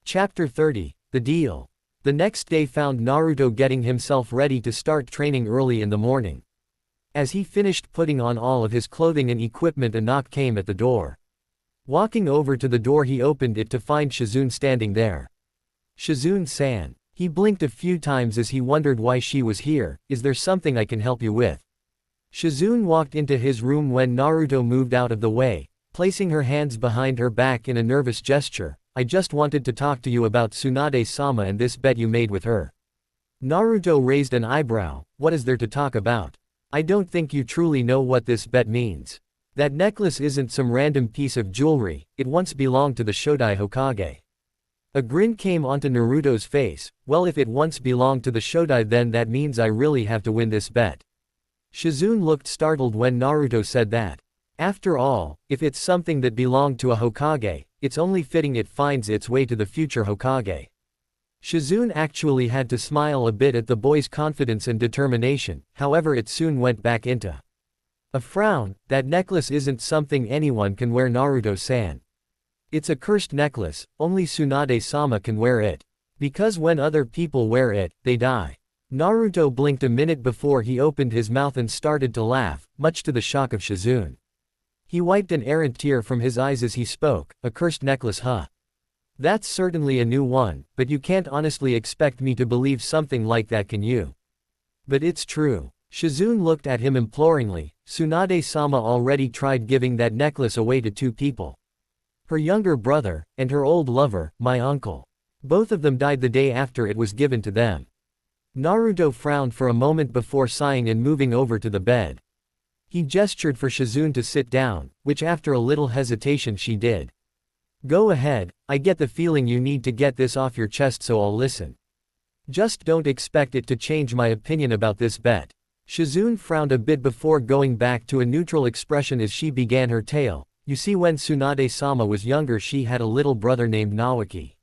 A: Chapter 30, The Deal. The next day found Naruto getting himself ready to start training early in the morning. As he finished putting on all of his clothing and equipment, a knock came at the door. Walking over to the door, he opened it to find Shizune standing there. Shizune-san. He blinked a few times as he wondered why she was here. Is there something I can help you with? Shizune walked into his room when Naruto moved out of the way, placing her hands behind her back in a nervous gesture. I just wanted to talk to you about Tsunade-sama and this bet you made with her. Naruto raised an eyebrow. What is there to talk about? I don't think you truly know what this bet means. That necklace isn't some random piece of jewelry, it once belonged to the Shodai Hokage. A grin came onto Naruto's face. Well, if it once belonged to the Shodai, then that means I really have to win this bet. Shizune looked startled when Naruto said that. After all, if it's something that belonged to a Hokage, it's only fitting it finds its way to the future Hokage. Shizune actually had to smile a bit at the boy's confidence and determination, however it soon went back into a frown. That necklace isn't something anyone can wear, Naruto-san. It's a cursed necklace, only Tsunade-sama can wear it. Because when other people wear it, they die. Naruto blinked a minute before he opened his mouth and started to laugh, much to the shock of Shizune. He wiped an errant tear from his eyes as he spoke. A cursed necklace, huh? That's certainly a new one, but you can't honestly expect me to believe something like that, can you? But it's true. Shizune looked at him imploringly. Tsunade-sama already tried giving that necklace away to two people. Her younger brother, and her old lover, my uncle. Both of them died the day after it was given to them. Naruto frowned for a moment before sighing and moving over to the bed. He gestured for Shizune to sit down, which after a little hesitation she did. Go ahead, I get the feeling you need to get this off your chest, so I'll listen. Just don't expect it to change my opinion about this bet. Shizune frowned a bit before going back to a neutral expression as she began her tale. You see, when Tsunade-sama was younger, she had a little brother named Naoki.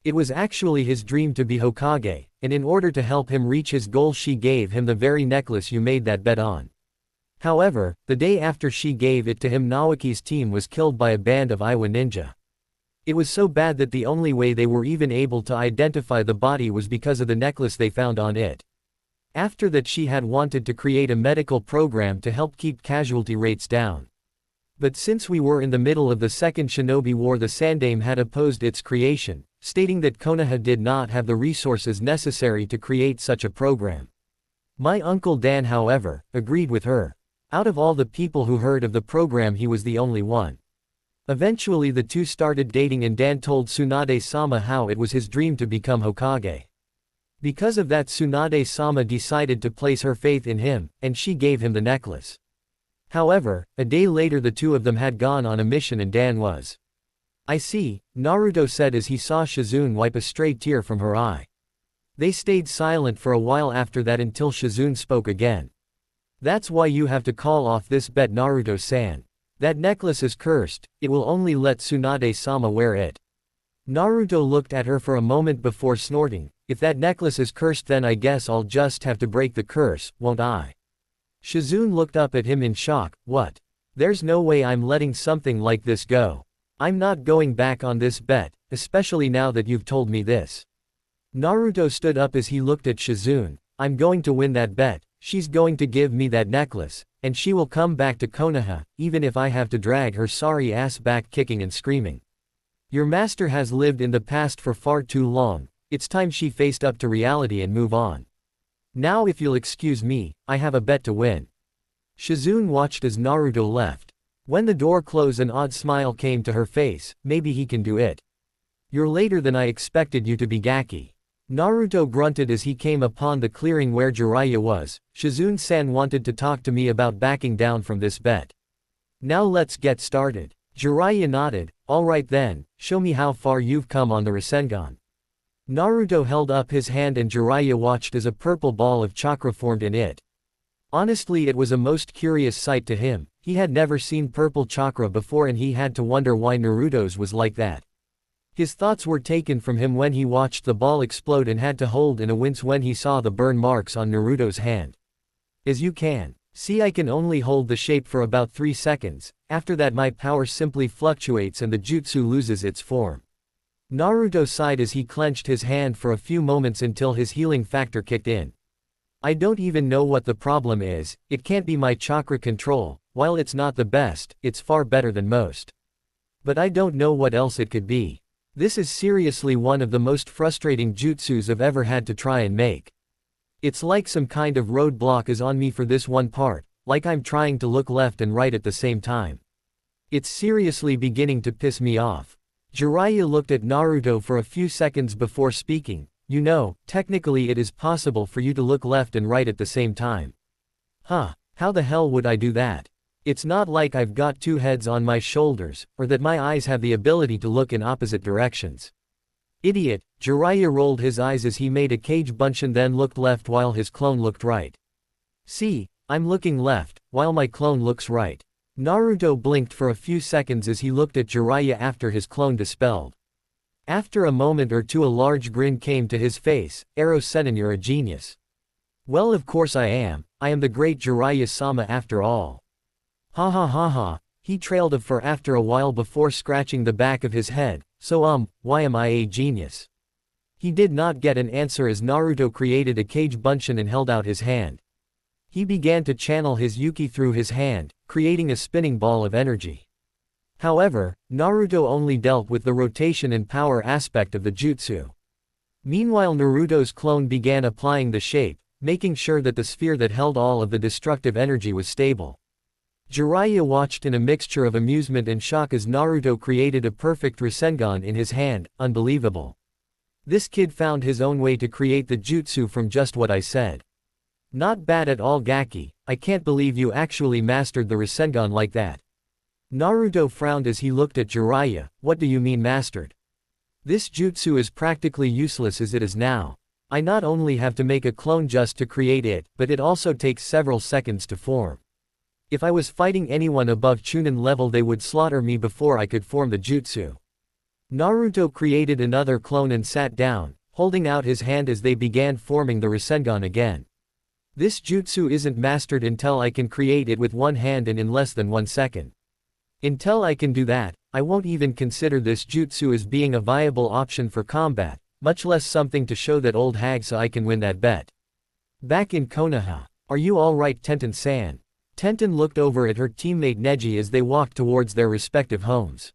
A: It was actually his dream to be Hokage, and in order to help him reach his goal she gave him the very necklace you made that bet on. However, the day after she gave it to him, Naoki's team was killed by a band of Iwa ninja. It was so bad that the only way they were even able to identify the body was because of the necklace they found on it. After that, she had wanted to create a medical program to help keep casualty rates down. But since we were in the middle of the Second Shinobi War, the Sandaime had opposed its creation, stating that Konoha did not have the resources necessary to create such a program. My uncle Dan, however, agreed with her. Out of all the people who heard of the program, he was the only one. Eventually the two started dating, and Dan told Tsunade-sama how it was his dream to become Hokage. Because of that, Tsunade-sama decided to place her faith in him, and she gave him the necklace. However, a day later the two of them had gone on a mission and Dan was. I see, Naruto said as he saw Shizune wipe a stray tear from her eye. They stayed silent for a while after that until Shizune spoke again. That's why you have to call off this bet, Naruto-san. That necklace is cursed, it will only let Tsunade-sama wear it. Naruto looked at her for a moment before snorting. If that necklace is cursed, then I guess I'll just have to break the curse, won't I? Shizune looked up at him in shock. What? There's no way I'm letting something like this go. I'm not going back on this bet, especially now that you've told me this. Naruto stood up as he looked at Shizune. I'm going to win that bet. She's going to give me that necklace, and she will come back to Konoha, even if I have to drag her sorry ass back kicking and screaming. Your master has lived in the past for far too long. It's time she faced up to reality and move on. Now if you'll excuse me, I have a bet to win. Shizune watched as Naruto left. When the door closed, an odd smile came to her face. Maybe he can do it. You're later than I expected you to be, Gaki. Naruto grunted as he came upon the clearing where Jiraiya was. Shizune-san wanted to talk to me about backing down from this bet. Now let's get started. Jiraiya nodded. Alright then, show me how far you've come on the Rasengan. Naruto held up his hand and Jiraiya watched as a purple ball of chakra formed in it. Honestly, it was a most curious sight to him. He had never seen purple chakra before and he had to wonder why Naruto's was like that. His thoughts were taken from him when he watched the ball explode and had to hold in a wince when he saw the burn marks on Naruto's hand. As you can see, I can only hold the shape for about 3 seconds, after that my power simply fluctuates and the jutsu loses its form. Naruto sighed as he clenched his hand for a few moments until his healing factor kicked in. I don't even know what the problem is. It can't be my chakra control. While it's not the best, it's far better than most. But I don't know what else it could be. This is seriously one of the most frustrating jutsus I've ever had to try and make. It's like some kind of roadblock is on me for this one part, like I'm trying to look left and right at the same time. It's seriously beginning to piss me off. Jiraiya looked at Naruto for a few seconds before speaking. You know, technically it is possible for you to look left and right at the same time. Huh, how the hell would I do that? It's not like I've got 2 heads on my shoulders, or that my eyes have the ability to look in opposite directions. Idiot, Jiraiya rolled his eyes as he made a kage bunshin then looked left while his clone looked right. See, I'm looking left, while my clone looks right. Naruto blinked for a few seconds as he looked at Jiraiya after his clone dispelled. After a moment or two a large grin came to his face. Ero-Sennin, you're a genius. Well, of course I am the great Jiraiya-sama after all. Ha ha ha ha, he trailed off for after a while before scratching the back of his head. So why am I a genius? He did not get an answer as Naruto created a kage bunshin and held out his hand. He began to channel his Yuki through his hand, creating a spinning ball of energy. However, Naruto only dealt with the rotation and power aspect of the jutsu. Meanwhile, Naruto's clone began applying the shape, making sure that the sphere that held all of the destructive energy was stable. Jiraiya watched in a mixture of amusement and shock as Naruto created a perfect Rasengan in his hand. Unbelievable. This kid found his own way to create the jutsu from just what I said. Not bad at all, Gaki. I can't believe you actually mastered the Rasengan like that. Naruto frowned as he looked at Jiraiya. What do you mean mastered? This jutsu is practically useless as it is now. I not only have to make a clone just to create it, but it also takes several seconds to form. If I was fighting anyone above Chunin level, they would slaughter me before I could form the jutsu. Naruto created another clone and sat down, holding out his hand as they began forming the Rasengan again. This jutsu isn't mastered until I can create it with one hand and in less than 1 second. Until I can do that, I won't even consider this jutsu as being a viable option for combat, much less something to show that old hag so I can win that bet. Back in Konoha. Are you alright, Tenten-san? Tenten looked over at her teammate Neji as they walked towards their respective homes.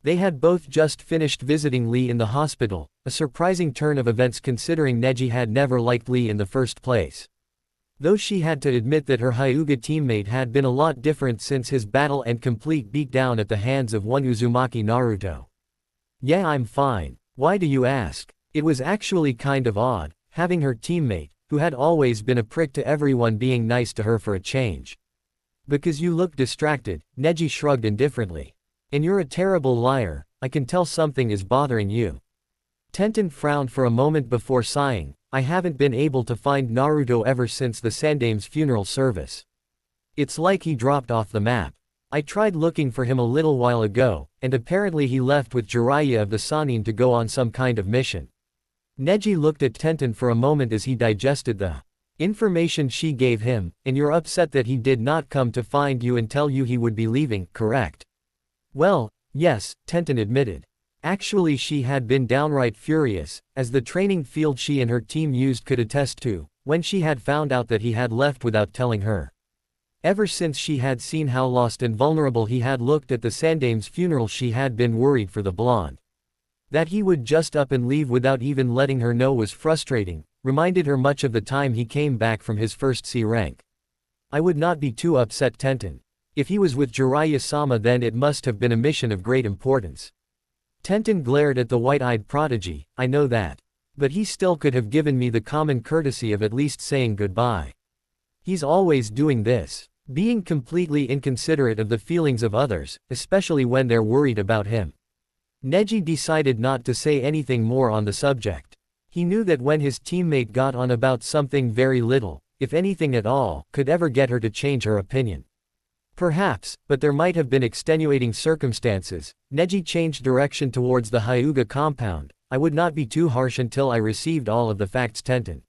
A: They had both just finished visiting Lee in the hospital, a surprising turn of events considering Neji had never liked Lee in the first place. Though she had to admit that her Hyuga teammate had been a lot different since his battle and complete beatdown at the hands of one Uzumaki Naruto. Yeah, I'm fine. Why do you ask? It was actually kind of odd, having her teammate, who had always been a prick to everyone, being nice to her for a change. Because you look distracted, Neji shrugged indifferently. And you're a terrible liar, I can tell something is bothering you. Tenten frowned for a moment before sighing. I haven't been able to find Naruto ever since the Sandame's funeral service. It's like he dropped off the map. I tried looking for him a little while ago, and apparently he left with Jiraiya of the Sannin to go on some kind of mission. Neji looked at Tenten for a moment as he digested the information she gave him. And you're upset that he did not come to find you and tell you he would be leaving, correct? Well, yes, Tenten admitted. Actually, she had been downright furious, as the training field she and her team used could attest to, when she had found out that he had left without telling her. Ever since she had seen how lost and vulnerable he had looked at the Sandame's funeral, she had been worried for the blonde. That he would just up and leave without even letting her know was frustrating, reminded her much of the time he came back from his first C rank. I would not be too upset, Tenten. If he was with Jiraiya-sama, then it must have been a mission of great importance. Tenten glared at the white-eyed prodigy. I know that. But he still could have given me the common courtesy of at least saying goodbye. He's always doing this, being completely inconsiderate of the feelings of others, especially when they're worried about him. Neji decided not to say anything more on the subject. He knew that when his teammate got on about something very little, if anything at all, could ever get her to change her opinion. Perhaps, but there might have been extenuating circumstances. Neji changed direction towards the Hyuga compound. I would not be too harsh until I received all of the facts. Tenten.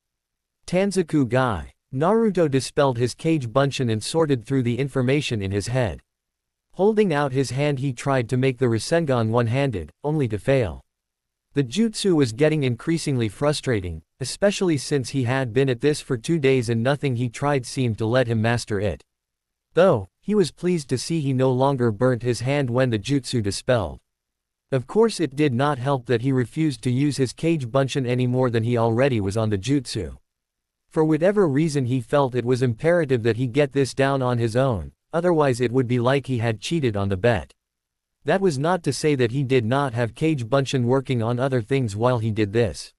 A: Tanzaku Gai. Naruto dispelled his kage bunshin and sorted through the information in his head. Holding out his hand he tried to make the Rasengan one-handed, only to fail. The jutsu was getting increasingly frustrating, especially since he had been at this for 2 days and nothing he tried seemed to let him master it. Though, he was pleased to see he no longer burnt his hand when the jutsu dispelled. Of course it did not help that he refused to use his kage bunshin any more than he already was on the jutsu. For whatever reason he felt it was imperative that he get this down on his own, otherwise it would be like he had cheated on the bet. That was not to say that he did not have kage bunshin working on other things while he did this.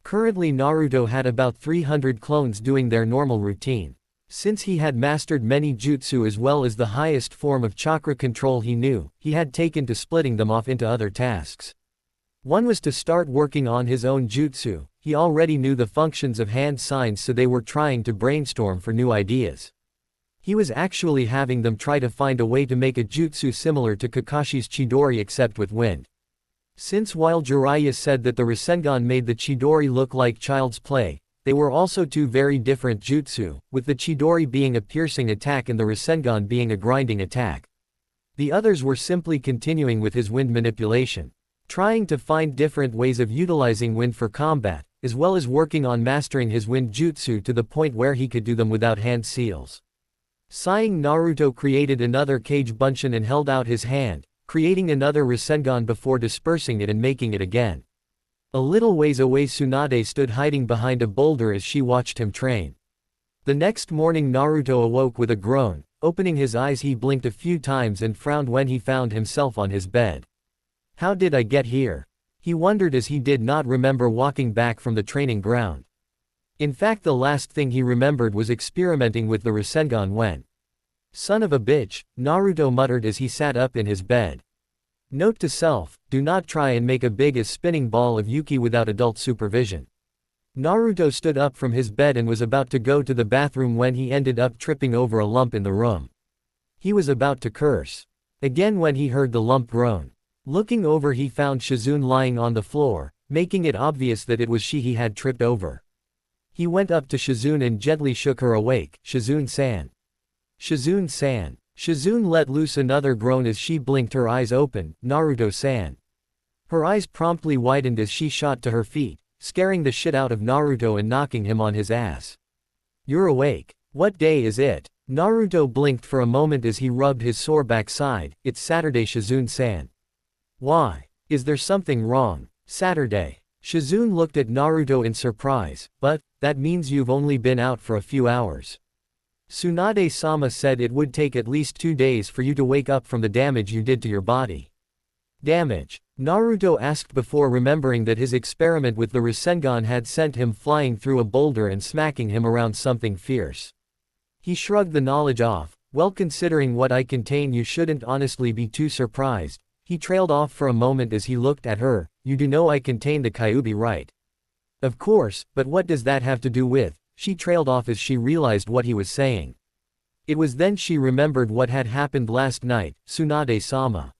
A: Currently Naruto had about 300 clones doing their normal routine. Since he had mastered many jutsu as well as the highest form of chakra control he knew, he had taken to splitting them off into other tasks. One was to start working on his own jutsu. He already knew the functions of hand signs, so they were trying to brainstorm for new ideas. He was actually having them try to find a way to make a jutsu similar to Kakashi's Chidori except with wind. Since while Jiraiya said that the Rasengan made the Chidori look like child's play, they were also 2 very different jutsu, with the Chidori being a piercing attack and the Rasengan being a grinding attack. The others were simply continuing with his wind manipulation, trying to find different ways of utilizing wind for combat, as well as working on mastering his wind jutsu to the point where he could do them without hand seals. Sighing, Naruto created another kage bunshin and held out his hand, creating another Rasengan before dispersing it and making it again. A little ways away Tsunade stood hiding behind a boulder as she watched him train. The next morning Naruto awoke with a groan. Opening his eyes he blinked a few times and frowned when he found himself on his bed. How did I get here? He wondered as he did not remember walking back from the training ground. In fact, the last thing he remembered was experimenting with the Rasengan when. Son of a bitch, Naruto muttered as he sat up in his bed. Note to self, do not try and make a big as spinning ball of Yuki without adult supervision. Naruto stood up from his bed and was about to go to the bathroom when he ended up tripping over a lump in the room. He was about to curse again when he heard the lump groan. Looking over he found Shizune lying on the floor, making it obvious that it was she he had tripped over. He went up to Shizune and gently shook her awake. Shizune-san. Shizune-san. Shizune let loose another groan as she blinked her eyes open. Naruto-san. Her eyes promptly widened as she shot to her feet, scaring the shit out of Naruto and knocking him on his ass. You're awake. What day is it? Naruto blinked for a moment as he rubbed his sore backside. It's Saturday, Shizune-san. Why? Is there something wrong? Saturday. Shizune looked at Naruto in surprise. But, that means you've only been out for a few hours. Tsunade-sama said it would take at least 2 days for you to wake up from the damage you did to your body. Damage? Naruto asked before remembering that his experiment with the Rasengan had sent him flying through a boulder and smacking him around something fierce. He shrugged the knowledge off. Well, considering what I contain, you shouldn't honestly be too surprised. He trailed off for a moment as he looked at her. You do know I contain the Kyuubi, right? Of course, but what does that have to do with? She trailed off as she realized what he was saying. It was then she remembered what had happened last night. Tsunade-sama.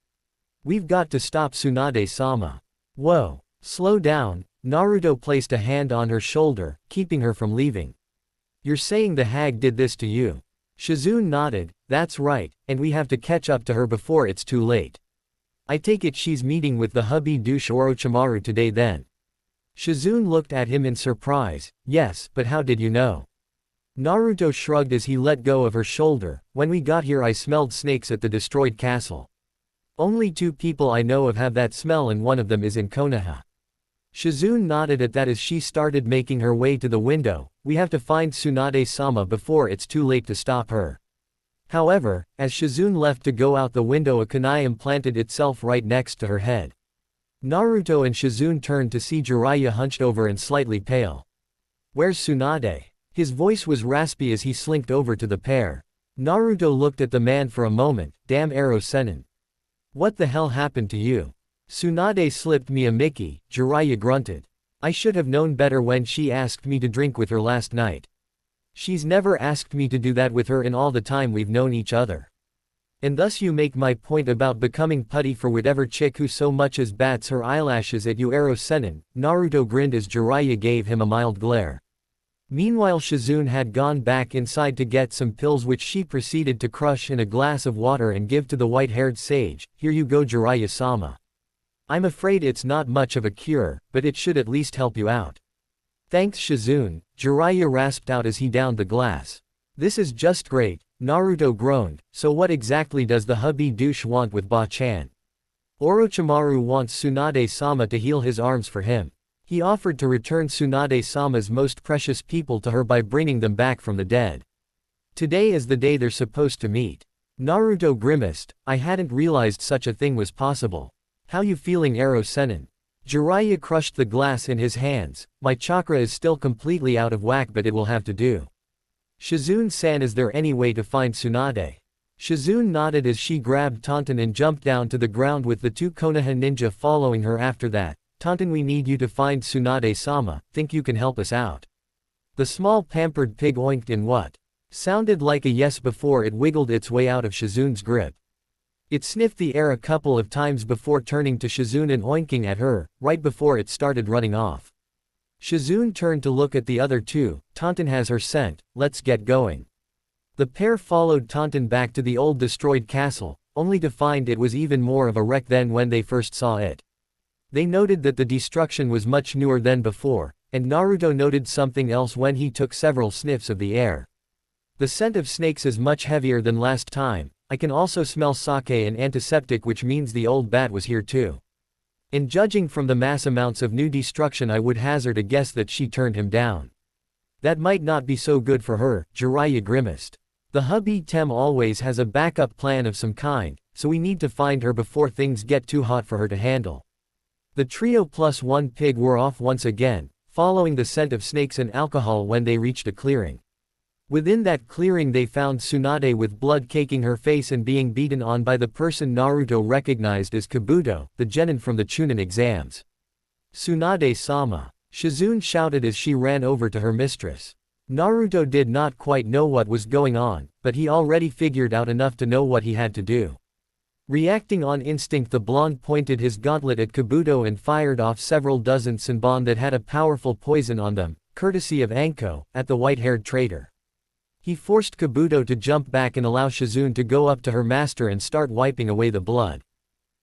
A: We've got to stop Tsunade-sama. Whoa. Slow down. Naruto placed a hand on her shoulder, keeping her from leaving. You're saying the hag did this to you? Shizune nodded. That's right, and we have to catch up to her before it's too late. I take it she's meeting with the hubby douche Orochimaru today then. Shizune looked at him in surprise. Yes, but how did you know? Naruto shrugged as he let go of her shoulder. When we got here I smelled snakes at the destroyed castle. Only 2 people I know of have that smell and one of them is in Konoha. Shizune nodded at that as she started making her way to the window. We have to find Tsunade-sama before it's too late to stop her. However, as Shizune left to go out the window, a kunai implanted itself right next to her head. Naruto and Shizune turned to see Jiraiya hunched over and slightly pale. Where's Tsunade? His voice was raspy as he slinked over to the pair. Naruto looked at the man for a moment. Damn arrow Sennin. What the hell happened to you? Tsunade slipped me a Mickey, Jiraiya grunted. I should have known better when she asked me to drink with her last night. She's never asked me to do that with her in all the time we've known each other. And thus you make my point about becoming putty for whatever chick who so much as bats her eyelashes at you. Sennin. Naruto grinned as Jiraiya gave him a mild glare. Meanwhile Shizune had gone back inside to get some pills which she proceeded to crush in a glass of water and give to the white-haired sage. Here you go Jiraiya-sama. I'm afraid it's not much of a cure, but it should at least help you out. Thanks Shizune, Jiraiya rasped out as he downed the glass. This is just great, Naruto groaned. So what exactly does the hubby douche want with Ba-chan? Orochimaru wants Tsunade-sama to heal his arms for him. He offered to return Tsunade-sama's most precious people to her by bringing them back from the dead. Today is the day they're supposed to meet. Naruto grimaced. I hadn't realized such a thing was possible. How you feeling Sennin? Jiraiya crushed the glass in his hands. My chakra is still completely out of whack but it will have to do. Shizune-san, is there any way to find Tsunade? Shizune nodded as she grabbed Taunton and jumped down to the ground with the two Konoha ninja following her after that. Taunton, we need you to find Tsunade-sama, think you can help us out? The small pampered pig oinked in what sounded like a yes before it wiggled its way out of Shizune's grip. It sniffed the air a couple of times before turning to Shizune and oinking at her, right before it started running off. Shizune turned to look at the other two. Taunton has her scent, let's get going. The pair followed Taunton back to the old destroyed castle, only to find it was even more of a wreck than when they first saw it. They noted that the destruction was much newer than before, and Naruto noted something else when he took several sniffs of the air. The scent of snakes is much heavier than last time. I can also smell sake and antiseptic, which means the old bat was here too. And judging from the mass amounts of new destruction, I would hazard a guess that she turned him down. That might not be so good for her, Jiraiya grimaced. The hubby Tem always has a backup plan of some kind, so we need to find her before things get too hot for her to handle. The trio plus one pig were off once again, following the scent of snakes and alcohol when they reached a clearing. Within that clearing they found Tsunade with blood caking her face and being beaten on by the person Naruto recognized as Kabuto, the genin from the Chunin exams. Tsunade-sama. Shizune shouted as she ran over to her mistress. Naruto did not quite know what was going on, but he already figured out enough to know what he had to do. Reacting on instinct, the blonde pointed his gauntlet at Kabuto and fired off several dozen Senbon that had a powerful poison on them, courtesy of Anko, at the white-haired traitor. He forced Kabuto to jump back and allow Shizune to go up to her master and start wiping away the blood.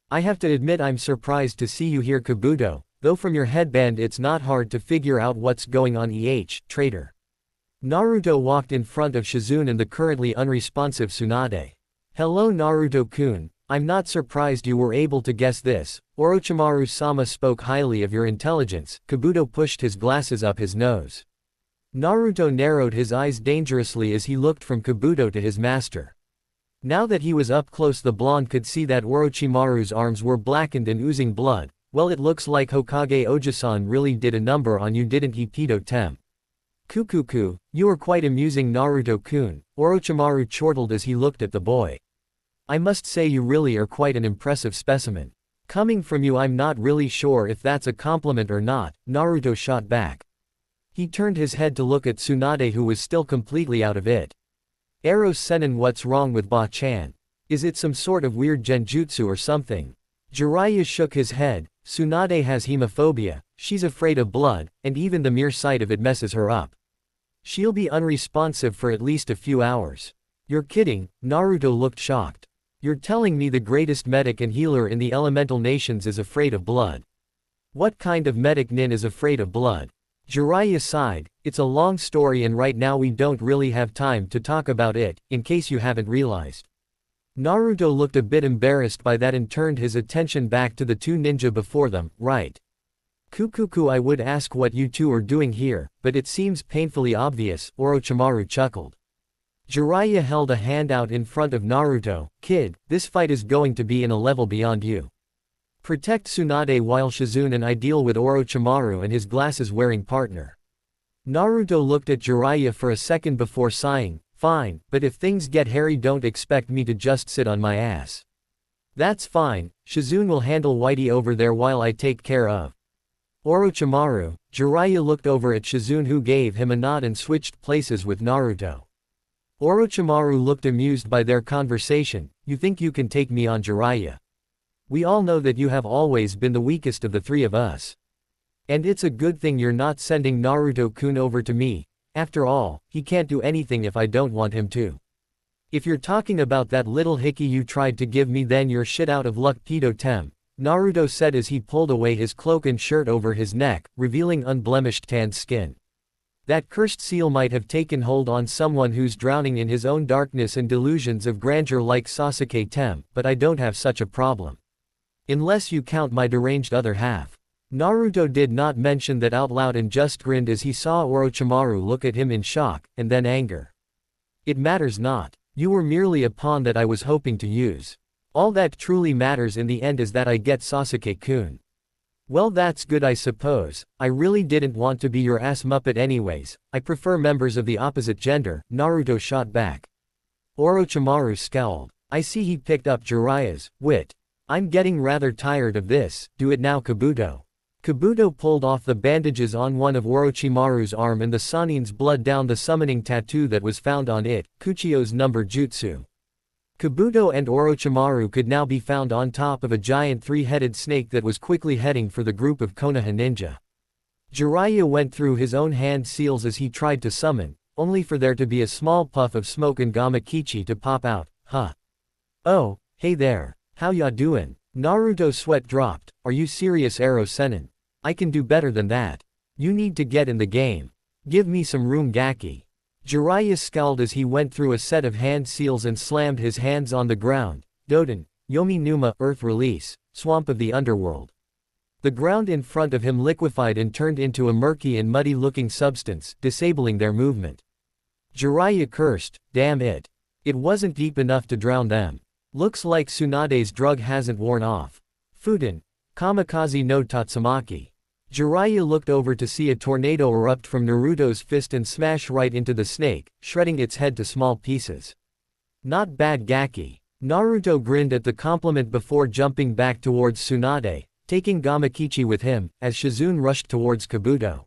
A: I have to admit I'm surprised to see you here Kabuto, though from your headband it's not hard to figure out what's going on. Traitor. Naruto walked in front of Shizune and the currently unresponsive Tsunade. Hello Naruto-kun, I'm not surprised you were able to guess this. Orochimaru-sama spoke highly of your intelligence. Kabuto pushed his glasses up his nose. Naruto narrowed his eyes dangerously as he looked from Kabuto to his master. Now that he was up close, the blonde could see that Orochimaru's arms were blackened and oozing blood. Well, it looks like Hokage Ojisan really did a number on you, didn't he, Pedo Tem? Kukuku, you were quite amusing Naruto-kun, Orochimaru chortled as he looked at the boy. I must say you really are quite an impressive specimen. Coming from you, I'm not really sure if that's a compliment or not, Naruto shot back. He turned his head to look at Tsunade, who was still completely out of it. Sennin, what's wrong with Ba-chan? Is it some sort of weird genjutsu or something? Jiraiya shook his head. Tsunade has hemophobia, she's afraid of blood, and even the mere sight of it messes her up. She'll be unresponsive for at least a few hours. You're kidding, Naruto looked shocked. You're telling me the greatest medic and healer in the elemental nations is afraid of blood? What kind of medic nin is afraid of blood? Jiraiya sighed. It's a long story and right now we don't really have time to talk about it, in case you haven't realized. Naruto looked a bit embarrassed by that and turned his attention back to the two ninja before them. Right. Kukuku, I would ask what you two are doing here, but it seems painfully obvious, Orochimaru chuckled. Jiraiya held a hand out in front of Naruto. Kid, this fight is going to be in a level beyond you. Protect Tsunade while Shizune and I deal with Orochimaru and his glasses-wearing partner. Naruto looked at Jiraiya for a second before sighing. Fine, but if things get hairy don't expect me to just sit on my ass. That's fine, Shizune will handle Whitey over there while I take care of Orochimaru. Jiraiya looked over at Shizune, who gave him a nod and switched places with Naruto. Orochimaru looked amused by their conversation. You think you can take me on, Jiraiya? We all know that you have always been the weakest of the three of us. And it's a good thing you're not sending Naruto-kun over to me. After all, he can't do anything if I don't want him to. If you're talking about that little hickey you tried to give me, then you're shit out of luck, Pedo Tem, Naruto said as he pulled away his cloak and shirt over his neck, revealing unblemished tanned skin. That cursed seal might have taken hold on someone who's drowning in his own darkness and delusions of grandeur like Sasuke Tem, but I don't have such a problem. Unless you count my deranged other half. Naruto did not mention that out loud and just grinned as he saw Orochimaru look at him in shock, and then anger. It matters not. You were merely a pawn that I was hoping to use. All that truly matters in the end is that I get Sasuke-kun. Well, that's good, I suppose. I really didn't want to be your ass muppet anyways. I prefer members of the opposite gender, Naruto shot back. Orochimaru scowled. I see he picked up Jiraiya's wit. I'm getting rather tired of this. Do it now, Kabuto. Kabuto pulled off the bandages on one of Orochimaru's arm and the Sanin's blood down the summoning tattoo that was found on it, Kuchio's number jutsu. Kabuto and Orochimaru could now be found on top of a giant three-headed snake that was quickly heading for the group of Konoha ninja. Jiraiya went through his own hand seals as he tried to summon, only for there to be a small puff of smoke and Gamakichi to pop out. Huh. Oh, hey there. How ya doin'? Naruto's sweat dropped. Are you serious, Ero Sennin? I can do better than that. You need to get in the game. Give me some room, Gaki. Jiraiya scowled as he went through a set of hand seals and slammed his hands on the ground. Doden, Yomi Numa, Earth Release, Swamp of the Underworld. The ground in front of him liquefied and turned into a murky and muddy-looking substance, disabling their movement. Jiraiya cursed, damn it. It wasn't deep enough to drown them. Looks like Tsunade's drug hasn't worn off. Fuden, Kamikaze no Tatsumaki. Jiraiya looked over to see a tornado erupt from Naruto's fist and smash right into the snake, shredding its head to small pieces. Not bad, Gaki. Naruto grinned at the compliment before jumping back towards Tsunade, taking Gamakichi with him, as Shizune rushed towards Kabuto.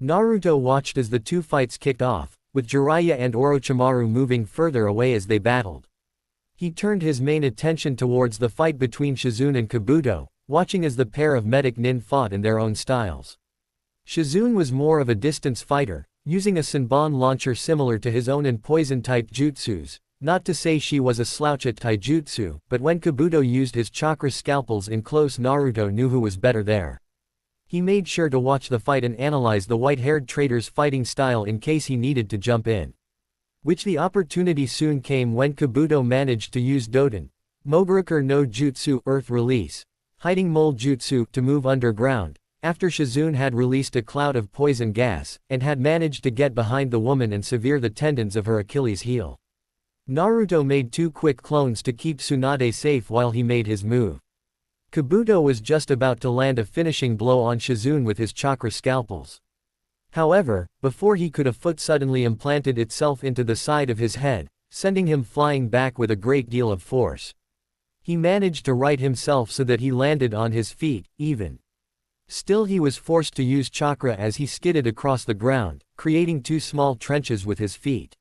A: Naruto watched as the two fights kicked off, with Jiraiya and Orochimaru moving further away as they battled. He turned his main attention towards the fight between Shizune and Kabuto, watching as the pair of medic nin fought in their own styles. Shizune was more of a distance fighter, using a Senbon launcher similar to his own and poison-type jutsus, not to say she was a slouch at taijutsu, but when Kabuto used his chakra scalpels in close, Naruto knew who was better there. He made sure to watch the fight and analyze the white-haired traitor's fighting style in case he needed to jump in. Which the opportunity soon came when Kabuto managed to use Doden, Moguraker no Jutsu, Earth Release, Hiding Mole Jutsu, to move underground, after Shizune had released a cloud of poison gas, and had managed to get behind the woman and sever the tendons of her Achilles heel. Naruto made two quick clones to keep Tsunade safe while he made his move. Kabuto was just about to land a finishing blow on Shizune with his chakra scalpels. However, before he could, a foot suddenly implanted itself into the side of his head, sending him flying back with a great deal of force. He managed to right himself so that he landed on his feet, even. Still, he was forced to use chakra as he skidded across the ground, creating two small trenches with his feet.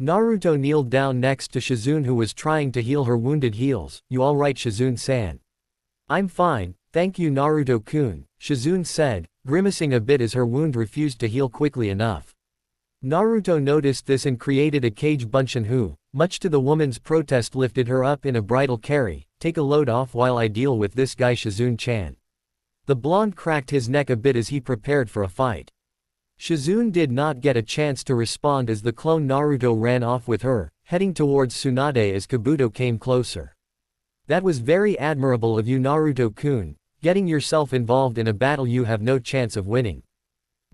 A: Naruto kneeled down next to Shizune, who was trying to heal her wounded heels. You alright, Shizune-san? I'm fine, thank you, Naruto-kun, Shizune said, grimacing a bit as her wound refused to heal quickly enough. Naruto noticed this and created a cage Bunshin who, much to the woman's protest, lifted her up in a bridal carry. Take a load off while I deal with this guy, Shizune-chan. The blonde cracked his neck a bit as he prepared for a fight. Shizune did not get a chance to respond as the clone Naruto ran off with her, heading towards Tsunade as Kabuto came closer. That was very admirable of you, Naruto-kun, getting yourself involved in a battle you have no chance of winning.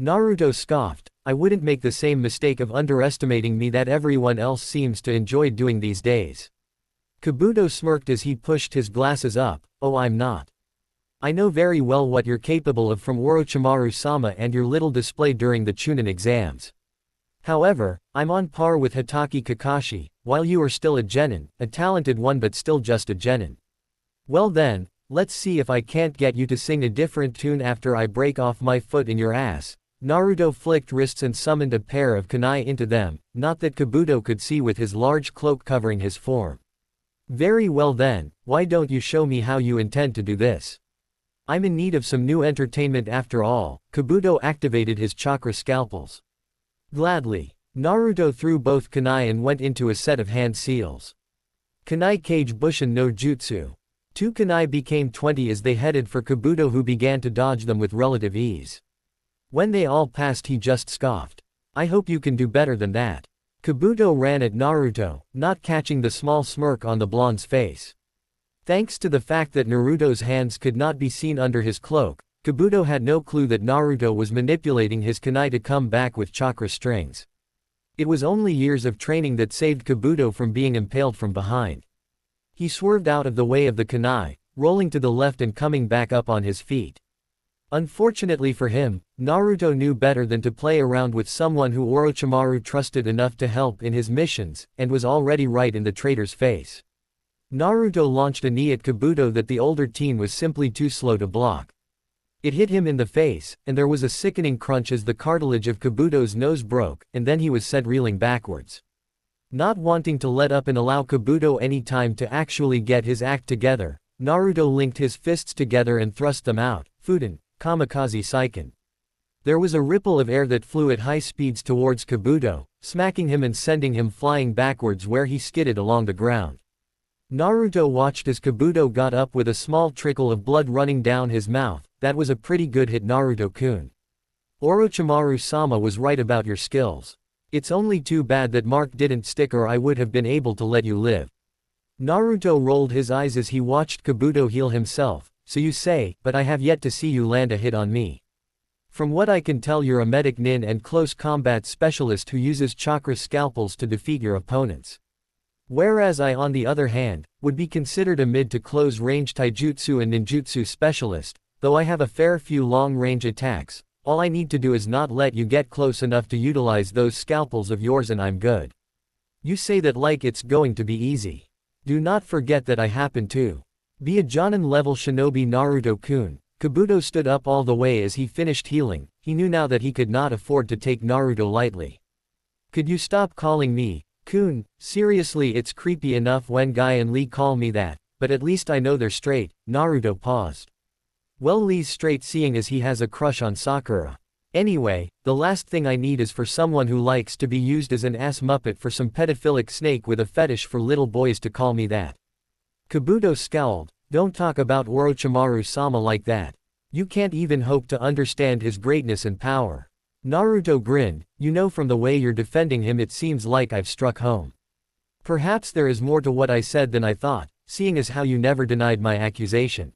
A: Naruto scoffed, I wouldn't make the same mistake of underestimating me that everyone else seems to enjoy doing these days. Kabuto smirked as he pushed his glasses up, oh, I'm not. I know very well what you're capable of from Orochimaru-sama and your little display during the Chunin exams. However, I'm on par with Hitaki Kakashi, while you are still a genin, a talented one but still just a genin. Well then, Let's see if I can't get you to sing a different tune after I break off my foot in your ass. Naruto flicked wrists and summoned a pair of kunai into them, not that Kabuto could see with his large cloak covering his form. Very well then, why don't you show me how you intend to do this? I'm in need of some new entertainment after all. Kabuto activated his chakra scalpels. Gladly. Naruto threw both kunai and went into a set of hand seals. Kunai Kage Bushin no Jutsu. 2 kunai became 20 as they headed for Kabuto, who began to dodge them with relative ease. When they all passed, he just scoffed. I hope you can do better than that. Kabuto ran at Naruto, not catching the small smirk on the blonde's face. Thanks to the fact that Naruto's hands could not be seen under his cloak, Kabuto had no clue that Naruto was manipulating his kunai to come back with chakra strings. It was only years of training that saved Kabuto from being impaled from behind. He swerved out of the way of the kunai, rolling to the left and coming back up on his feet. Unfortunately for him, Naruto knew better than to play around with someone who Orochimaru trusted enough to help in his missions, and was already right in the traitor's face. Naruto launched a knee at Kabuto that the older teen was simply too slow to block. It hit him in the face, and there was a sickening crunch as the cartilage of Kabuto's nose broke, and then he was sent reeling backwards. Not wanting to let up and allow Kabuto any time to actually get his act together, Naruto linked his fists together and thrust them out. Fuden. Kamikaze Seiken. There was a ripple of air that flew at high speeds towards Kabuto, smacking him and sending him flying backwards where he skidded along the ground. Naruto watched as Kabuto got up with a small trickle of blood running down his mouth. That was a pretty good hit, Naruto-kun. Orochimaru-sama was right about your skills. It's only too bad that Mark didn't stick, or I would have been able to let you live. Naruto rolled his eyes as he watched Kabuto heal himself. So you say, but I have yet to see you land a hit on me. From what I can tell, you're a medic nin and close combat specialist who uses chakra scalpels to defeat your opponents. Whereas I, on the other hand, would be considered a mid to close range taijutsu and ninjutsu specialist. Though I have a fair few long range attacks, all I need to do is not let you get close enough to utilize those scalpels of yours and I'm good. You say that like it's going to be easy. Do not forget that I happen to be a Jonin-level shinobi, Naruto-kun. Kabuto stood up all the way as he finished healing. He knew now that he could not afford to take Naruto lightly. Could you stop calling me kun? Seriously, it's creepy enough when Guy and Lee call me that, but at least I know they're straight. Naruto paused. Well, Lee's straight seeing as he has a crush on Sakura. Anyway, the last thing I need is for someone who likes to be used as an ass muppet for some pedophilic snake with a fetish for little boys to call me that. Kabuto scowled. Don't talk about Orochimaru-sama like that. You can't even hope to understand his greatness and power. Naruto grinned. You know, from the way you're defending him, it seems like I've struck home. Perhaps there is more to what I said than I thought, seeing as how you never denied my accusation.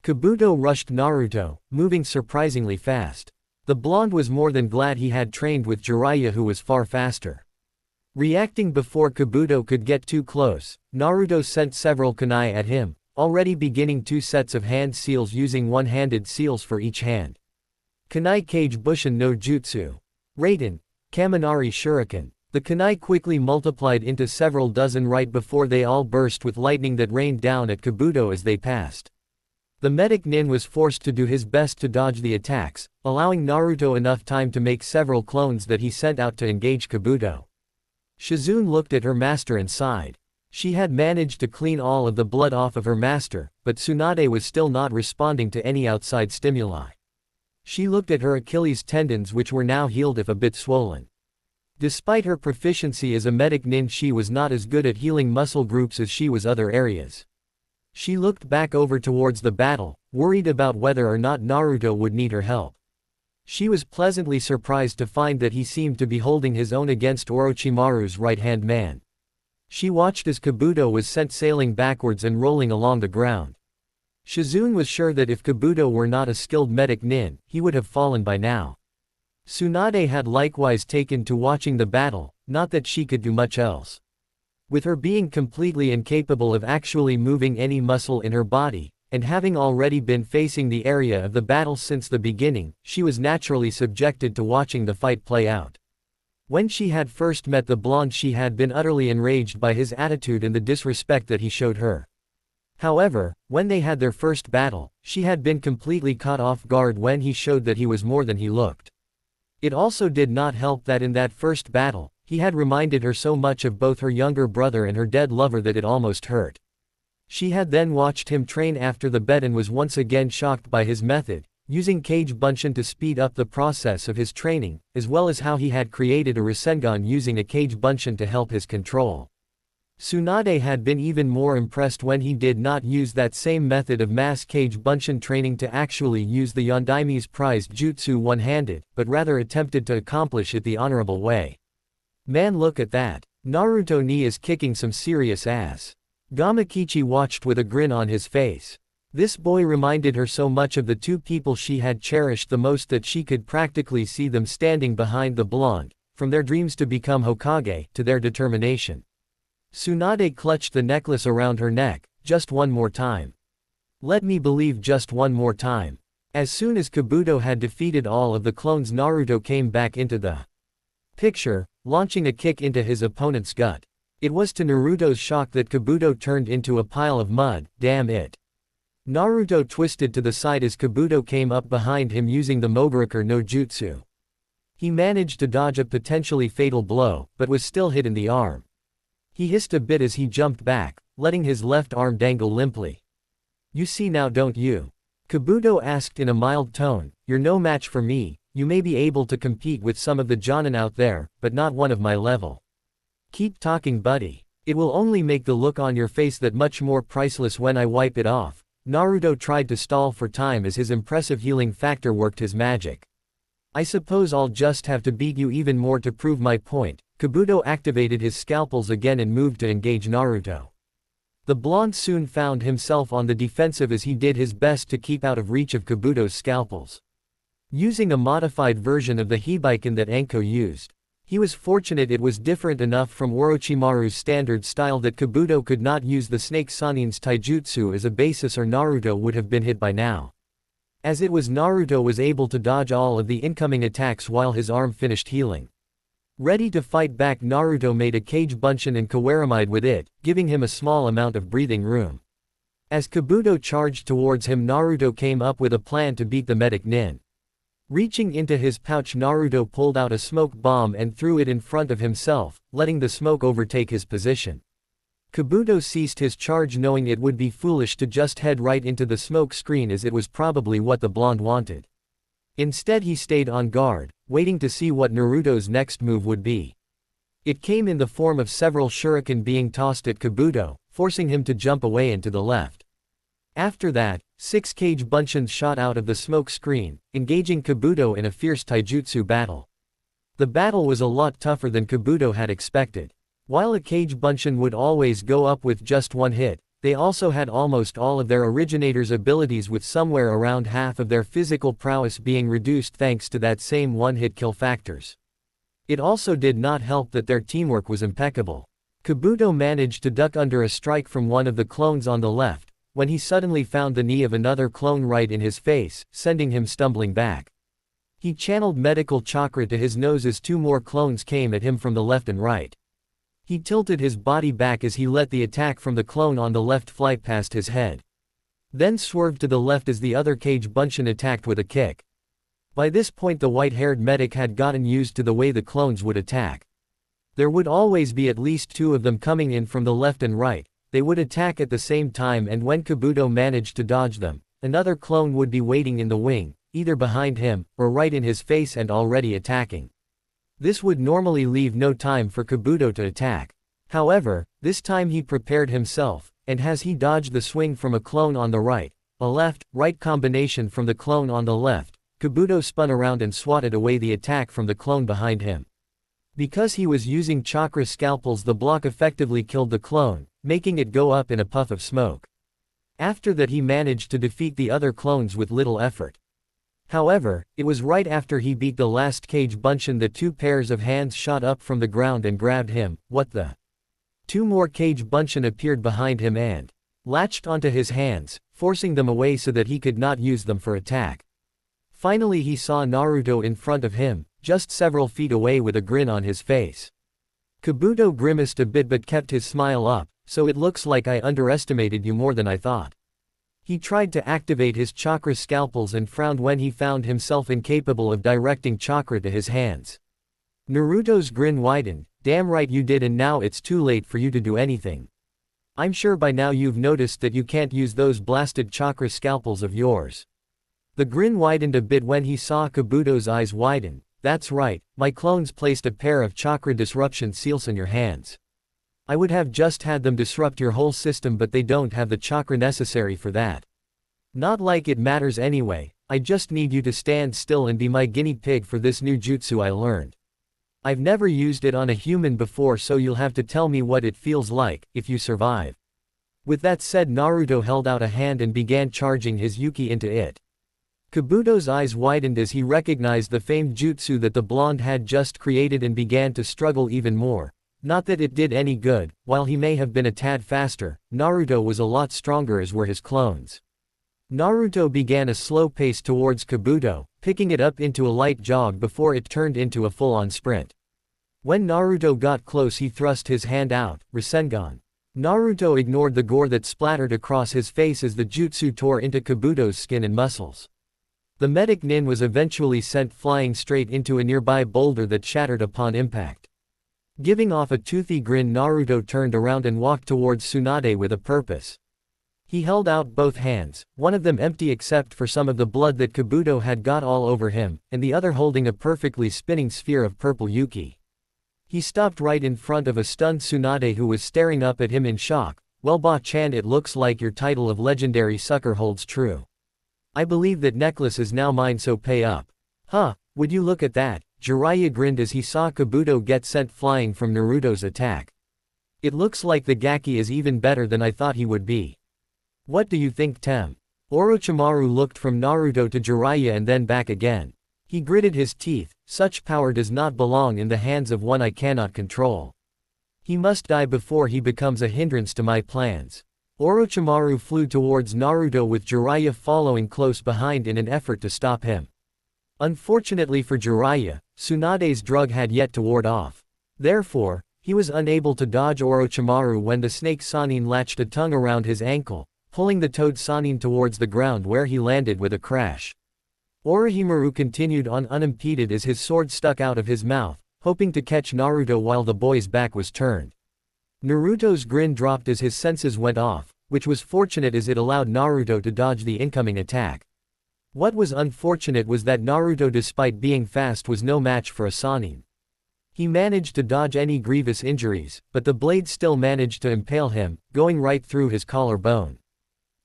A: Kabuto rushed Naruto, moving surprisingly fast. The blonde was more than glad he had trained with Jiraiya, who was far faster. Reacting before Kabuto could get too close, Naruto sent several kunai at him, already beginning 2 sets of hand seals using one-handed seals for each hand. Kunai Kage Bushin no Jutsu. Raiden. Kaminari Shuriken. The kunai quickly multiplied into several dozen right before they all burst with lightning that rained down at Kabuto as they passed. The medic nin was forced to do his best to dodge the attacks, allowing Naruto enough time to make several clones that he sent out to engage Kabuto. Shizune looked at her master and sighed. She had managed to clean all of the blood off of her master, but Tsunade was still not responding to any outside stimuli. She looked at her Achilles tendons, which were now healed if a bit swollen. Despite her proficiency as a medic nin, she was not as good at healing muscle groups as she was other areas. She looked back over towards the battle, worried about whether or not Naruto would need her help. She was pleasantly surprised to find that he seemed to be holding his own against Orochimaru's right-hand man. She watched as Kabuto was sent sailing backwards and rolling along the ground. Shizune was sure that if Kabuto were not a skilled medic nin, he would have fallen by now. Tsunade had likewise taken to watching the battle, not that she could do much else. With her being completely incapable of actually moving any muscle in her body, and having already been facing the area of the battle since the beginning, she was naturally subjected to watching the fight play out. When she had first met the blonde, she had been utterly enraged by his attitude and the disrespect that he showed her. However, when they had their first battle, she had been completely caught off guard when he showed that he was more than he looked. It also did not help that in that first battle, he had reminded her so much of both her younger brother and her dead lover that it almost hurt. She had then watched him train after the bet and was once again shocked by his method, using Kage Bunshin to speed up the process of his training, as well as how he had created a Rasengan using a Kage Bunshin to help his control. Tsunade had been even more impressed when he did not use that same method of mass Kage Bunshin training to actually use the Yondaime's prized jutsu one-handed, but rather attempted to accomplish it the honorable way. Man, look at that. Naruto ni is kicking some serious ass. Gamakichi watched with a grin on his face. This boy reminded her so much of the two people she had cherished the most that she could practically see them standing behind the blonde, from their dreams to become Hokage, to their determination. Tsunade clutched the necklace around her neck. Just one more time. Let me believe, just one more time. As soon as Kabuto had defeated all of the clones, Naruto came back into the picture, launching a kick into his opponent's gut. It was to Naruto's shock that Kabuto turned into a pile of mud. Damn it. Naruto twisted to the side as Kabuto came up behind him using the Moguraker no Jutsu. He managed to dodge a potentially fatal blow, but was still hit in the arm. He hissed a bit as he jumped back, letting his left arm dangle limply. You see now, don't you? Kabuto asked in a mild tone. You're no match for me. You may be able to compete with some of the Jonin out there, but not one of my level. Keep talking, buddy. It will only make the look on your face that much more priceless when I wipe it off. Naruto tried to stall for time as his impressive healing factor worked his magic. I suppose I'll just have to beat you even more to prove my point. Kabuto activated his scalpels again and moved to engage Naruto. The blonde soon found himself on the defensive as he did his best to keep out of reach of Kabuto's scalpels. Using a modified version of the Hibiken that Anko used. He was fortunate it was different enough from Orochimaru's standard style that Kabuto could not use the Snake Sanin's taijutsu as a basis or Naruto would have been hit by now. As it was, Naruto was able to dodge all of the incoming attacks while his arm finished healing. Ready to fight back, Naruto made a Kage Bunshin and Kawaramide with it, giving him a small amount of breathing room. As Kabuto charged towards him, Naruto came up with a plan to beat the medic nin. Reaching into his pouch, Naruto pulled out a smoke bomb and threw it in front of himself, letting the smoke overtake his position. Kabuto ceased his charge, knowing it would be foolish to just head right into the smoke screen as it was probably what the blonde wanted. Instead, he stayed on guard, waiting to see what Naruto's next move would be. It came in the form of several shuriken being tossed at Kabuto, forcing him to jump away and to the left. After that, 6 Kage Bunshins shot out of the smoke screen, engaging Kabuto in a fierce taijutsu battle. The battle was a lot tougher than Kabuto had expected. While a Kage Bunshin would always go up with just one hit, they also had almost all of their originator's abilities, with somewhere around half of their physical prowess being reduced thanks to that same one-hit kill factors. It also did not help that their teamwork was impeccable. Kabuto managed to duck under a strike from one of the clones on the left, when he suddenly found the knee of another clone right in his face, sending him stumbling back. He channeled medical chakra to his nose as 2 more clones came at him from the left and right. He tilted his body back as he let the attack from the clone on the left fly past his head. Then swerved to the left as the other Kage Bunshin attacked with a kick. By this point, the white-haired medic had gotten used to the way the clones would attack. There would always be at least 2 of them coming in from the left and right. They would attack at the same time, and when Kabuto managed to dodge them, another clone would be waiting in the wing, either behind him, or right in his face and already attacking. This would normally leave no time for Kabuto to attack. However, this time he prepared himself, and as he dodged the swing from a clone on the right, a left-right combination from the clone on the left, Kabuto spun around and swatted away the attack from the clone behind him. Because he was using chakra scalpels, the block effectively killed the clone, making it go up in a puff of smoke. After that, he managed to defeat the other clones with little effort. However, it was right after he beat the last Kage Bunshin that 2 pairs of hands shot up from the ground and grabbed him. What the? 2 more Kage Bunshin appeared behind him and latched onto his hands, forcing them away so that he could not use them for attack. Finally, he saw Naruto in front of him, just several feet away with a grin on his face. Kabuto grimaced a bit but kept his smile up, so it looks like I underestimated you more than I thought. He tried to activate his chakra scalpels and frowned when he found himself incapable of directing chakra to his hands. Naruto's grin widened. Damn right you did, and now it's too late for you to do anything. I'm sure by now you've noticed that you can't use those blasted chakra scalpels of yours. The grin widened a bit when he saw Kabuto's eyes widen. That's right, my clones placed a pair of chakra disruption seals in your hands. I would have just had them disrupt your whole system, but they don't have the chakra necessary for that. Not like it matters anyway, I just need you to stand still and be my guinea pig for this new jutsu I learned. I've never used it on a human before, so you'll have to tell me what it feels like, if you survive. With that said, Naruto held out a hand and began charging his Yuki into it. Kabuto's eyes widened as he recognized the famed jutsu that the blonde had just created and began to struggle even more. Not that it did any good, while he may have been a tad faster, Naruto was a lot stronger, as were his clones. Naruto began a slow pace towards Kabuto, picking it up into a light jog before it turned into a full-on sprint. When Naruto got close, he thrust his hand out, Rasengan. Naruto ignored the gore that splattered across his face as the jutsu tore into Kabuto's skin and muscles. The medic nin was eventually sent flying straight into a nearby boulder that shattered upon impact. Giving off a toothy grin, Naruto turned around and walked towards Tsunade with a purpose. He held out both hands, one of them empty except for some of the blood that Kabuto had got all over him, and the other holding a perfectly spinning sphere of purple Yuki. He stopped right in front of a stunned Tsunade who was staring up at him in shock. Well, Ba-chan, it looks like your title of legendary sucker holds true. I believe that necklace is now mine, so pay up. Huh, would you look at that? Jiraiya grinned as he saw Kabuto get sent flying from Naruto's attack. It looks like the Gaki is even better than I thought he would be. What do you think, Tem? Orochimaru looked from Naruto to Jiraiya and then back again. He gritted his teeth. Such power does not belong in the hands of one I cannot control. He must die before he becomes a hindrance to my plans. Orochimaru flew towards Naruto with Jiraiya following close behind in an effort to stop him. Unfortunately for Jiraiya, Tsunade's drug had yet to ward off. Therefore, he was unable to dodge Orochimaru when the snake Sannin latched a tongue around his ankle, pulling the toad Sannin towards the ground where he landed with a crash. Orochimaru continued on unimpeded as his sword stuck out of his mouth, hoping to catch Naruto while the boy's back was turned. Naruto's grin dropped as his senses went off, which was fortunate as it allowed Naruto to dodge the incoming attack. What was unfortunate was that Naruto, despite being fast, was no match for a Sannin. He managed to dodge any grievous injuries, but the blade still managed to impale him, going right through his collarbone.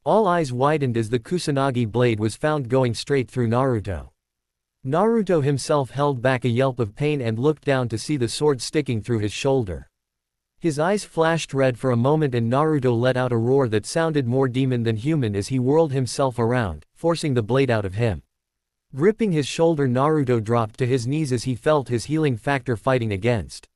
A: All eyes widened as the Kusanagi blade was found going straight through Naruto. Naruto himself held back a yelp of pain and looked down to see the sword sticking through his shoulder. His eyes flashed red for a moment and Naruto let out a roar that sounded more demon than human as he whirled himself around, forcing the blade out of him. Gripping his shoulder, Naruto dropped to his knees as he felt his healing factor fighting against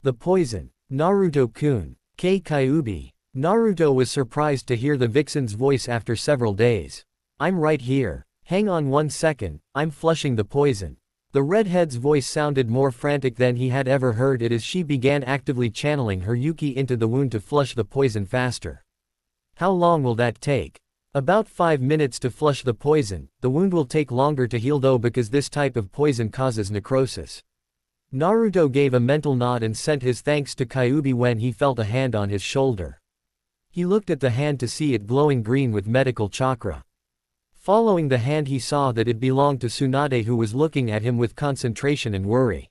A: the poison. Naruto-kun. Kei Kyuubi. Naruto was surprised to hear the vixen's voice after several days. I'm right here. Hang on 1 second, I'm flushing the poison. The redhead's voice sounded more frantic than he had ever heard it as she began actively channeling her Yuki into the wound to flush the poison faster. How long will that take? About 5 minutes to flush the poison. The wound will take longer to heal though because this type of poison causes necrosis. Naruto gave a mental nod and sent his thanks to Kyuubi when he felt a hand on his shoulder. He looked at the hand to see it glowing green with medical chakra. Following the hand, he saw that it belonged to Tsunade, who was looking at him with concentration and worry.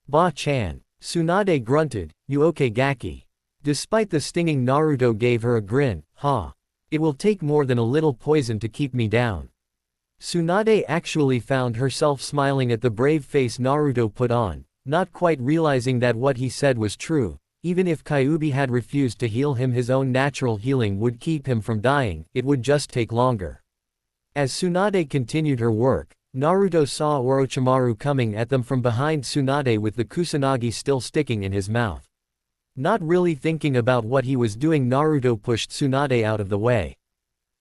A: Ba-chan. Tsunade grunted, you okay, Gaki? Despite the stinging, Naruto gave her a grin. Ha. It will take more than a little poison to keep me down. Tsunade actually found herself smiling at the brave face Naruto put on, not quite realizing that what he said was true. Even if Kyuubi had refused to heal him, his own natural healing would keep him from dying, it would just take longer. As Tsunade continued her work, Naruto saw Orochimaru coming at them from behind Tsunade with the Kusanagi still sticking in his mouth. Not really thinking about what he was doing, Naruto pushed Tsunade out of the way.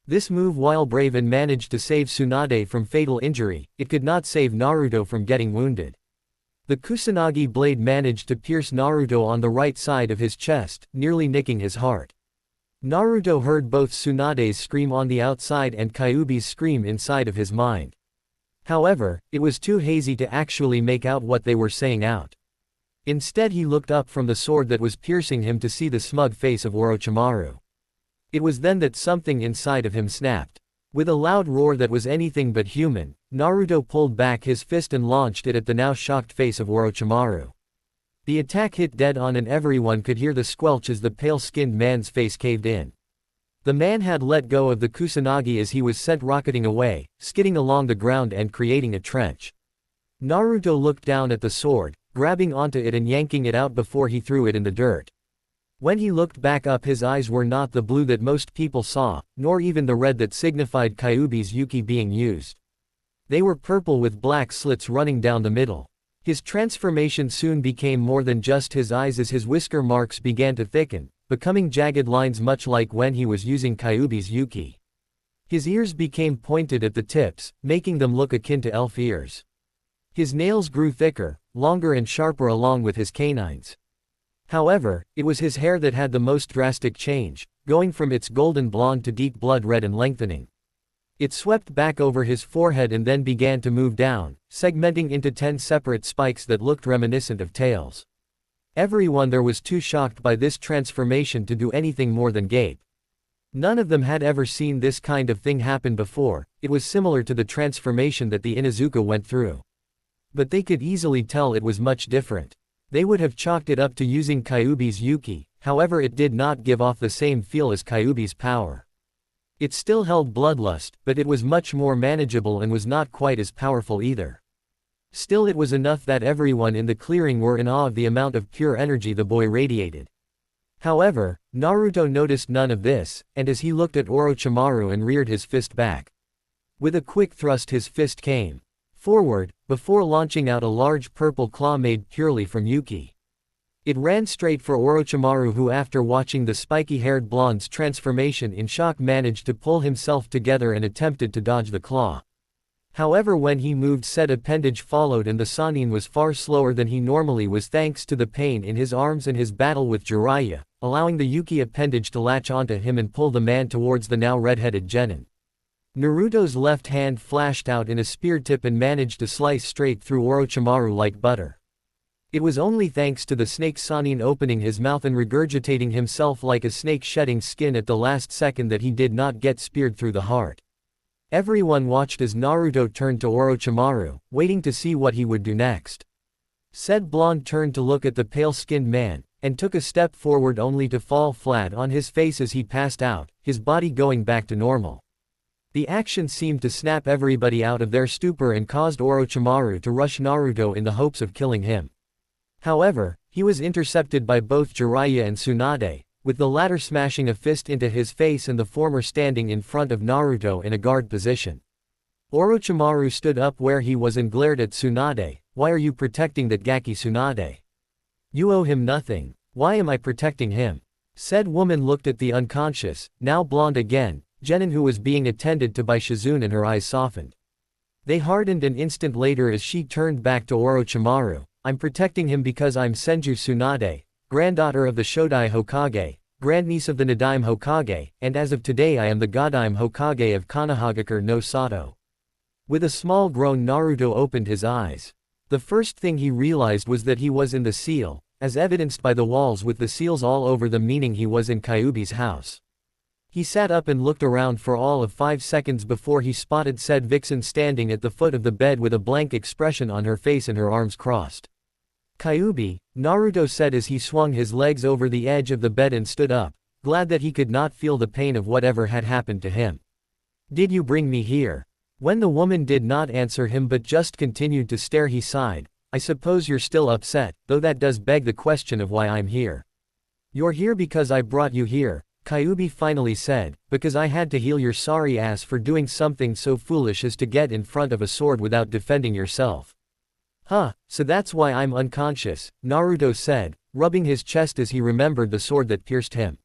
A: This move, while brave and managed to save Tsunade from fatal injury, it could not save Naruto from getting wounded. The Kusanagi blade managed to pierce Naruto on the right side of his chest, nearly nicking his heart. Naruto heard both Tsunade's scream on the outside and Kyuubi's scream inside of his mind. However, it was too hazy to actually make out what they were saying out. Instead he looked up from the sword that was piercing him to see the smug face of Orochimaru. It was then that something inside of him snapped. With a loud roar that was anything but human, Naruto pulled back his fist and launched it at the now shocked face of Orochimaru. The attack hit dead on and everyone could hear the squelch as the pale-skinned man's face caved in. The man had let go of the Kusanagi as he was sent rocketing away, skidding along the ground and creating a trench. Naruto looked down at the sword, grabbing onto it and yanking it out before he threw it in the dirt. When he looked back up his eyes were not the blue that most people saw, nor even the red that signified Kyuubi's Yuki being used. They were purple with black slits running down the middle. His transformation soon became more than just his eyes as his whisker marks began to thicken, becoming jagged lines much like when he was using Kyuubi's Yuki. His ears became pointed at the tips, making them look akin to elf ears. His nails grew thicker, longer and sharper along with his canines. However, it was his hair that had the most drastic change, going from its golden blonde to deep blood red and lengthening. It swept back over his forehead and then began to move down, segmenting into 10 separate spikes that looked reminiscent of tails. Everyone there was too shocked by this transformation to do anything more than gape. None of them had ever seen this kind of thing happen before. It was similar to the transformation that the Inuzuka went through. But they could easily tell it was much different. They would have chalked it up to using Kyuubi's Yuki, however it did not give off the same feel as Kyuubi's power. It still held bloodlust, but it was much more manageable and was not quite as powerful either. Still it was enough that everyone in the clearing were in awe of the amount of pure energy the boy radiated. However, Naruto noticed none of this, and as he looked at Orochimaru and reared his fist back. With a quick thrust his fist came forward, before launching out a large purple claw made purely from Yuki. It ran straight for Orochimaru who after watching the spiky-haired blonde's transformation in shock managed to pull himself together and attempted to dodge the claw. However when he moved said appendage followed and the Sannin was far slower than he normally was thanks to the pain in his arms and his battle with Jiraiya, allowing the Yuki appendage to latch onto him and pull the man towards the now red-headed genin. Naruto's left hand flashed out in a spear tip and managed to slice straight through Orochimaru like butter. It was only thanks to the snake Sannin opening his mouth and regurgitating himself like a snake shedding skin at the last second that he did not get speared through the heart. Everyone watched as Naruto turned to Orochimaru, waiting to see what he would do next. Said blonde turned to look at the pale-skinned man, and took a step forward only to fall flat on his face as he passed out, his body going back to normal. The action seemed to snap everybody out of their stupor and caused Orochimaru to rush Naruto in the hopes of killing him. However, he was intercepted by both Jiraiya and Tsunade, with the latter smashing a fist into his face and the former standing in front of Naruto in a guard position. Orochimaru stood up where he was and glared at Tsunade. "Why are you protecting that Gaki Tsunade? You owe him nothing. Why am I protecting him?" Said woman looked at the unconscious, now blonde again, genin who was being attended to by Shizune and her eyes softened. They hardened an instant later as she turned back to Orochimaru. "I'm protecting him because I'm Senju Tsunade, granddaughter of the Shodai Hokage, grandniece of the Nadaime Hokage, and as of today I am the Gadaime Hokage of Konohagakure no Sato." With a small groan Naruto opened his eyes. The first thing he realized was that he was in the seal, as evidenced by the walls with the seals all over them meaning he was in Kyuubi's house. He sat up and looked around for all of 5 seconds before he spotted said vixen standing at the foot of the bed with a blank expression on her face and her arms crossed. "Kyuubi," Naruto said as he swung his legs over the edge of the bed and stood up, glad that he could not feel the pain of whatever had happened to him. "Did you bring me here?" When the woman did not answer him but just continued to stare he sighed. "I suppose you're still upset, though that does beg the question of why I'm here." "You're here because I brought you here," Kyuubi finally said, "because I had to heal your sorry ass for doing something so foolish as to get in front of a sword without defending yourself." "Huh, so that's why I'm unconscious," Naruto said, rubbing his chest as he remembered the sword that pierced him.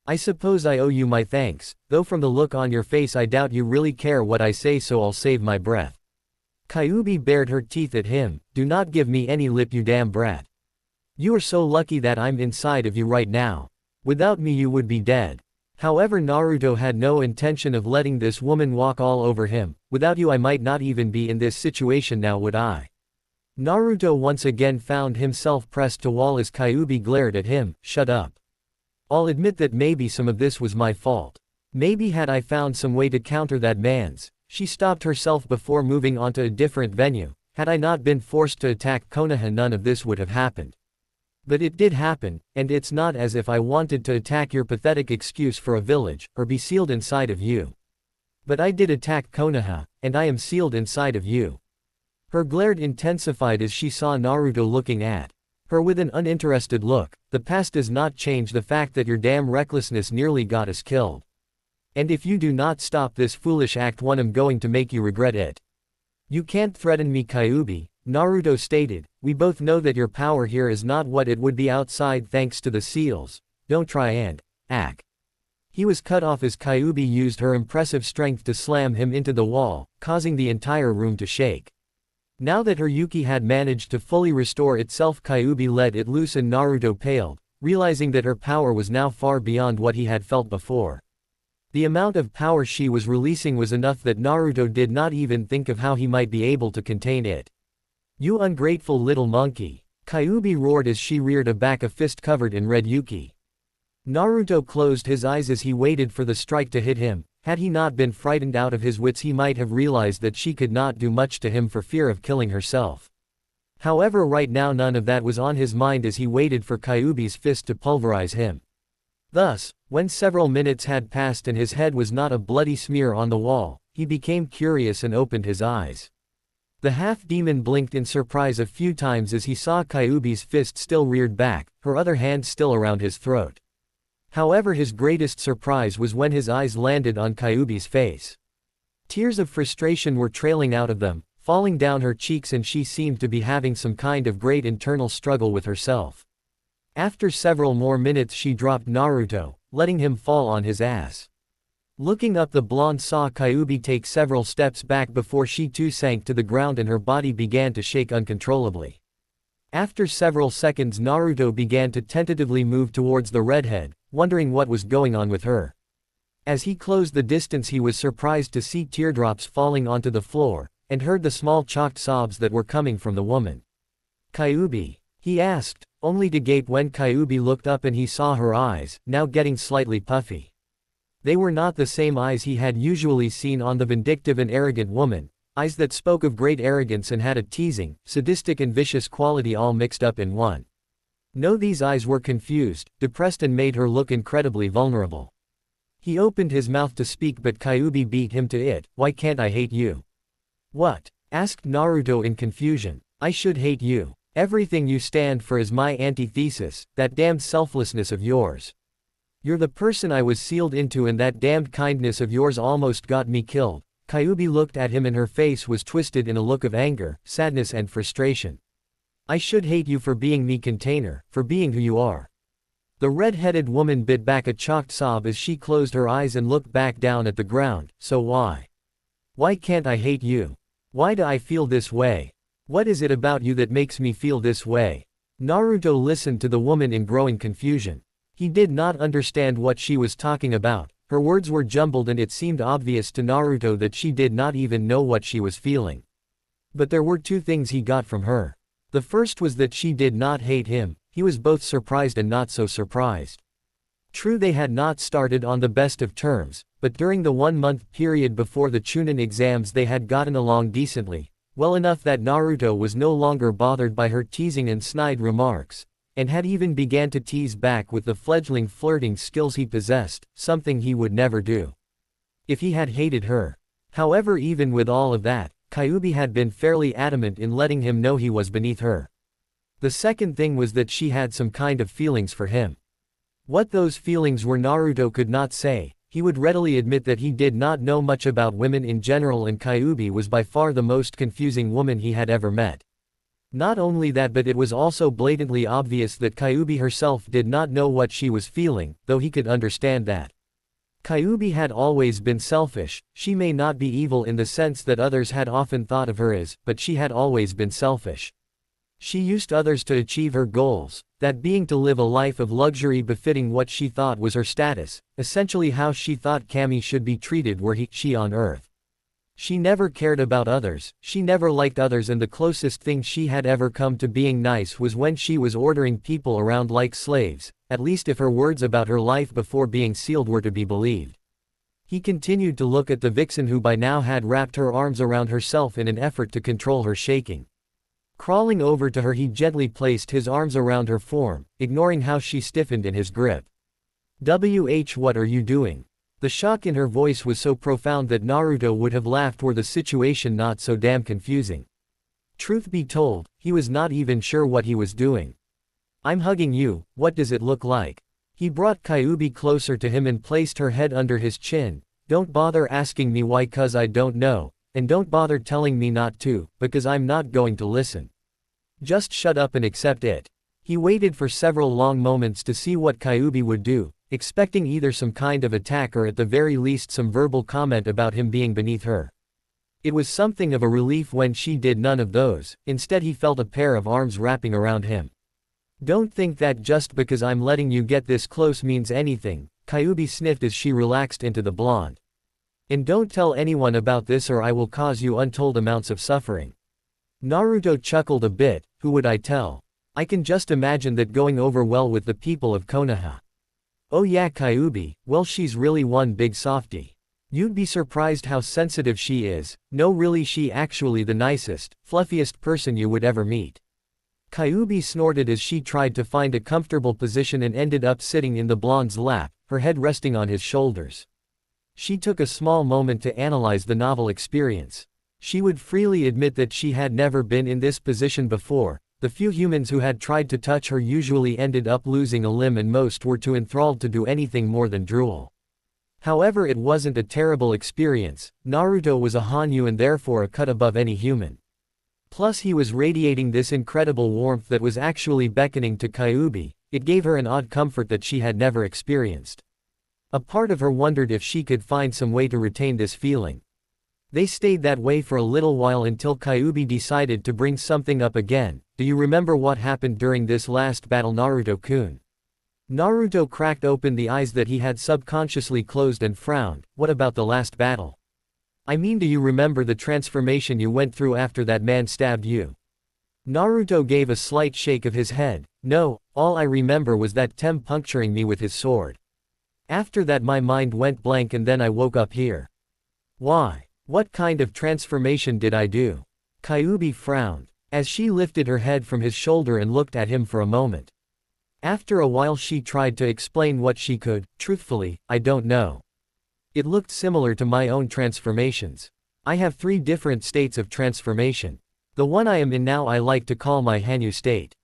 A: "I suppose I owe you my thanks, though from the look on your face I doubt you really care what I say so I'll save my breath." Kyuubi bared her teeth at him. Do not give me any lip, you damn brat. You are so lucky that I'm inside of you right now. Without me you would be dead. However, Naruto had no intention of letting this woman walk all over him. Without you I might not even be in this situation now, would I? Naruto once again found himself pressed to wall as Kyuubi glared at him. Shut up. I'll admit that maybe some of this was my fault. Maybe had I found some way to counter that man's. She stopped herself before moving on to a different venue. Had I not been forced to attack Konoha, none of this would have happened. But it did happen, and it's not as if I wanted to attack your pathetic excuse for a village, or be sealed inside of you. But I did attack Konoha, and I am sealed inside of you. Her glare intensified as she saw Naruto looking at her with an uninterested look. The past does not change the fact that your damn recklessness nearly got us killed. And if you do not stop this foolish act, I'm going to make you regret it. You can't threaten me, Kyuubi, Naruto stated. We both know that your power here is not what it would be outside thanks to the seals. Don't try and act. He was cut off as Kyuubi used her impressive strength to slam him into the wall, causing the entire room to shake. Now that her Yuki had managed to fully restore itself, Kyuubi let it loose and Naruto paled, realizing that her power was now far beyond what he had felt before. The amount of power she was releasing was enough that Naruto did not even think of how he might be able to contain it. You ungrateful little monkey! Kyuubi roared as she reared back a fist covered in red Yuki. Naruto closed his eyes as he waited for the strike to hit him. Had he not been frightened out of his wits, he might have realized that she could not do much to him for fear of killing herself. However, right now none of that was on his mind as he waited for Kyuubi's fist to pulverize him. Thus, when several minutes had passed and his head was not a bloody smear on the wall, he became curious and opened his eyes. The half-demon blinked in surprise a few times as he saw Kyuubi's fist still reared back, her other hand still around his throat. However, his greatest surprise was when his eyes landed on Kyuubi's face. Tears of frustration were trailing out of them, falling down her cheeks, and she seemed to be having some kind of great internal struggle with herself. After several more minutes she dropped Naruto, letting him fall on his ass. Looking up, the blonde saw Kyuubi take several steps back before she too sank to the ground and her body began to shake uncontrollably. After several seconds Naruto began to tentatively move towards the redhead, wondering what was going on with her. As he closed the distance he was surprised to see teardrops falling onto the floor, and heard the small chalked sobs that were coming from the woman. Kyuubi? He asked, only to gape when Kyuubi looked up and he saw her eyes, now getting slightly puffy. They were not the same eyes he had usually seen on the vindictive and arrogant woman, eyes that spoke of great arrogance and had a teasing, sadistic and vicious quality all mixed up in one. No, these eyes were confused, depressed, and made her look incredibly vulnerable. He opened his mouth to speak but Kyuubi beat him to it. Why can't I hate you? What? Asked Naruto in confusion. I should hate you. Everything you stand for is my antithesis, that damned selflessness of yours. You're the person I was sealed into, and that damned kindness of yours almost got me killed. Kyuubi looked at him and her face was twisted in a look of anger, sadness and frustration. I should hate you for being me, container, for being who you are. The red-headed woman bit back a chalked sob as she closed her eyes and looked back down at the ground. So why? Why can't I hate you? Why do I feel this way? What is it about you that makes me feel this way? Naruto listened to the woman in growing confusion. He did not understand what she was talking about. Her words were jumbled and it seemed obvious to Naruto that she did not even know what she was feeling. But there were two things he got from her. The first was that she did not hate him. He was both surprised and not so surprised. True, they had not started on the best of terms, but during the 1-month period before the Chunin exams they had gotten along decently, well enough that Naruto was no longer bothered by her teasing and snide remarks, and had even began to tease back with the fledgling flirting skills he possessed, something he would never do if he had hated her. However, even with all of that, Kyuubi had been fairly adamant in letting him know he was beneath her. The second thing was that she had some kind of feelings for him. What those feelings were Naruto could not say. He would readily admit that he did not know much about women in general, and Kyuubi was by far the most confusing woman he had ever met. Not only that, but it was also blatantly obvious that Kyuubi herself did not know what she was feeling, though he could understand that. Kyuubi had always been selfish. She may not be evil in the sense that others had often thought of her as, but she had always been selfish. She used others to achieve her goals, that being to live a life of luxury befitting what she thought was her status, essentially how she thought Kami should be treated were she on Earth. She never cared about others, she never liked others, and the closest thing she had ever come to being nice was when she was ordering people around like slaves, at least if her words about her life before being sealed were to be believed. He continued to look at the vixen who by now had wrapped her arms around herself in an effort to control her shaking. Crawling over to her, he gently placed his arms around her form, ignoring how she stiffened in his grip. What are you doing? The shock in her voice was so profound that Naruto would have laughed were the situation not so damn confusing. Truth be told, he was not even sure what he was doing. I'm hugging you, what does it look like? He brought Kyuubi closer to him and placed her head under his chin. Don't bother asking me why, cause I don't know, and don't bother telling me not to, because I'm not going to listen. Just shut up and accept it. He waited for several long moments to see what Kyuubi would do, expecting either some kind of attack or at the very least some verbal comment about him being beneath her. It was something of a relief when she did none of those. Instead he felt a pair of arms wrapping around him. Don't think that just because I'm letting you get this close means anything, Kyuubi sniffed as she relaxed into the blonde. And don't tell anyone about this or I will cause you untold amounts of suffering. Naruto chuckled a bit. Who would I tell? I can just imagine that going over well with the people of Konoha. Oh yeah, Kyuubi, well she's really one big softie. You'd be surprised how sensitive she is. No really, she actually the nicest, fluffiest person you would ever meet. Kyuubi snorted as she tried to find a comfortable position and ended up sitting in the blonde's lap, her head resting on his shoulders. She took a small moment to analyze the novel experience. She would freely admit that she had never been in this position before. The few humans who had tried to touch her usually ended up losing a limb and most were too enthralled to do anything more than drool. However, it wasn't a terrible experience. Naruto was a Hanyu and therefore a cut above any human. Plus he was radiating this incredible warmth that was actually beckoning to Kyuubi. It gave her an odd comfort that she had never experienced. A part of her wondered if she could find some way to retain this feeling. They stayed that way for a little while until Kyuubi decided to bring something up again. Do you remember what happened during this last battle, Naruto-kun? Naruto cracked open the eyes that he had subconsciously closed and frowned. What about the last battle? I mean, do you remember the transformation you went through after that man stabbed you? Naruto gave a slight shake of his head. No, all I remember was that Tem puncturing me with his sword. After that my mind went blank and then I woke up here. Why? What kind of transformation did I do? Kyuubi frowned, as she lifted her head from his shoulder and looked at him for a moment. After a while she tried to explain what she could. Truthfully, I don't know. It looked similar to my own transformations. I have 3 different states of transformation. The one I am in now I like to call my Hanyu state.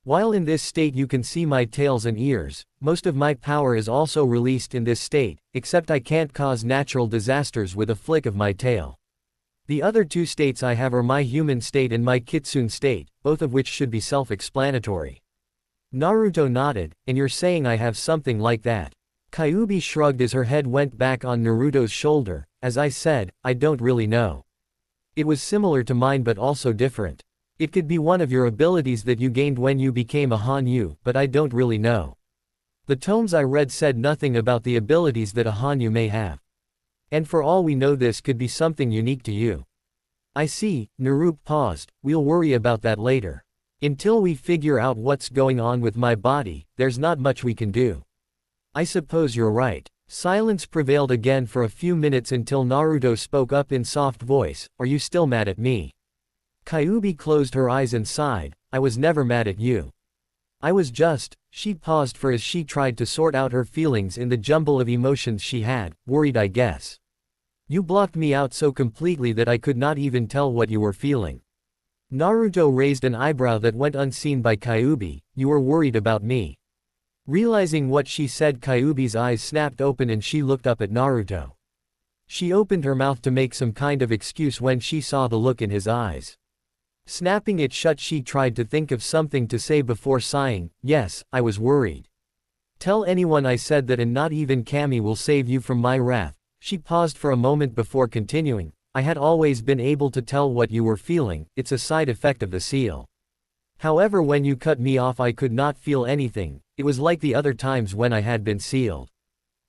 A: While in this state you can see my tails and ears, most of my power is also released in this state, except I can't cause natural disasters with a flick of my tail. The other 2 states I have are my human state and my kitsune state, both of which should be self-explanatory. Naruto nodded. And you're saying I have something like that? Kyuubi shrugged as her head went back on Naruto's shoulder. As I said, I don't really know. It was similar to mine but also different. It could be one of your abilities that you gained when you became a Hanyu, but I don't really know. The tomes I read said nothing about the abilities that a Hanyu may have. And for all we know this could be something unique to you. I see. Naruto paused. We'll worry about that later. Until we figure out what's going on with my body, there's not much we can do. I suppose you're right. Silence prevailed again for a few minutes until Naruto spoke up in soft voice. Are you still mad at me? Kyuubi closed her eyes and sighed. I was never mad at you. I was just. She paused for as she tried to sort out her feelings in the jumble of emotions she had, worried I guess. You blocked me out so completely that I could not even tell what you were feeling. Naruto raised an eyebrow that went unseen by Kyuubi. You were worried about me. Realizing what she said, Kyuubi's eyes snapped open and she looked up at Naruto. She opened her mouth to make some kind of excuse when she saw the look in his eyes. Snapping it shut, she tried to think of something to say before sighing. Yes, I was worried. Tell anyone I said that, and not even Kami will save you from my wrath. She paused for a moment before continuing. I had always been able to tell what you were feeling, it's a side effect of the seal. However, when you cut me off I could not feel anything, it was like the other times when I had been sealed.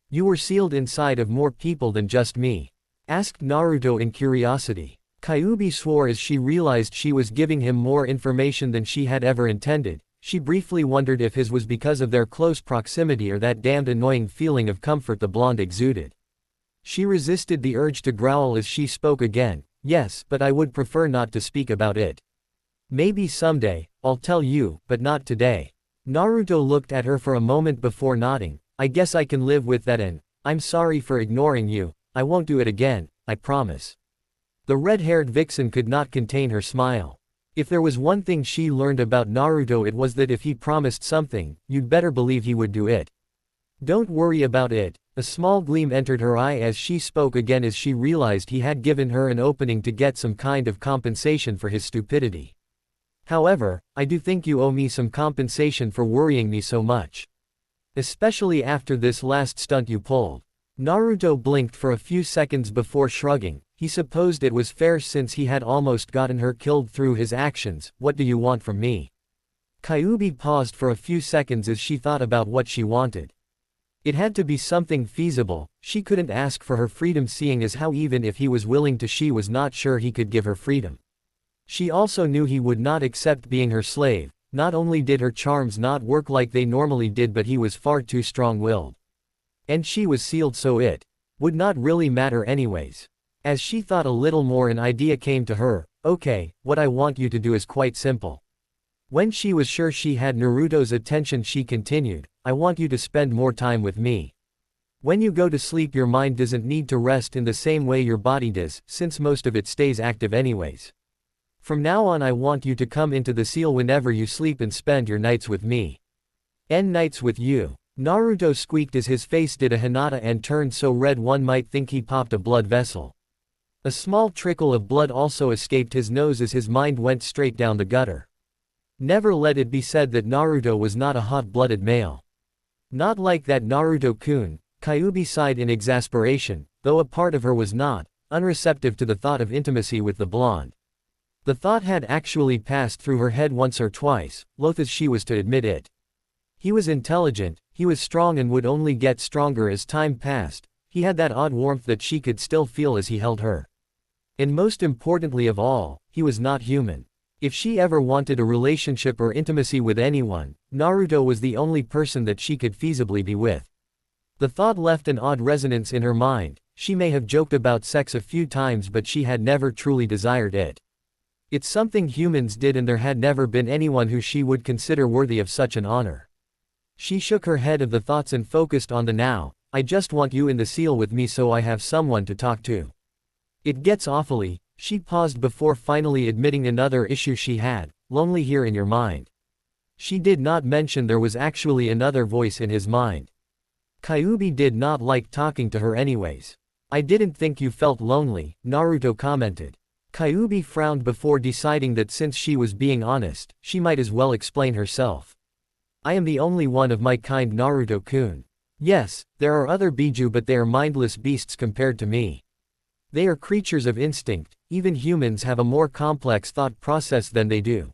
A: You were sealed inside of more people than just me? Asked Naruto in curiosity. Kyuubi swore as she realized she was giving him more information than she had ever intended. She briefly wondered if his was because of their close proximity or that damned annoying feeling of comfort the blonde exuded. She resisted the urge to growl as she spoke again. Yes, but I would prefer not to speak about it. Maybe someday, I'll tell you, but not today. Naruto looked at her for a moment before nodding. I guess I can live with that, and I'm sorry for ignoring you. I won't do it again, I promise. The red-haired vixen could not contain her smile. If there was one thing she learned about Naruto, it was that if he promised something, you'd better believe he would do it. Don't worry about it. A small gleam entered her eye as she spoke again, as she realized he had given her an opening to get some kind of compensation for his stupidity. However, I do think you owe me some compensation for worrying me so much. Especially after this last stunt you pulled. Naruto blinked for a few seconds before shrugging. He supposed it was fair since he had almost gotten her killed through his actions. What do you want from me? Kyuubi paused for a few seconds as she thought about what she wanted. It had to be something feasible. She couldn't ask for her freedom, seeing as how even if he was willing to, she was not sure he could give her freedom. She also knew he would not accept being her slave. Not only did her charms not work like they normally did, but he was far too strong-willed. And she was sealed, so it would not really matter anyways. As she thought a little more, an idea came to her. Okay, what I want you to do is quite simple. When she was sure she had Naruto's attention, she continued, I want you to spend more time with me. When you go to sleep, your mind doesn't need to rest in the same way your body does, since most of it stays active anyways. From now on, I want you to come into the seal whenever you sleep and spend your nights with me. And nights with you. Naruto squeaked as his face did a Hinata and turned so red one might think he popped a blood vessel. A small trickle of blood also escaped his nose as his mind went straight down the gutter. Never let it be said that Naruto was not a hot-blooded male. Not like that, Naruto-kun. Kyuubi sighed in exasperation, though a part of her was not unreceptive to the thought of intimacy with the blonde. The thought had actually passed through her head once or twice, loath as she was to admit it. He was intelligent, he was strong and would only get stronger as time passed. He had that odd warmth that she could still feel as he held her. And most importantly of all, he was not human. If she ever wanted a relationship or intimacy with anyone, Naruto was the only person that she could feasibly be with. The thought left an odd resonance in her mind. She may have joked about sex a few times, but she had never truly desired it. It's something humans did, and there had never been anyone who she would consider worthy of such an honor. She shook her head of the thoughts and focused on the now. I just want you in the seal with me so I have someone to talk to. It gets awfully. She paused before finally admitting another issue she had, lonely here in your mind. She did not mention there was actually another voice in his mind. Kyuubi did not like talking to her anyways. I didn't think you felt lonely, Naruto commented. Kyuubi frowned before deciding that since she was being honest, she might as well explain herself. I am the only one of my kind, Naruto-kun. Yes, there are other Biju, but they are mindless beasts compared to me. They are creatures of instinct. Even humans have a more complex thought process than they do.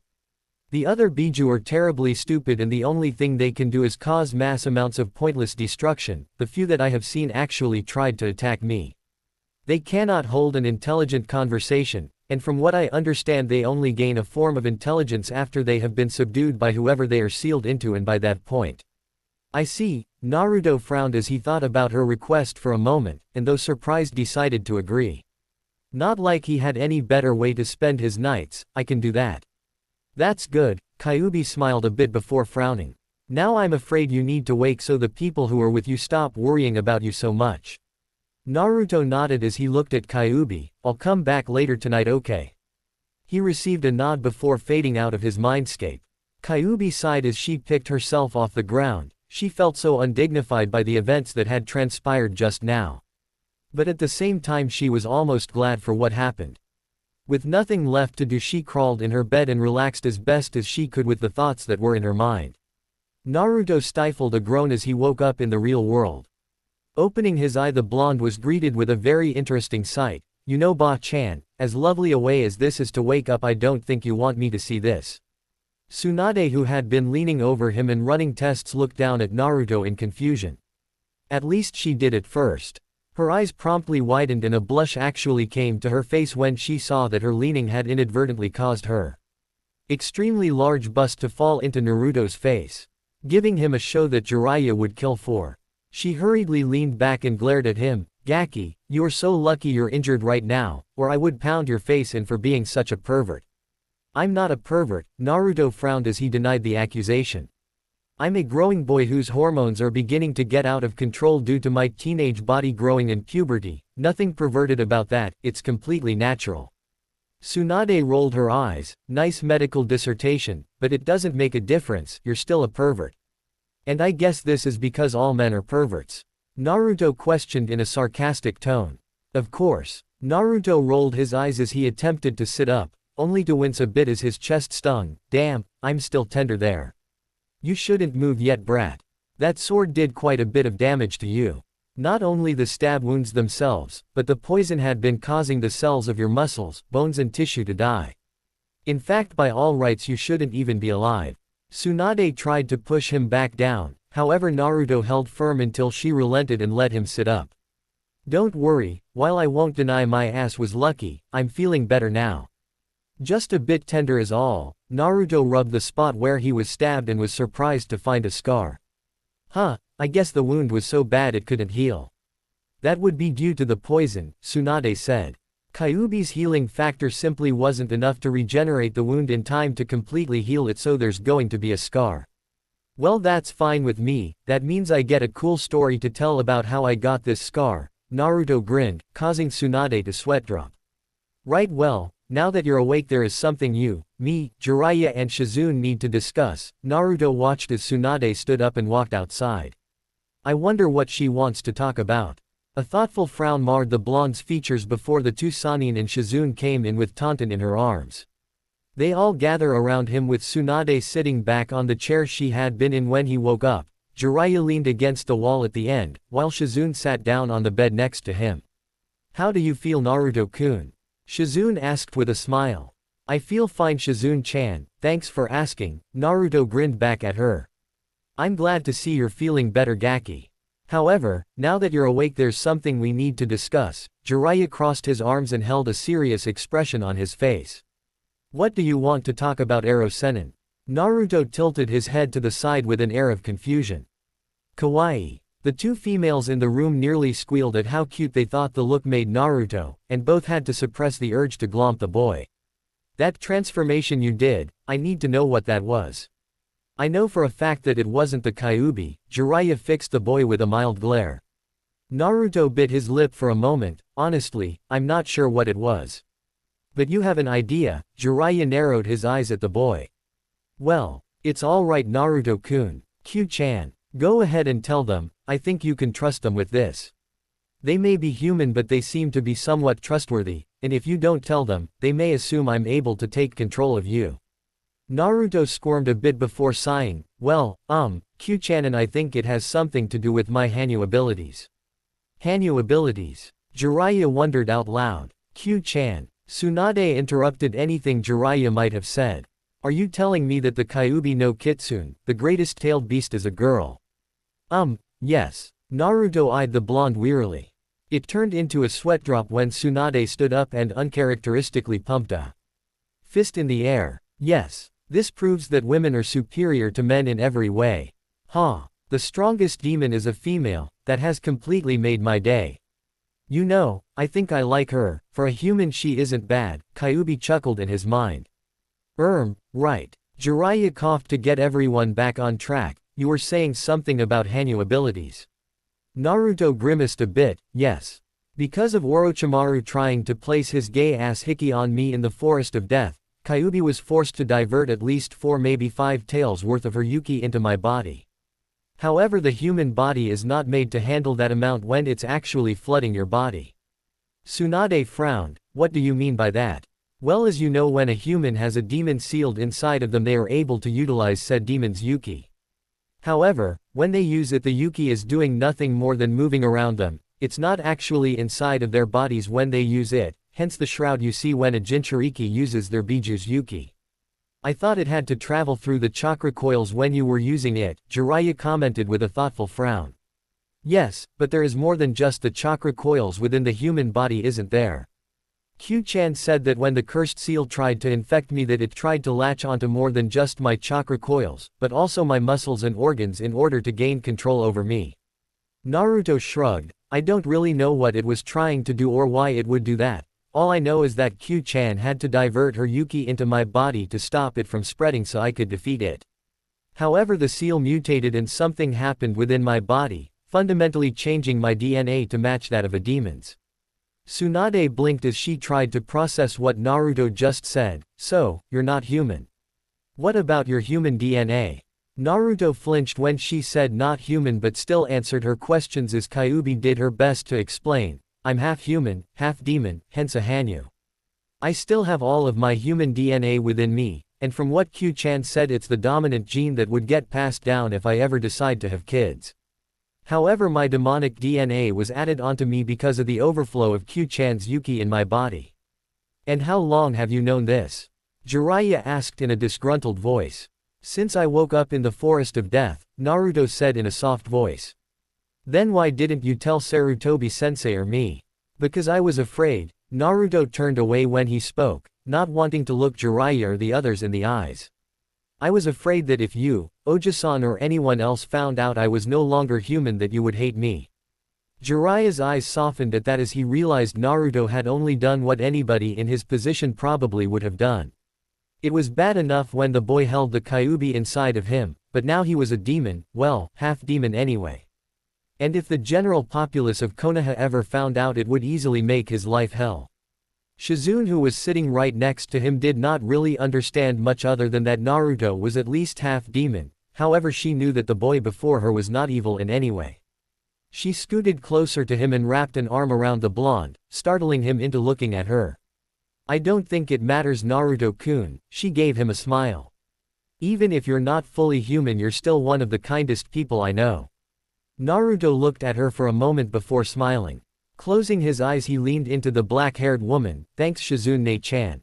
A: The other Biju are terribly stupid, and the only thing they can do is cause mass amounts of pointless destruction. The few that I have seen actually tried to attack me. They cannot hold an intelligent conversation, and from what I understand they only gain a form of intelligence after they have been subdued by whoever they are sealed into, and by that point. I see. Naruto frowned as he thought about her request for a moment, and though surprised decided to agree. Not like he had any better way to spend his nights. I can do that. That's good. Kyuubi smiled a bit before frowning. Now I'm afraid you need to wake so the people who are with you stop worrying about you so much. Naruto nodded as he looked at Kyuubi. I'll come back later tonight, okay? He received a nod before fading out of his mindscape. Kyuubi sighed as she picked herself off the ground. She felt so undignified by the events that had transpired just now. But at the same time she was almost glad for what happened. With nothing left to do, she crawled in her bed and relaxed as best as she could with the thoughts that were in her mind. Naruto stifled a groan as he woke up in the real world. Opening his eye, the blonde was greeted with a very interesting sight. You know, Ba-chan, as lovely a way as this is to wake up, I don't think you want me to see this. Tsunade, who had been leaning over him and running tests, looked down at Naruto in confusion. At least she did at first. Her eyes promptly widened and a blush actually came to her face when she saw that her leaning had inadvertently caused her extremely large bust to fall into Naruto's face, giving him a show that Jiraiya would kill for. She hurriedly leaned back and glared at him. Gaki, you're so lucky you're injured right now, or I would pound your face in for being such a pervert. I'm not a pervert, Naruto frowned as he denied the accusation. I'm a growing boy whose hormones are beginning to get out of control due to my teenage body growing in puberty. Nothing perverted about that, it's completely natural. Tsunade rolled her eyes. Nice medical dissertation, but it doesn't make a difference, you're still a pervert. And I guess this is because all men are perverts? Naruto questioned in a sarcastic tone. Of course. Naruto rolled his eyes as he attempted to sit up, only to wince a bit as his chest stung. Damn, I'm still tender there. You shouldn't move yet, brat. That sword did quite a bit of damage to you. Not only the stab wounds themselves, but the poison had been causing the cells of your muscles, bones and tissue to die. In fact, by all rights you shouldn't even be alive. Tsunade tried to push him back down, however Naruto held firm until she relented and let him sit up. Don't worry, while I won't deny my ass was lucky, I'm feeling better now. Just a bit tender is all. Naruto rubbed the spot where he was stabbed and was surprised to find a scar. Huh, I guess the wound was so bad it couldn't heal. That would be due to the poison, Tsunade said. Kyuubi's healing factor simply wasn't enough to regenerate the wound in time to completely heal it, so there's going to be a scar. Well, that's fine with me, that means I get a cool story to tell about how I got this scar. Naruto grinned, causing Tsunade to sweat drop. Right, well, now that you're awake there is something you, me, Jiraiya and Shizune need to discuss. Naruto watched as Tsunade stood up and walked outside. I wonder what she wants to talk about. A thoughtful frown marred the blonde's features before the two Sannin and Shizune came in with Taunton in her arms. They all gather around him with Tsunade sitting back on the chair she had been in when he woke up. Jiraiya leaned against the wall at the end, while Shizune sat down on the bed next to him. How do you feel, Naruto-kun? Shizune asked with a smile. I feel fine, Shizune-chan, thanks for asking. Naruto grinned back at her. I'm glad to see you're feeling better, Gaki. However, now that you're awake there's something we need to discuss. Jiraiya crossed his arms and held a serious expression on his face. What do you want to talk about, Rasengan? Naruto tilted his head to the side with an air of confusion. Kawaii. The two females in the room nearly squealed at how cute they thought the look made Naruto, and both had to suppress the urge to glomp the boy. That transformation you did, I need to know what that was. I know for a fact that it wasn't the Kyuubi. Jiraiya fixed the boy with a mild glare. Naruto bit his lip for a moment. Honestly, I'm not sure what it was. But you have an idea? Jiraiya narrowed his eyes at the boy. Well, it's alright, Naruto-kun. Q-chan. Go ahead and tell them, I think you can trust them with this. They may be human but they seem to be somewhat trustworthy, and if you don't tell them, they may assume I'm able to take control of you. Naruto squirmed a bit before sighing. Well, Q-chan, and I think it has something to do with my Hanyu abilities. Hanyu abilities? Jiraiya wondered out loud. Q-chan. Tsunade interrupted anything Jiraiya might have said. Are you telling me that the Kyuubi no Kitsune, the greatest tailed beast, is a girl? Yes. Naruto eyed the blonde wearily. It turned into a sweat drop when Tsunade stood up and uncharacteristically pumped a fist in the air. Yes. This proves that women are superior to men in every way. Huh. The strongest demon is a female. That has completely made my day. You know, I think I like her. For a human she isn't bad. Kyuubi chuckled in his mind. Right. Jiraiya coughed to get everyone back on track. You were saying something about Hanyu abilities. Naruto grimaced a bit. Yes. Because of Orochimaru trying to place his gay-ass hickey on me in the Forest of Death, Kyuubi was forced to divert at least 4 maybe 5 taels worth of her yuki into my body. However, the human body is not made to handle that amount when it's actually flooding your body. Tsunade frowned. What do you mean by that? Well, as you know, when a human has a demon sealed inside of them they are able to utilize said demon's yuki. However, when they use it, the Yuki is doing nothing more than moving around them. It's not actually inside of their bodies when they use it, hence the shroud you see when a Jinchuriki uses their Biju's Yuki. I thought it had to travel through the chakra coils when you were using it, Jiraiya commented with a thoughtful frown. Yes, but there is more than just the chakra coils within the human body, isn't there? Q-chan said that when the cursed seal tried to infect me that it tried to latch onto more than just my chakra coils, but also my muscles and organs in order to gain control over me. Naruto shrugged. I don't really know what it was trying to do or why it would do that. All I know is that Q-chan had to divert her Yuki into my body to stop it from spreading so I could defeat it. However, the seal mutated and something happened within my body, fundamentally changing my DNA to match that of a demon's. Tsunade blinked as she tried to process what Naruto just said. So, you're not human. What about your human DNA? Naruto flinched when she said not human but still answered her questions as Kyuubi did her best to explain. I'm half human, half demon, hence a Hanyu. I still have all of my human DNA within me, and from what Q-chan said it's the dominant gene that would get passed down if I ever decide to have kids. However, my demonic DNA was added onto me because of the overflow of Q-chan's Yuki in my body. And how long have you known this? Jiraiya asked in a disgruntled voice. Since I woke up in the Forest of Death, Naruto said in a soft voice. Then why didn't you tell Sarutobi-sensei or me? Because I was afraid. Naruto turned away when he spoke, not wanting to look Jiraiya or the others in the eyes. I was afraid that if you, Oji-san or anyone else found out I was no longer human that you would hate me. Jiraiya's eyes softened at that as he realized Naruto had only done what anybody in his position probably would have done. It was bad enough when the boy held the Kyuubi inside of him, but now he was a demon, well, half demon anyway. And if the general populace of Konoha ever found out it would easily make his life hell. Shizune, who was sitting right next to him, did not really understand much other than that Naruto was at least half demon, however she knew that the boy before her was not evil in any way. She scooted closer to him and wrapped an arm around the blonde, startling him into looking at her. I don't think it matters, Naruto-kun, she gave him a smile. Even if you're not fully human, you're still one of the kindest people I know. Naruto looked at her for a moment before smiling. Closing his eyes, he leaned into the black-haired woman. Thanks, Shizune-chan.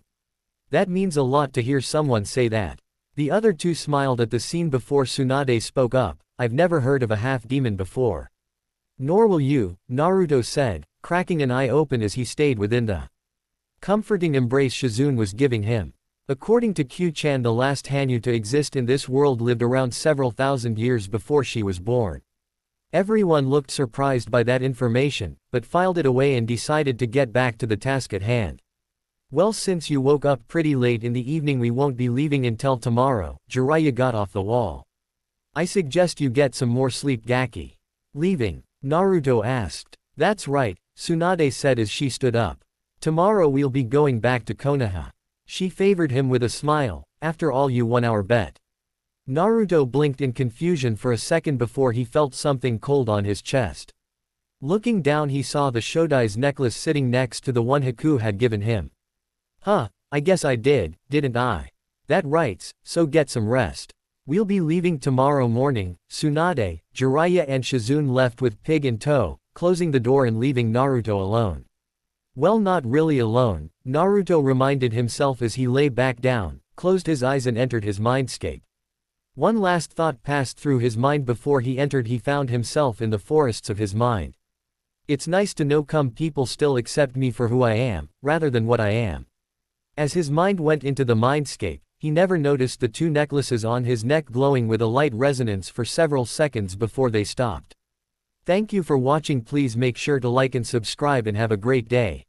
A: That means a lot to hear someone say that. The other two smiled at the scene before Tsunade spoke up. I've never heard of a half-demon before. Nor will you, Naruto said, cracking an eye open as he stayed within the comforting embrace Shizune was giving him. According to Q-chan, the last Hanyu to exist in this world lived around several thousand years before she was born. Everyone looked surprised by that information, but filed it away and decided to get back to the task at hand. Well, since you woke up pretty late in the evening, we won't be leaving until tomorrow. Jiraiya got off the wall. I suggest you get some more sleep, Gaki. Leaving? Naruto asked. That's right, Tsunade said as she stood up. Tomorrow we'll be going back to Konoha. She favored him with a smile. After all, you won our bet. Naruto blinked in confusion for a second before he felt something cold on his chest. Looking down, he saw the Shodai's necklace sitting next to the one Haku had given him. Huh, I guess I did, didn't I? That writes, so get some rest. We'll be leaving tomorrow morning. Tsunade, Jiraiya and Shizune left with Pig in tow, closing the door and leaving Naruto alone. Well, not really alone, Naruto reminded himself as he lay back down, closed his eyes and entered his mindscape. One last thought passed through his mind before he entered. He found himself in the forests of his mind. It's nice to know people still accept me for who I am, rather than what I am. As his mind went into the mindscape, he never noticed the two necklaces on his neck glowing with a light resonance for several seconds before they stopped. Thank you for watching. Please make sure to like and subscribe and have a great day.